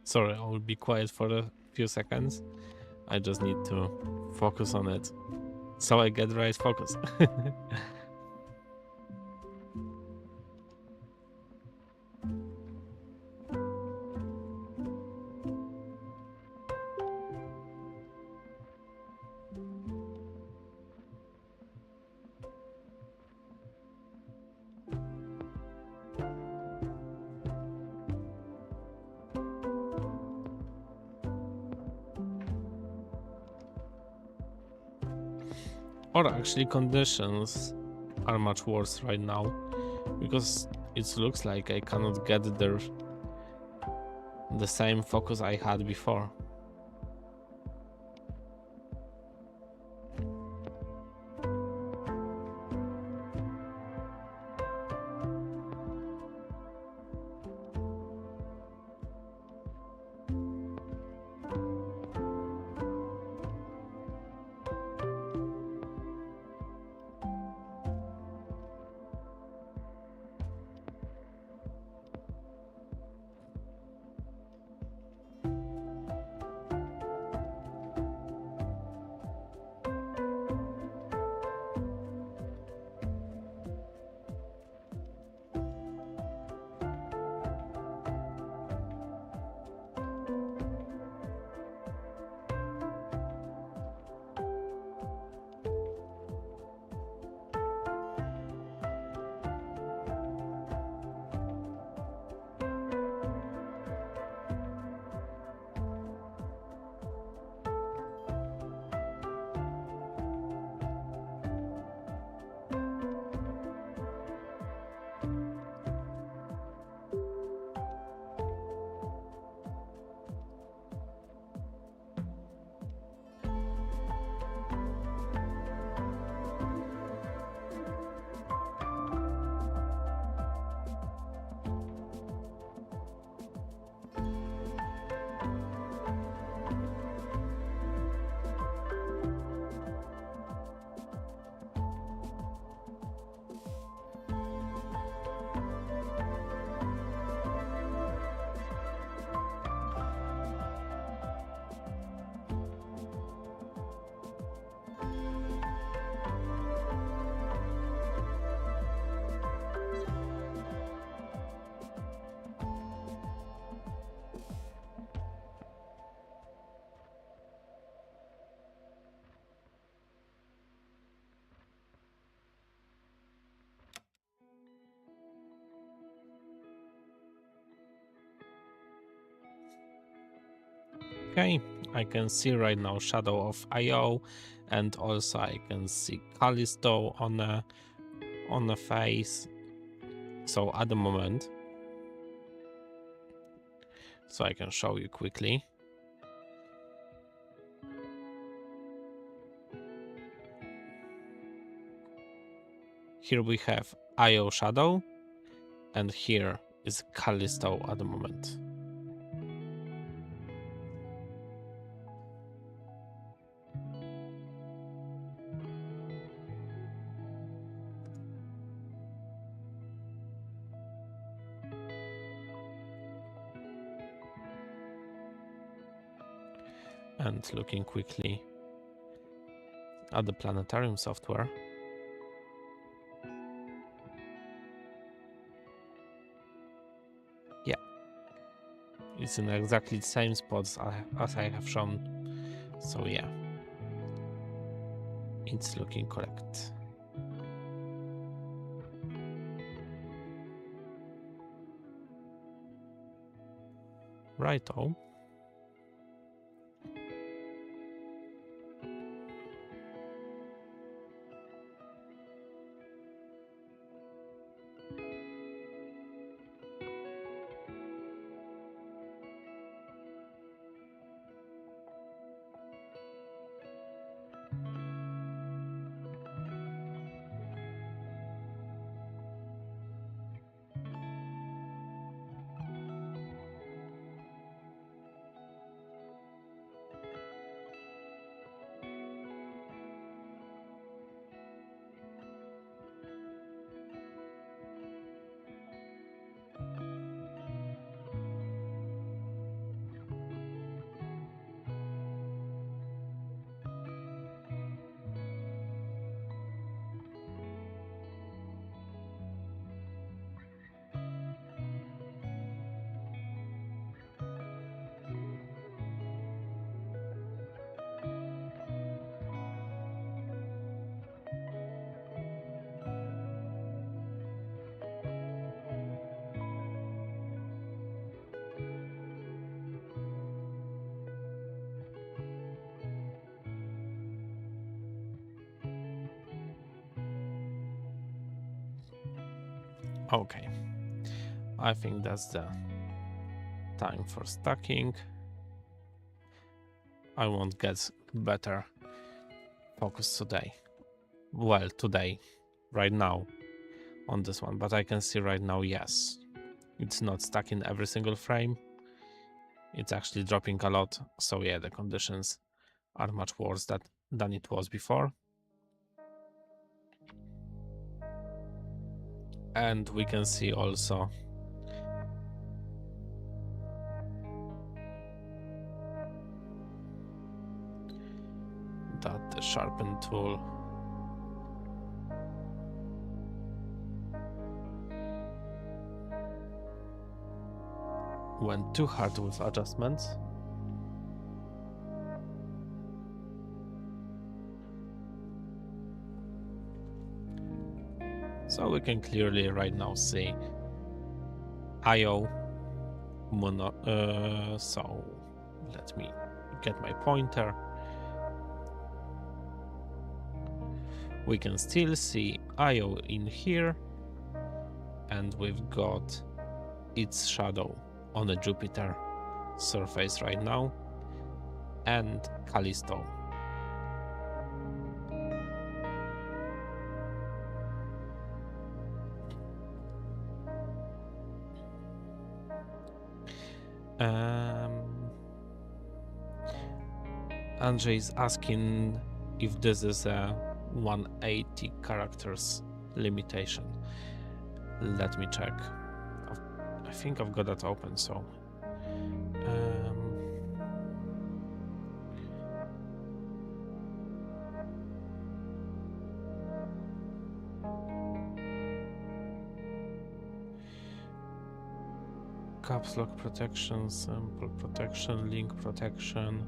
Sorry, I will be quiet for a few seconds. I just need to focus on it so I get right focus. Or actually conditions are much worse right now, because it looks like I cannot get the same focus I had before. Okay, I can see right now shadow of Io, and also I can see Callisto on the face. So at the moment, so I can show you quickly. Here we have Io shadow, and here is Callisto at the moment. And looking quickly at the planetarium software, yeah, it's in exactly the same spots as I have shown. So yeah, it's looking correct. Righto. Okay, I think that's the time for stacking. I won't get better focus today. Well, today, right now, on this one, but I can see right now, yes, it's not stuck in every single frame. It's actually dropping a lot. So yeah, the conditions are much worse than it was before. And we can see also that the sharpen tool went too hard with adjustments. So we can clearly right now see IO mono. So let me get my pointer. We can still see IO in here, and we've got its shadow on a Jupiter surface right now, and Callisto. Andrzej is asking if this is a 180 characters limitation. Let me check. I think I've got that open, so caps lock protection, sample protection, link protection,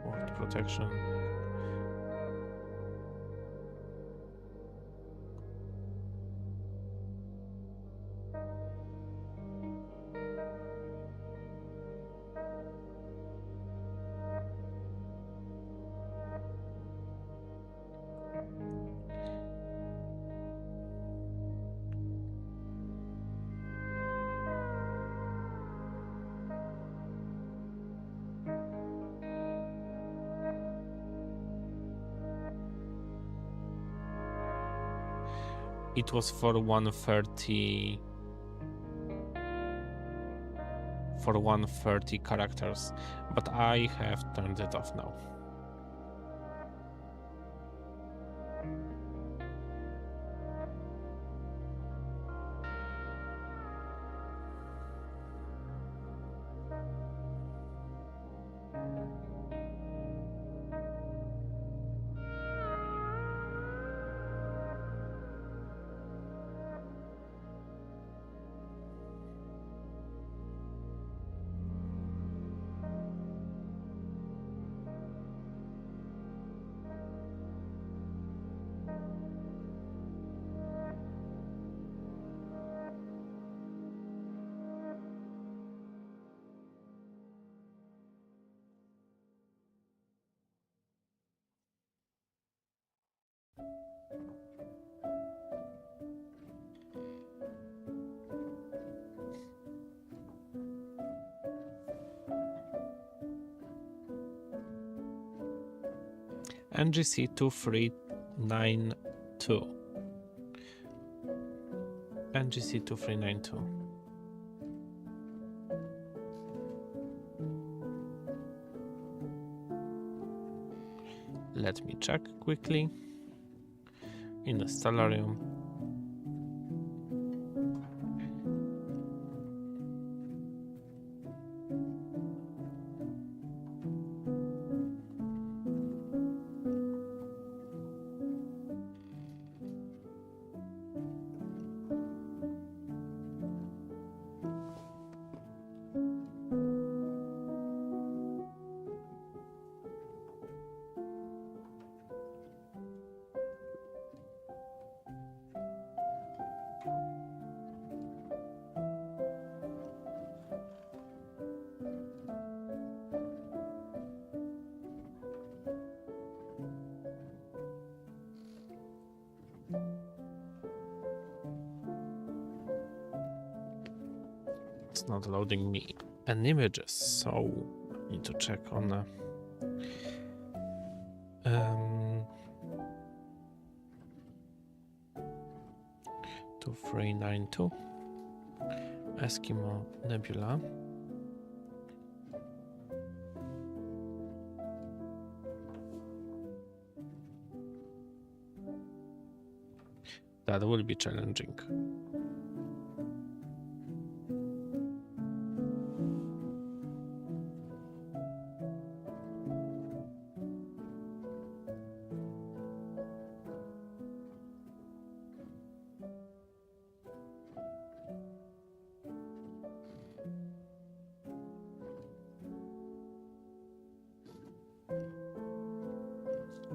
word protection. It was for 130 characters, but I have turned it off now. NGC 2392. NGC 2392. Let me check quickly in the Stellarium. It's not loading me any images, so I need to check on 2392 Eskimo Nebula. That will be challenging.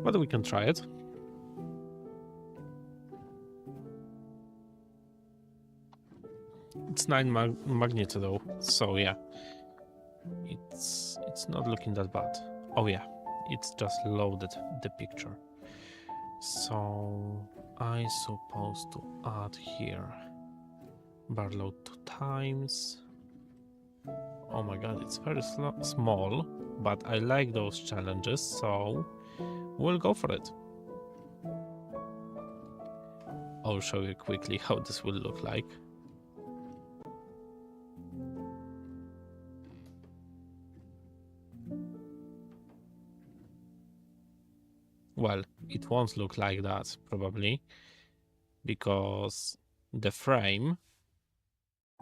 But we can try it. It's 9 magnitude though, so yeah, it's not looking that bad. Oh yeah, it's just loaded the picture. So I supposed to add here bar load 2 times. Oh my god, it's very small, but I like those challenges, so we'll go for it. I'll show you quickly how this will look like. Well, it won't look like that, probably, because the frame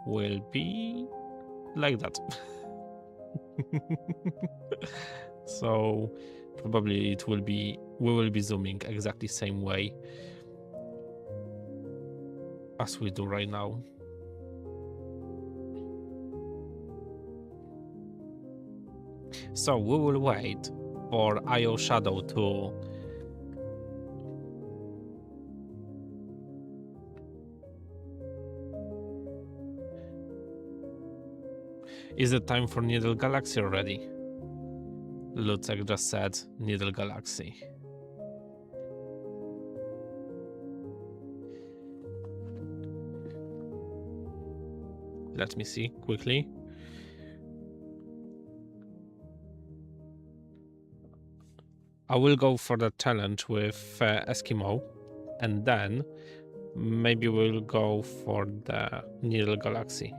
will be like that. So probably we will be zooming exactly same way as we do right now. So we will wait for IO shadow to Is it time for Needle Galaxy already? Lucek just said Needle Galaxy. Let me see quickly. I will go for the challenge with Eskimo, and then maybe we'll go for the Needle Galaxy.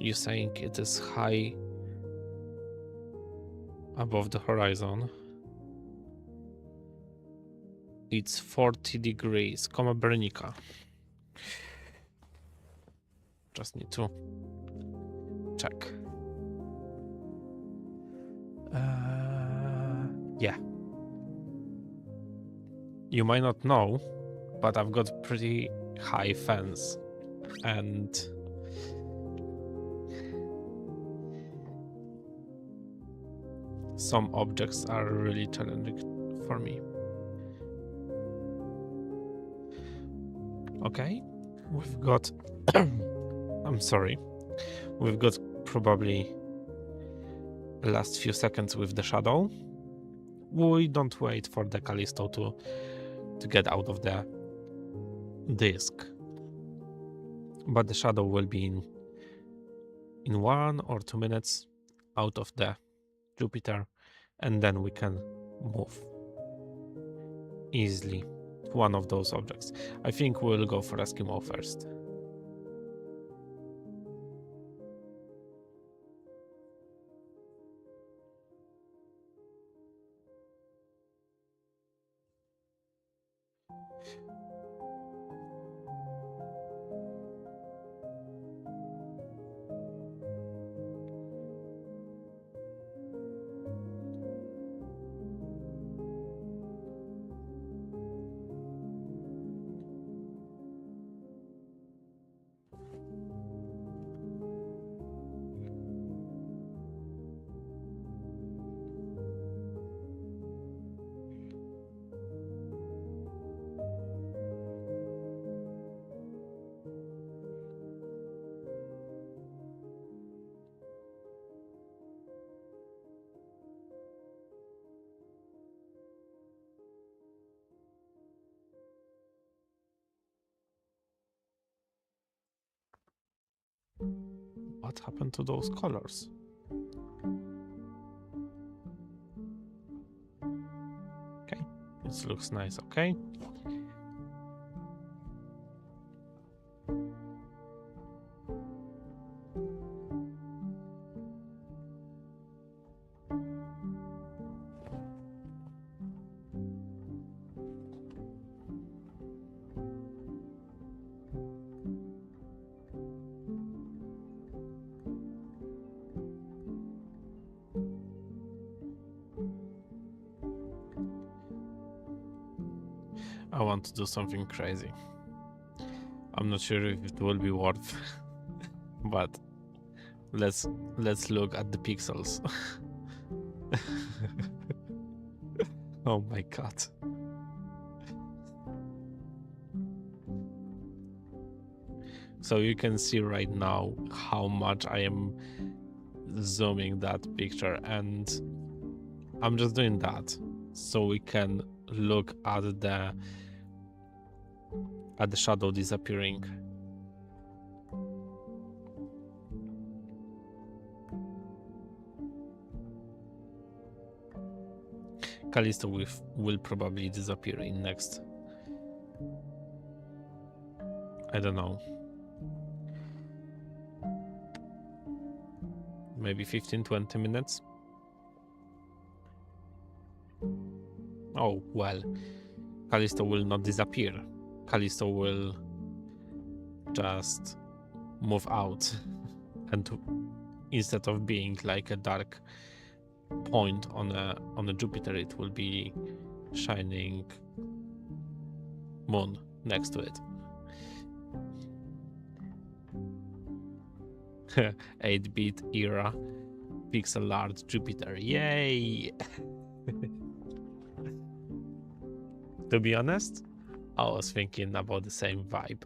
You're saying it is high above the horizon. It's 40 degrees, Coma Bernica. Just need to check. Yeah. You might not know, but I've got pretty high fence, and some objects are really challenging for me. Okay, we've got I'm sorry, we've got probably the last few seconds with the shadow. We don't wait for the Callisto to get out of the disk, but the shadow will be in 1 or 2 minutes out of the Jupiter, and then we can move easily to one of those objects. I think we'll go for Eskimo first. What happened to those colors? Okay, it looks nice, okay. I want to do something crazy. I'm not sure if it will be worth, but let's look at the pixels. Oh my god. So you can see right now how much I am zooming that picture, and I'm just doing that so we can look at the shadow disappearing. Callisto will probably disappear in next, I don't know, maybe 15-20 minutes. Oh well, Callisto will not disappear. Callisto will just move out, and instead of being like a dark point on a Jupiter, it will be shining moon next to it. 8-bit era pixel art Jupiter, yay! To be honest, I was thinking about the same vibe.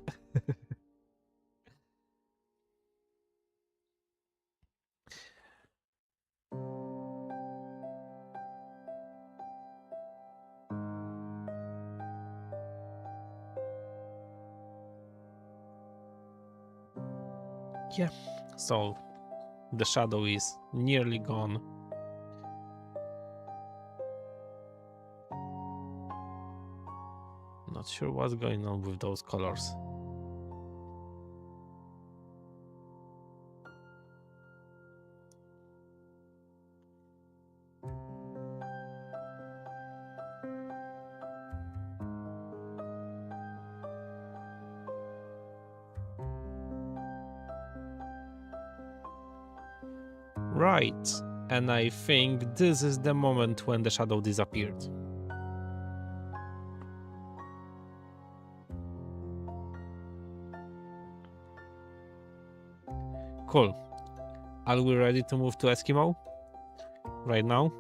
Yeah, so the shadow is nearly gone. Not sure what's going on with those colors. Right, and I think this is the moment when the shadow disappeared. Cool. Are we ready to move to Eskimo right now?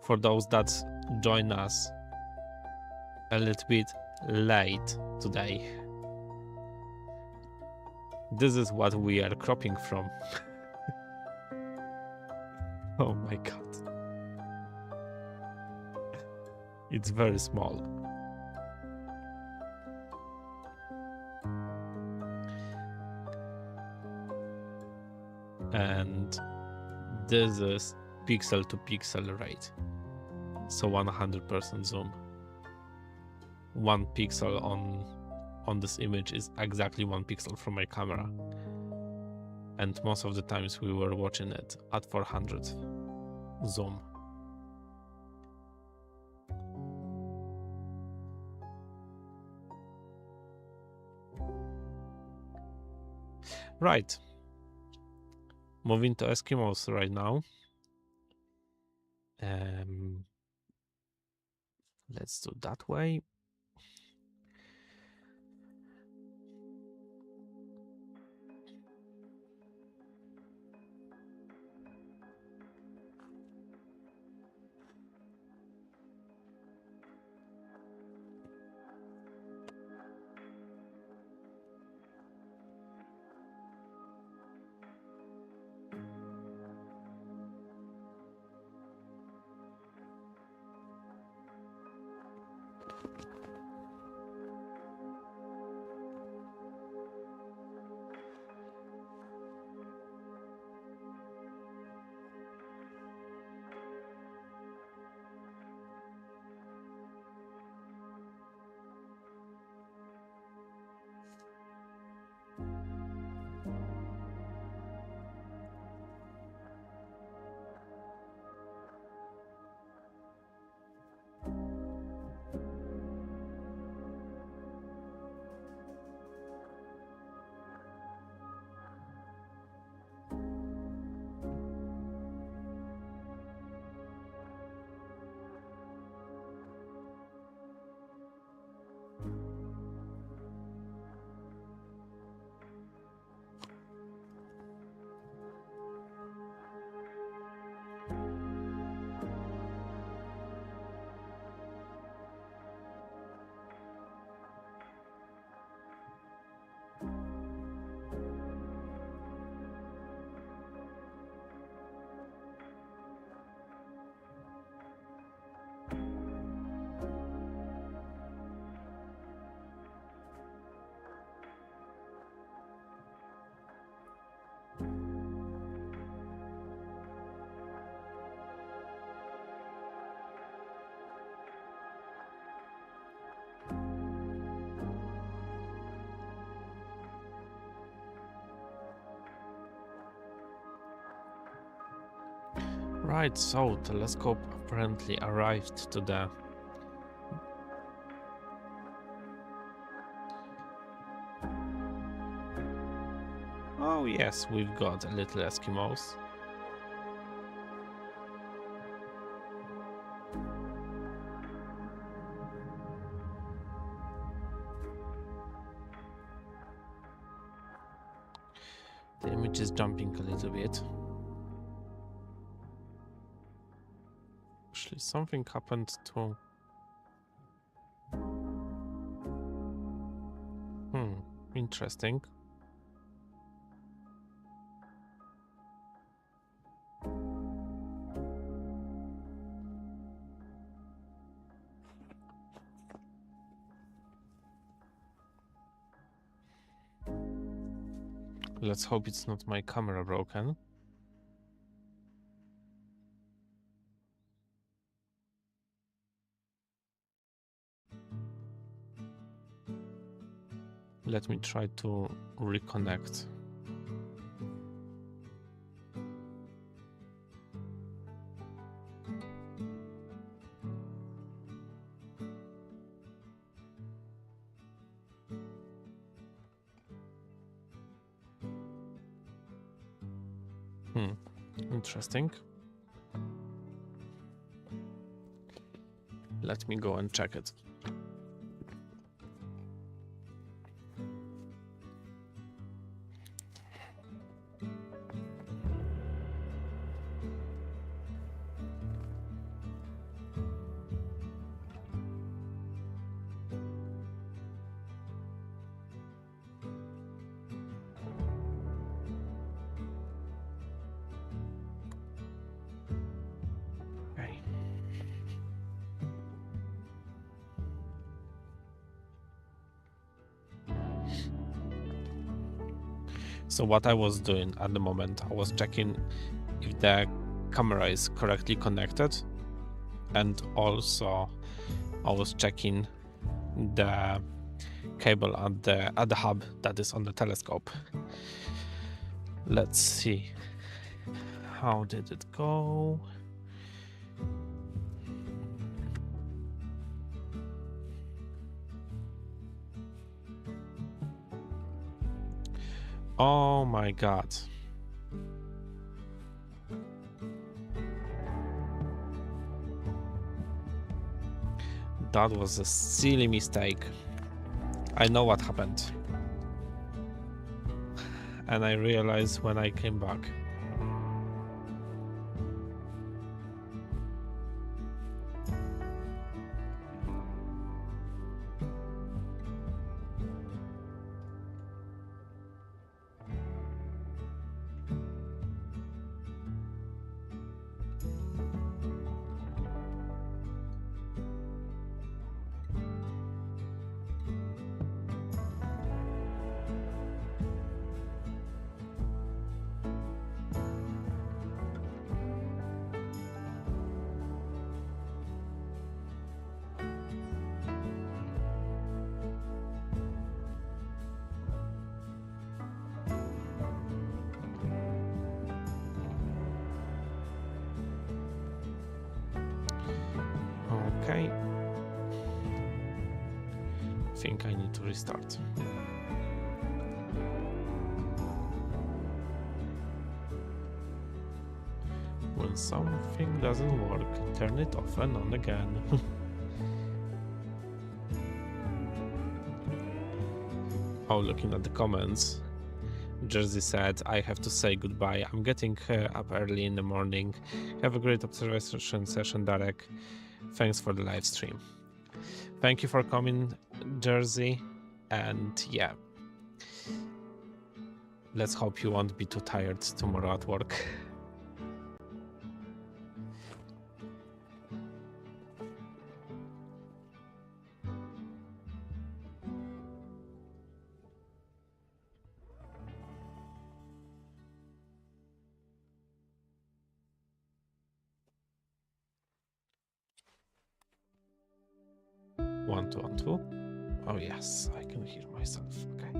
For those that join us a little bit late today, this is what we are cropping from. Oh my god. It's very small. And this is pixel to pixel rate. So 100% zoom. 1 pixel on this image is exactly 1 pixel from my camera. And most of the times we were watching it at 400 zoom. Right. Moving to Eskimos right now. Let's do that way. Right, so telescope apparently arrived to the Oh yes, we've got a little Eskimos. The image is jumping a little bit. Actually, something happened to... interesting. Let's hope it's not my camera broken. Let me try to reconnect. Interesting. Let me go and check it. So what I was doing at the moment, I was checking if the camera is correctly connected, and also I was checking the cable at the hub that is on the telescope. Let's see. How did it go? Oh my god. That was a silly mistake. I know what happened. And I realized when I came back. Okay. I think I need to restart. When something doesn't work, turn it off and on again. Oh, looking at the comments, Jersey said, I have to say goodbye. I'm getting up early in the morning. Have a great observation session, Darek. Thanks for the live stream. Thank you for coming, Jersey. And yeah, let's hope you won't be too tired tomorrow at work. One, two, 1, 2. Oh yes, I can hear myself. Okay.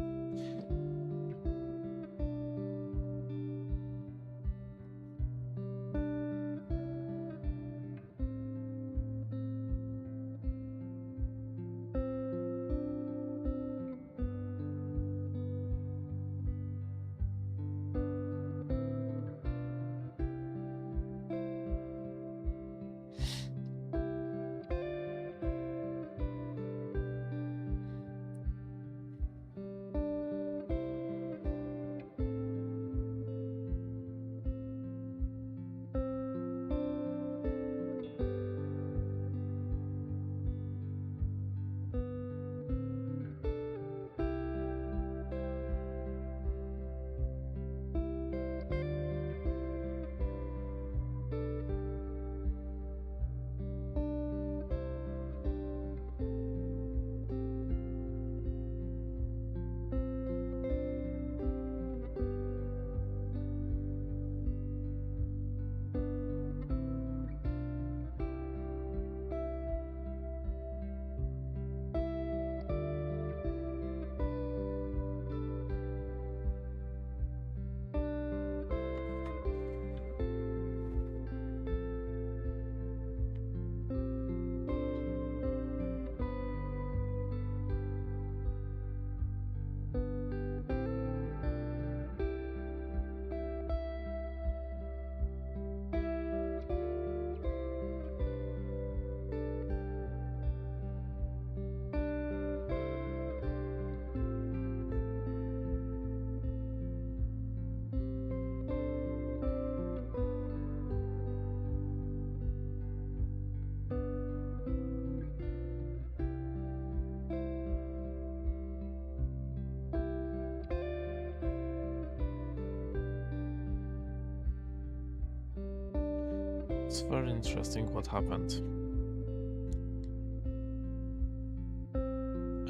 It's very interesting what happened.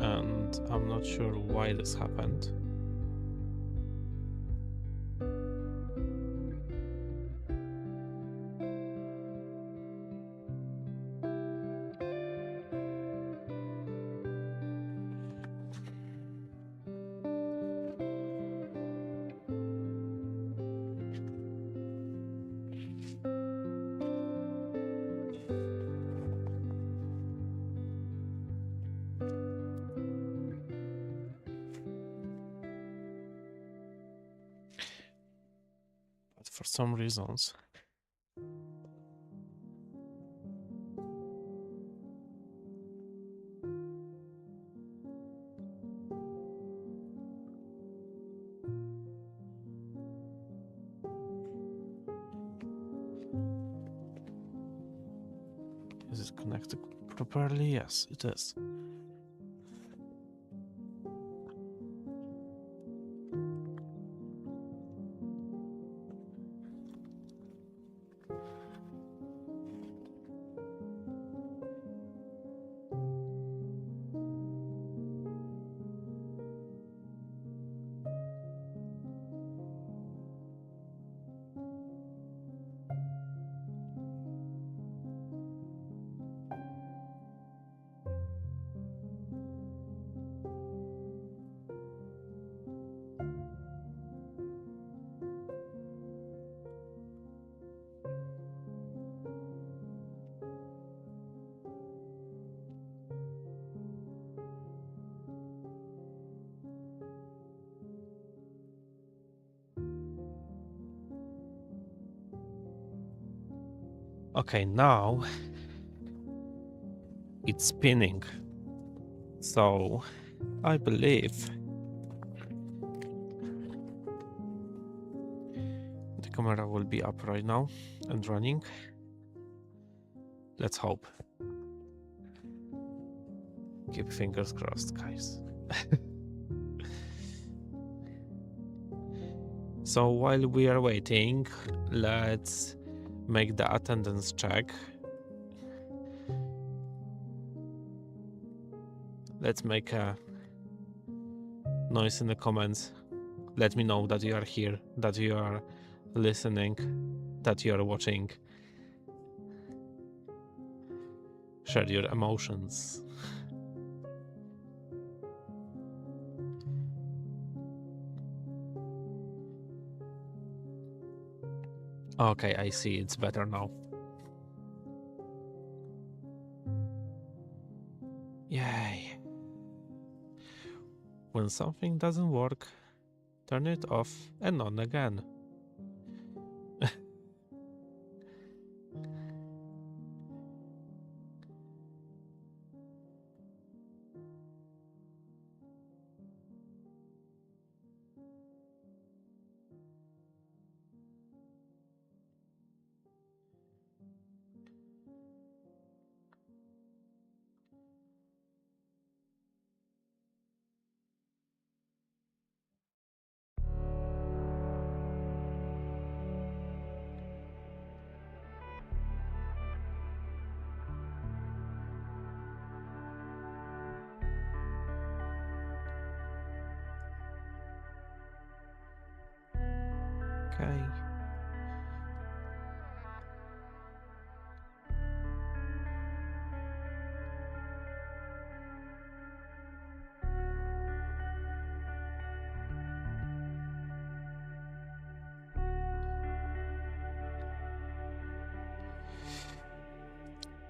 And I'm not sure why this happened. But for some reasons, is it connected properly? Yes, it is. Okay, now it's spinning. So I believe the camera will be up right now and running. Let's hope. Keep fingers crossed, guys. So while we are waiting, let's make the attendance check. Let's make a noise in the comments. Let me know that you are here, that you are listening, that you are watching. Share your emotions. Okay, I see, it's better now. Yay. When something doesn't work, turn it off and on again. Okay.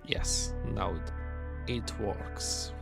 Yes, now it works.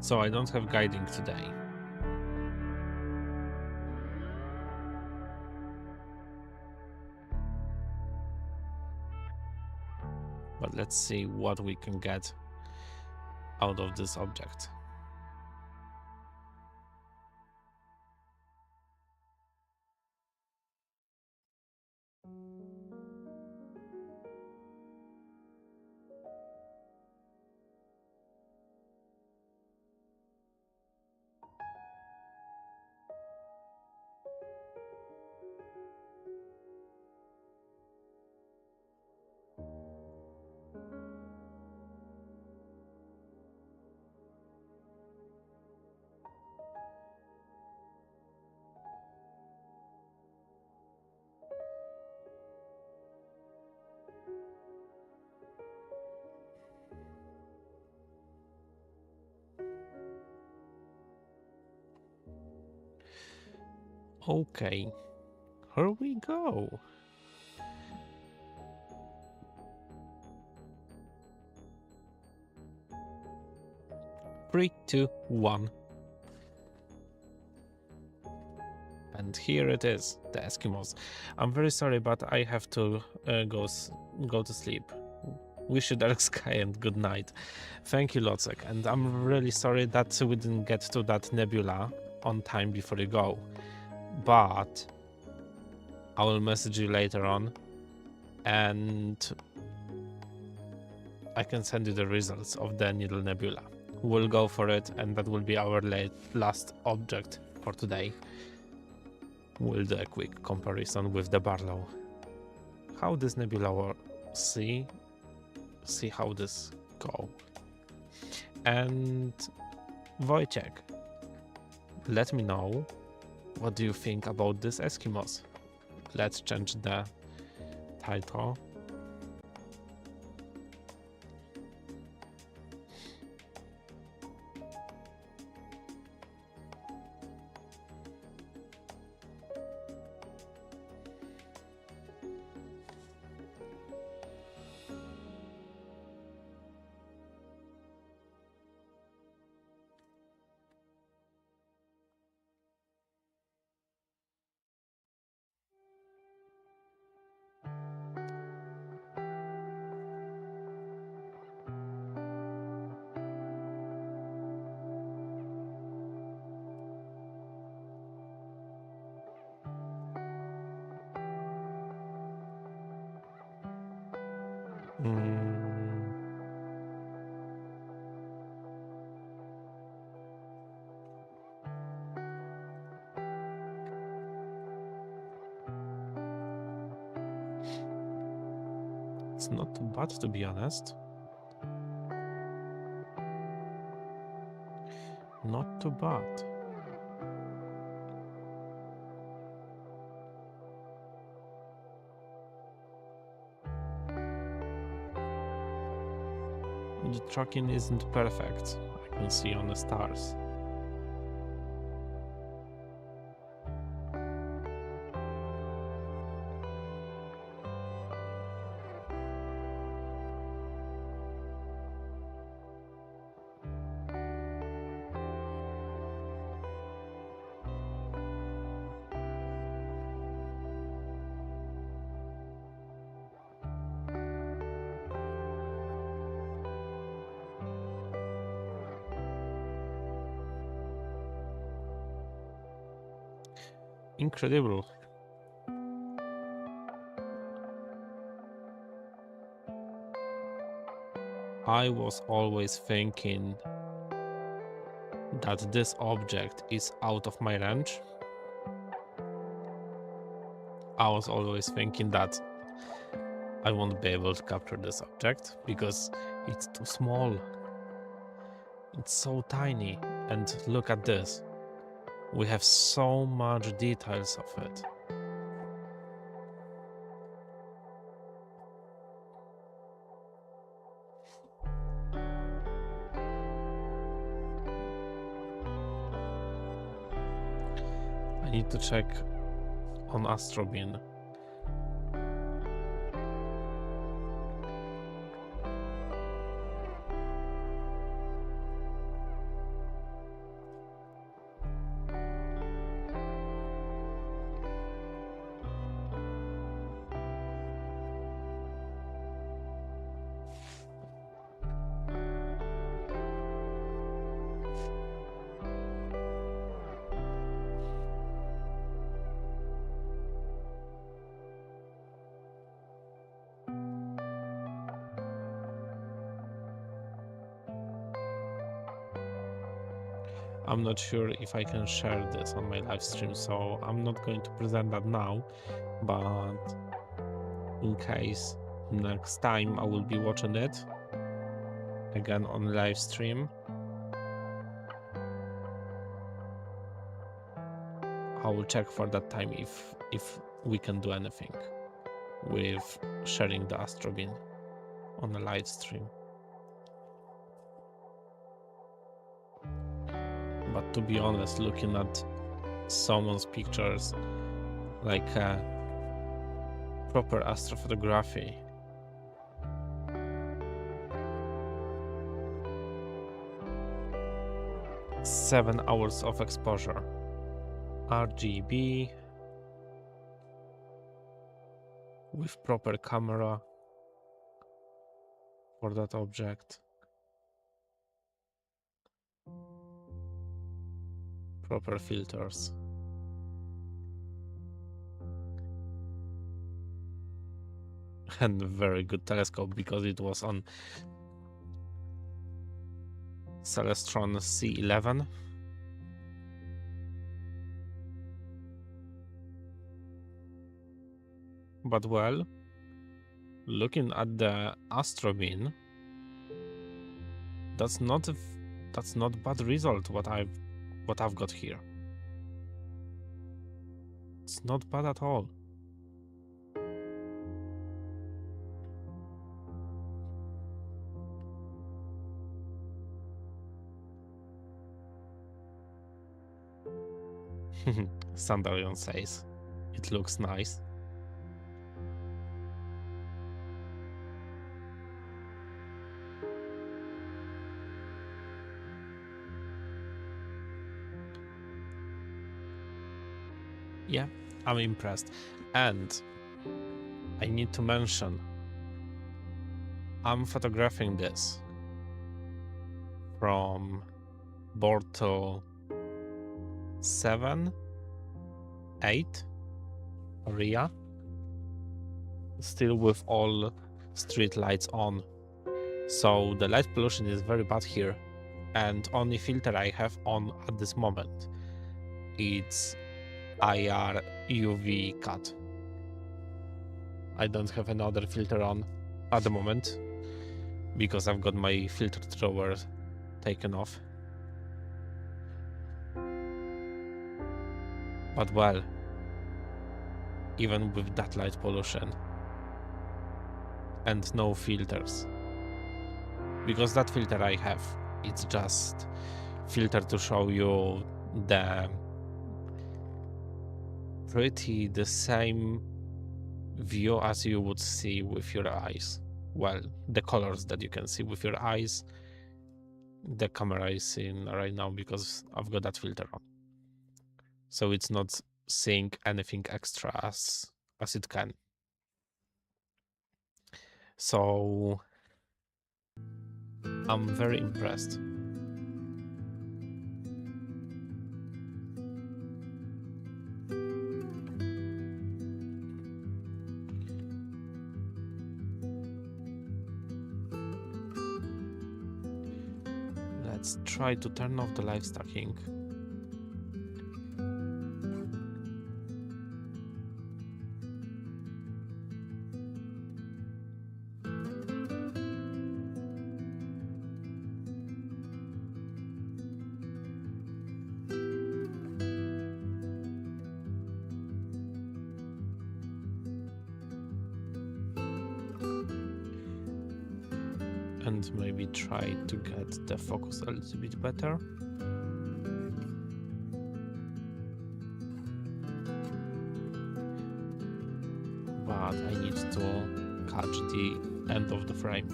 So I don't have guiding today. But let's see what we can get out of this object. Okay, here we go. Three, two, one. And here it is, the Eskimos. I'm very sorry, but I have to go to sleep. Wish you dark sky and good night. Thank you, Locek. And I'm really sorry that we didn't get to that nebula on time before you go. But I will message you later on, and I can send you the results of the Needle Nebula. We'll go for it, and that will be our last object for today. We'll do a quick comparison with the Barlow. How this nebula will see how this go. And Wojciech, let me know what do you think about this Eskimos. Let's change the title. It's not too bad, to be honest. Not too bad. The tracking isn't perfect, I can see on the stars. Incredible. I was always thinking that this object is out of my range. I was always thinking that I won't be able to capture this object because it's too small. It's so tiny. And look at this. We have so much details of it. I need to check on Astronomy. I'm not sure if I can share this on my live stream, so I'm not going to present that now, but in case next time I will be watching it again on live stream, I will check for that time if we can do anything with sharing the Astrobeam on a live stream. But to be honest, looking at someone's pictures like proper astrophotography, seven hours of exposure, RGB with proper camera for that object, proper filters. And very good telescope because it was on Celestron C11. But well, looking at the Astrobeam, that's not bad result what I've got here. It's not bad at all. Sandalion says it looks nice. Yeah, I'm impressed. And I need to mention, I'm photographing this from Borto 7, 8 area, still with all street lights on. So the light pollution is very bad here, and only filter I have on at this moment, it's IR UV cut. I don't have another filter on at the moment because I've got my filter thrower taken off. But well, even with that light pollution and no filters, because that filter I have, it's just filter to show you the pretty the same view as you would see with your eyes. Well, the colors that you can see with your eyes, the camera is seeing right now because I've got that filter on. So it's not seeing anything extra as it can. So I'm very impressed. Let's try to turn off the live stacking. And maybe try to get the focus a little bit better. But I need to catch the end of the frame.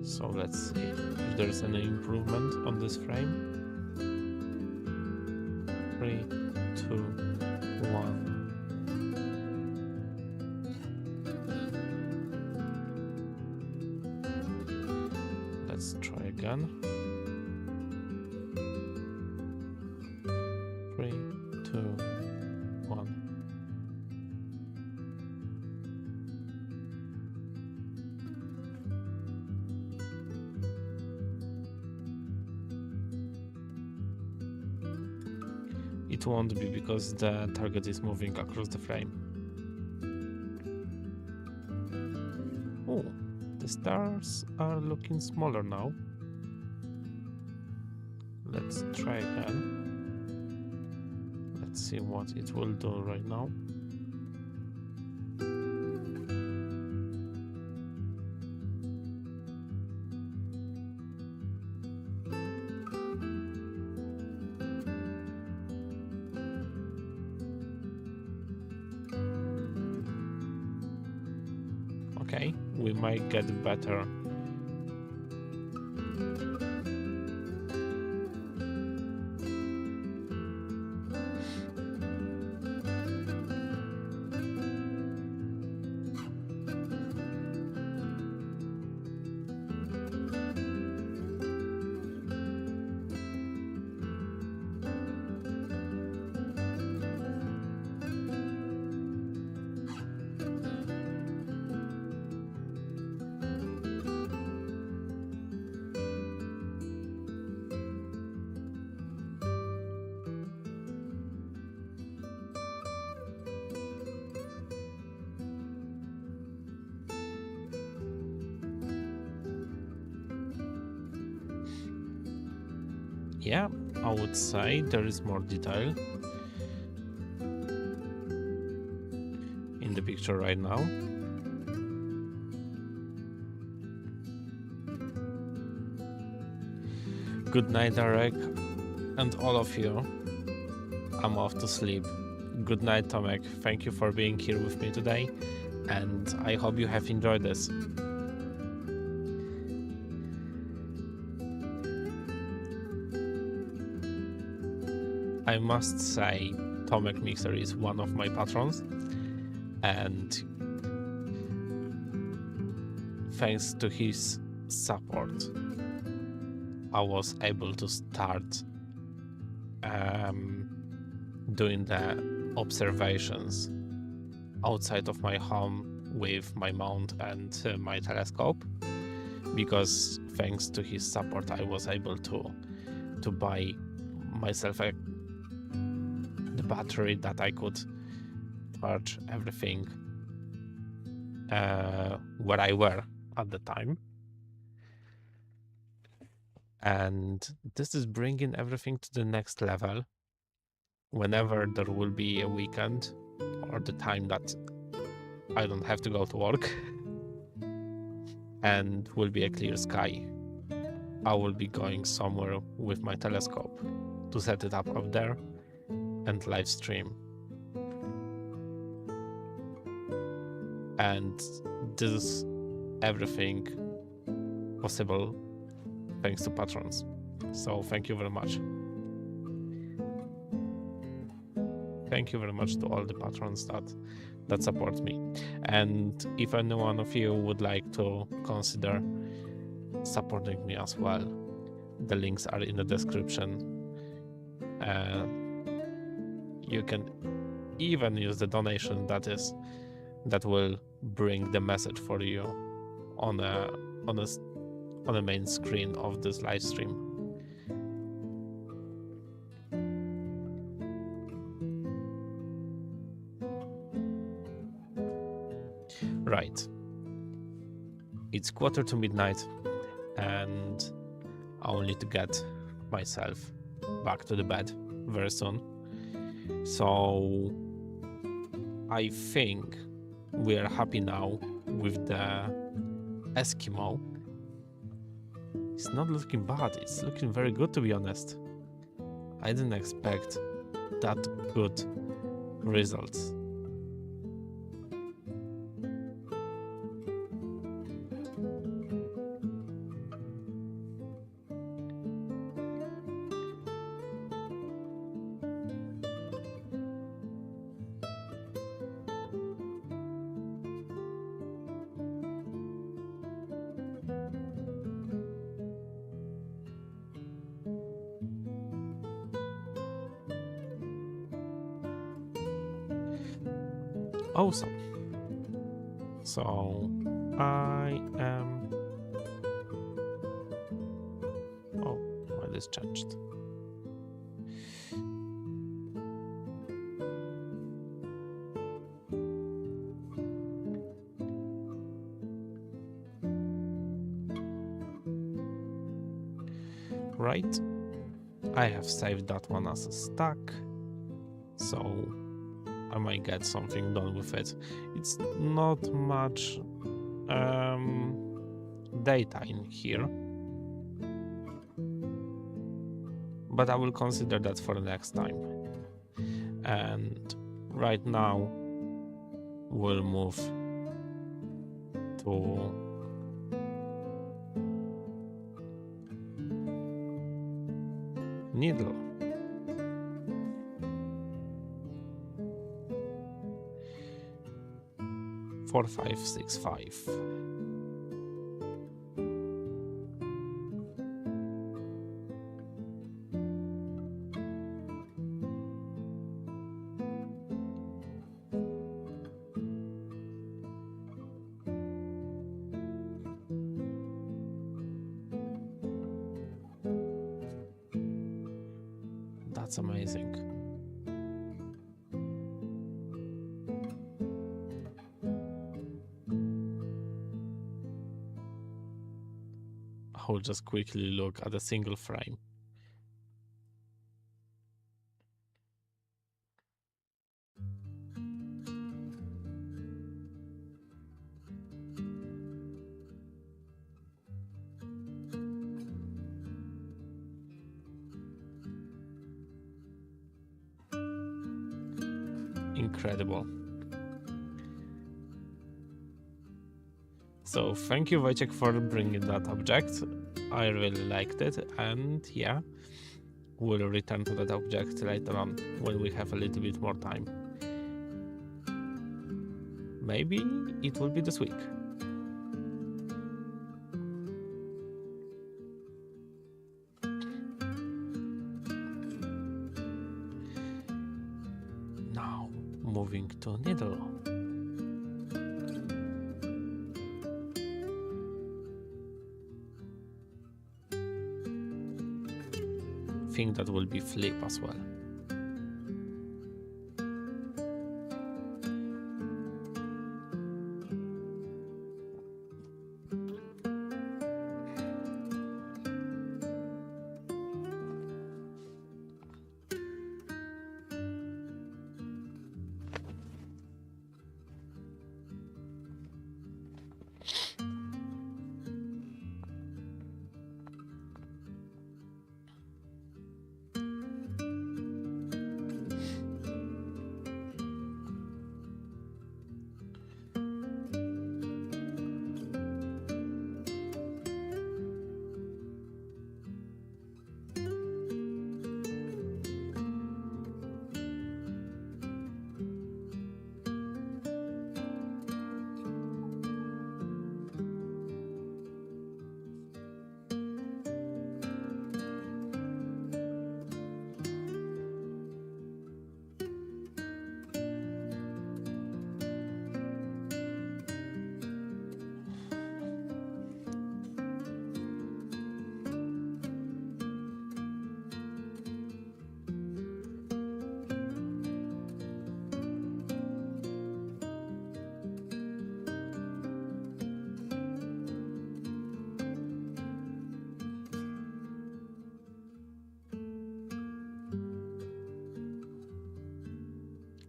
So let's see if there's any improvement on this frame. 3, 2, 1. Let's try again. 3, 2, 1. it won't be because the target is moving across the frame. Oh, the stars are looking smaller now. Let's try again. Let's see what it will do right now. Okay, we might get better. Yeah, I would say there is more detail in the picture right now. Good night, Derek, and all of you. I'm off to sleep. Good night, Tomek. Thank you for being here with me today, and I hope you have enjoyed this. I must say, Tomek Mixer is one of my patrons, and thanks to his support, I was able to start doing the observations outside of my home with my mount and my telescope, because thanks to his support, I was able to buy myself the battery that I could charge everything where I were at the time. And this is bringing everything to the next level. Whenever there will be a weekend or the time that I don't have to go to work and will be a clear sky, I will be going somewhere with my telescope to set it up there and live stream. And this is everything possible thanks to patrons. So thank you very much. Thank you very much to all the patrons that support me. And if any one of you would like to consider supporting me as well, the links are in the description. You can even use the donation that will bring the message for you on a main screen of this live stream. Right. It's 1:45 midnight, and I will need to get myself back to the bed very soon. So I think we are happy now with the Eskimo. It's not looking bad, it's looking very good, to be honest. I didn't expect that good results. Awesome. So I am. Oh, well, this changed. right? I have saved that one as a stack, so I might get something done with it. It's not much data in here, but I will consider that for the next time. And right now we'll move to needle. Four, 5, 6, 5. That's amazing. I'll just quickly look at a single frame. Incredible. So thank you, Wojciech, for bringing that object. I really liked it, and yeah, we'll return to that object later on when we have a little bit more time. Maybe it will be this week. Now, moving to needle. I think that will be flip as well.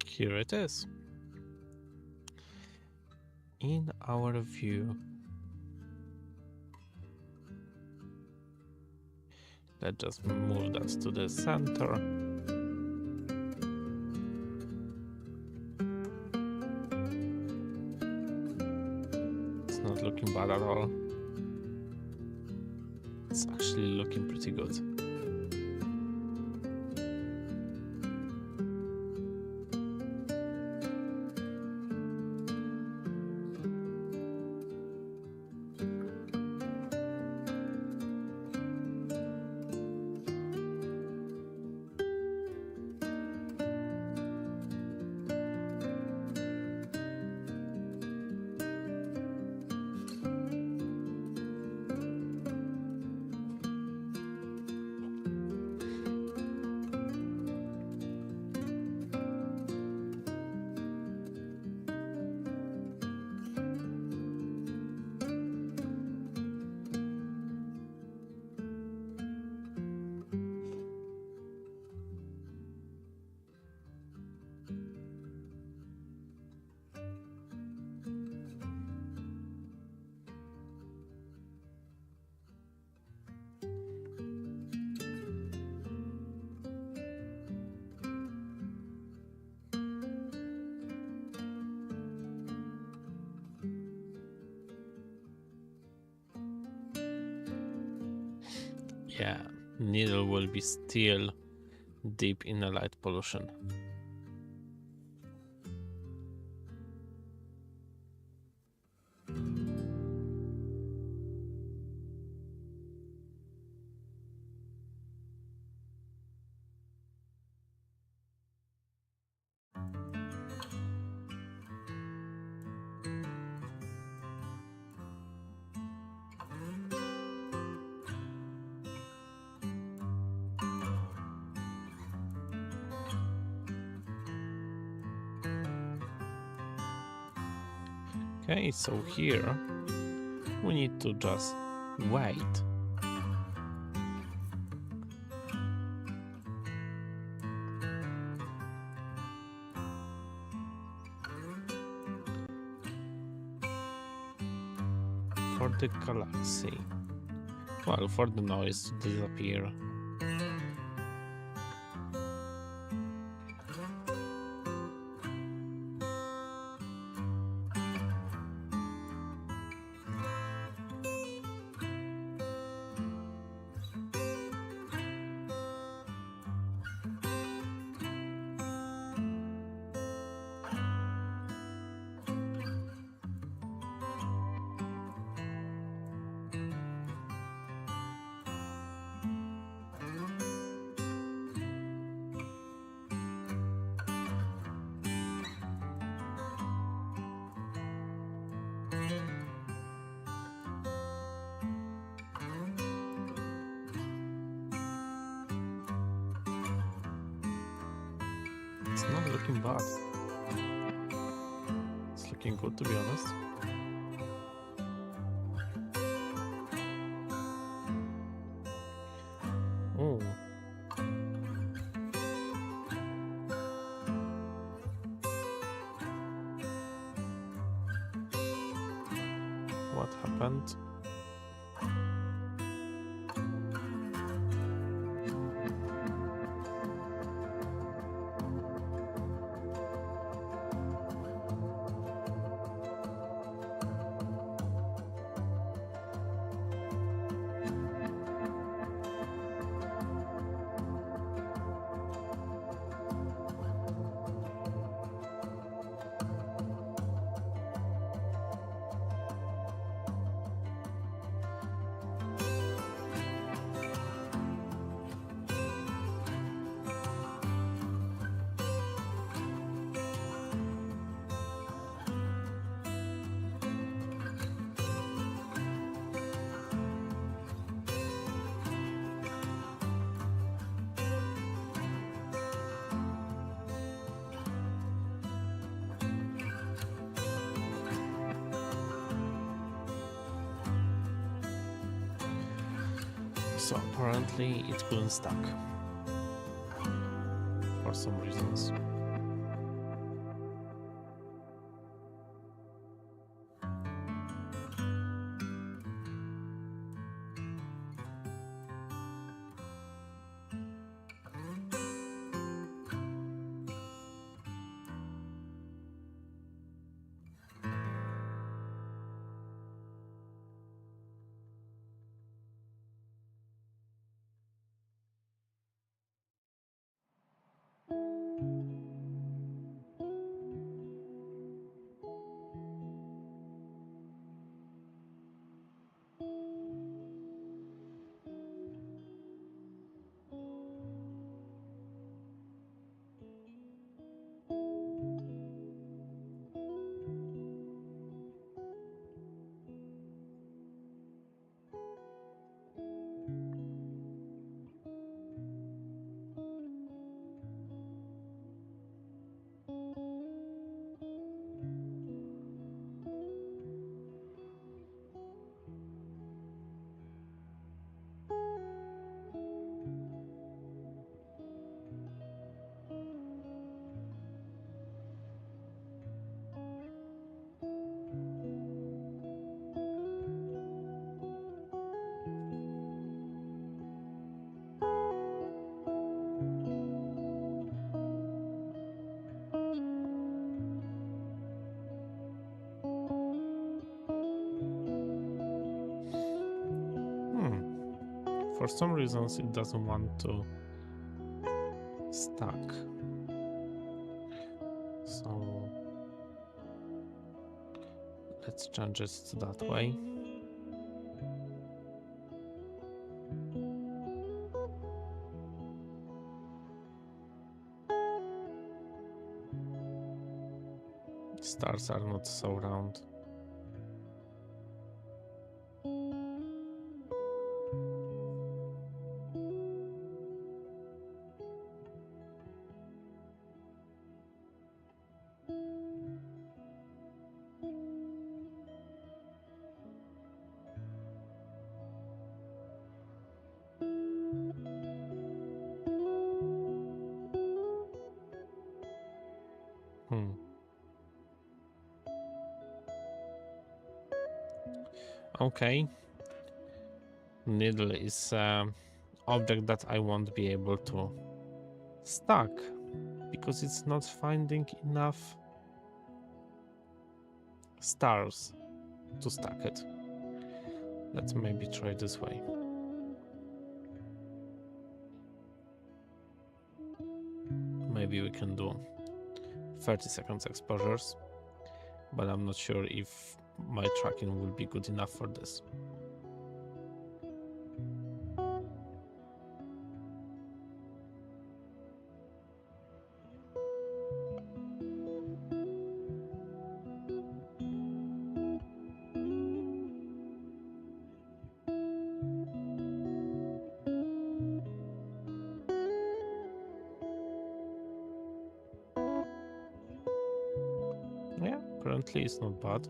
Here it is. In our view, let's just move that to the center. It's not looking bad at all. It's actually looking pretty good. Yeah, needle will be still deep in the light pollution. Okay, so here we need to just wait. For the galaxy. Well, for the noise to disappear. It's not looking bad. It's looking good, to be honest. Oh. What happened? So apparently it couldn't stuck for some reasons. for some reasons it doesn't want to stack. So let's change it to that way. Stars are not so round. Okay. Needle is an object that I won't be able to stack because it's not finding enough stars to stack it. Let's maybe try this way. Maybe we can do 30 seconds exposures, but I'm not sure if my tracking will be good enough for this. Yeah, currently it's not bad.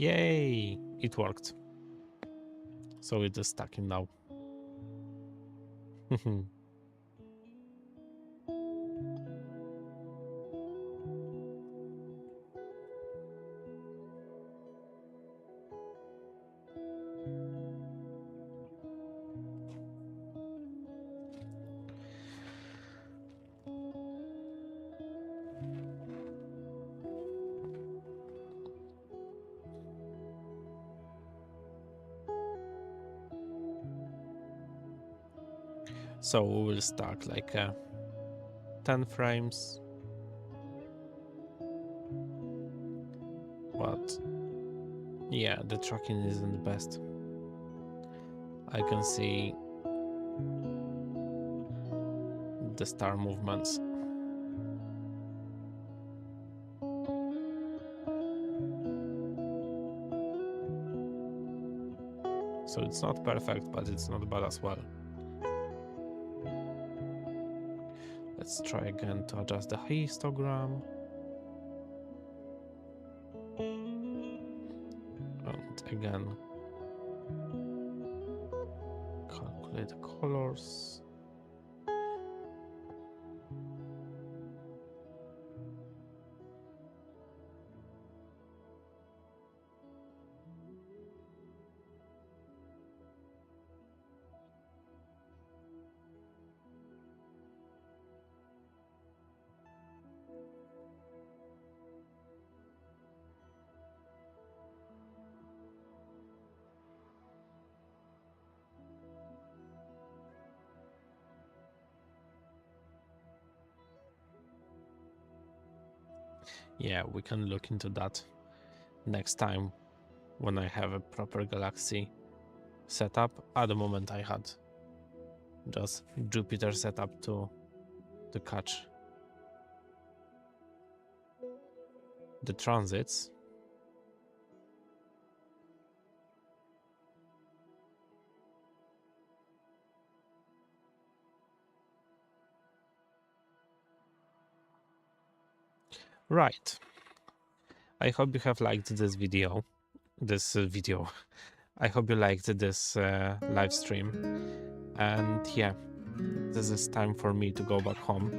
Yay! It worked. So it is stacking now. So we will stack like 10 frames. But yeah, the tracking isn't the best. I can see the star movements. So it's not perfect, but it's not bad as well. Let's try again to adjust the histogram. And again, calculate the colors. Yeah, we can look into that next time when I have a proper galaxy setup. At the moment I had just Jupiter setup to catch the transits. Right. I hope you have liked this video. I hope you liked this live stream. And yeah, this is time for me to go back home.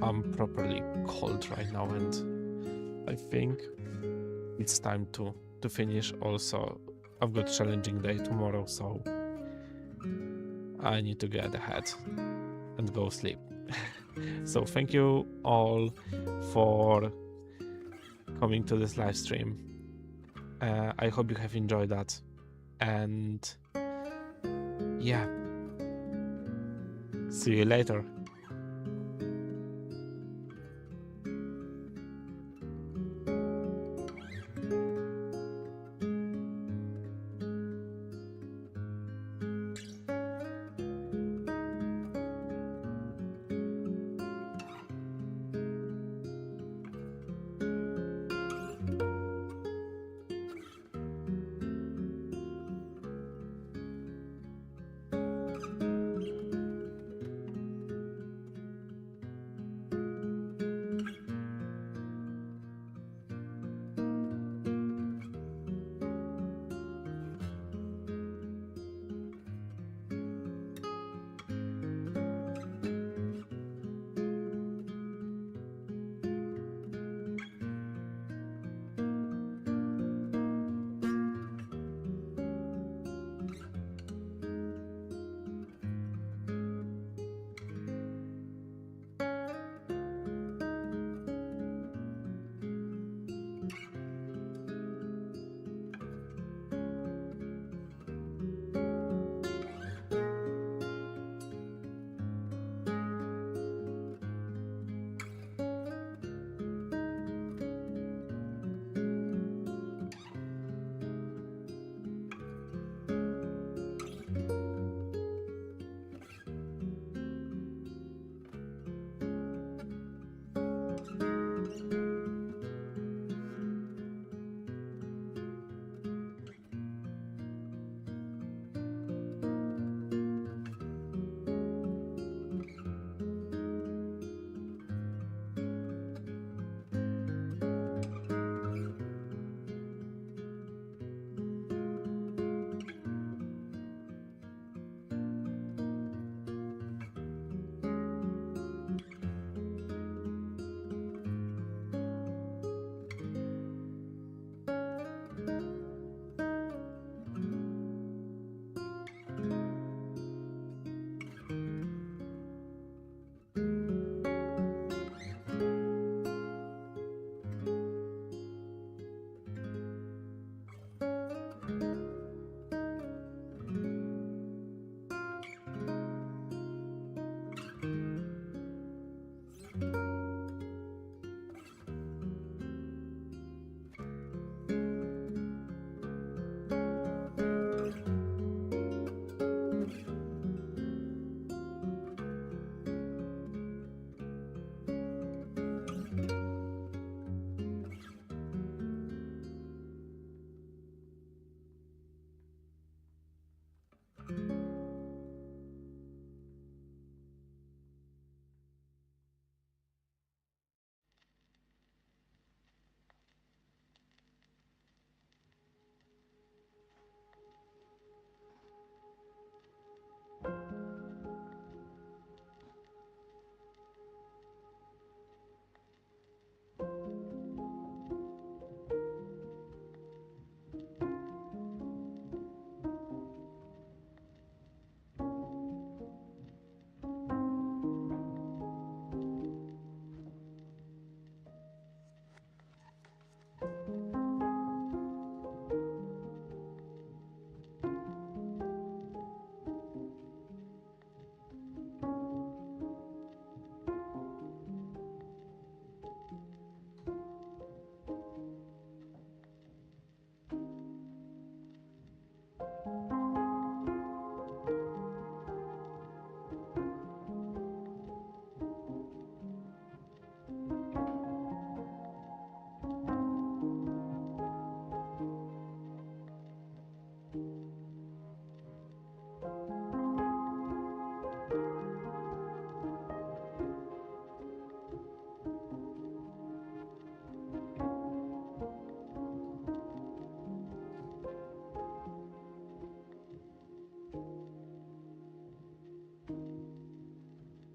I'm properly cold right now, and I think it's time to finish. Also, I've got challenging day tomorrow, so I need to get ahead and go sleep. So thank you all for coming to this live stream. I hope you have enjoyed that, and yeah, see you later.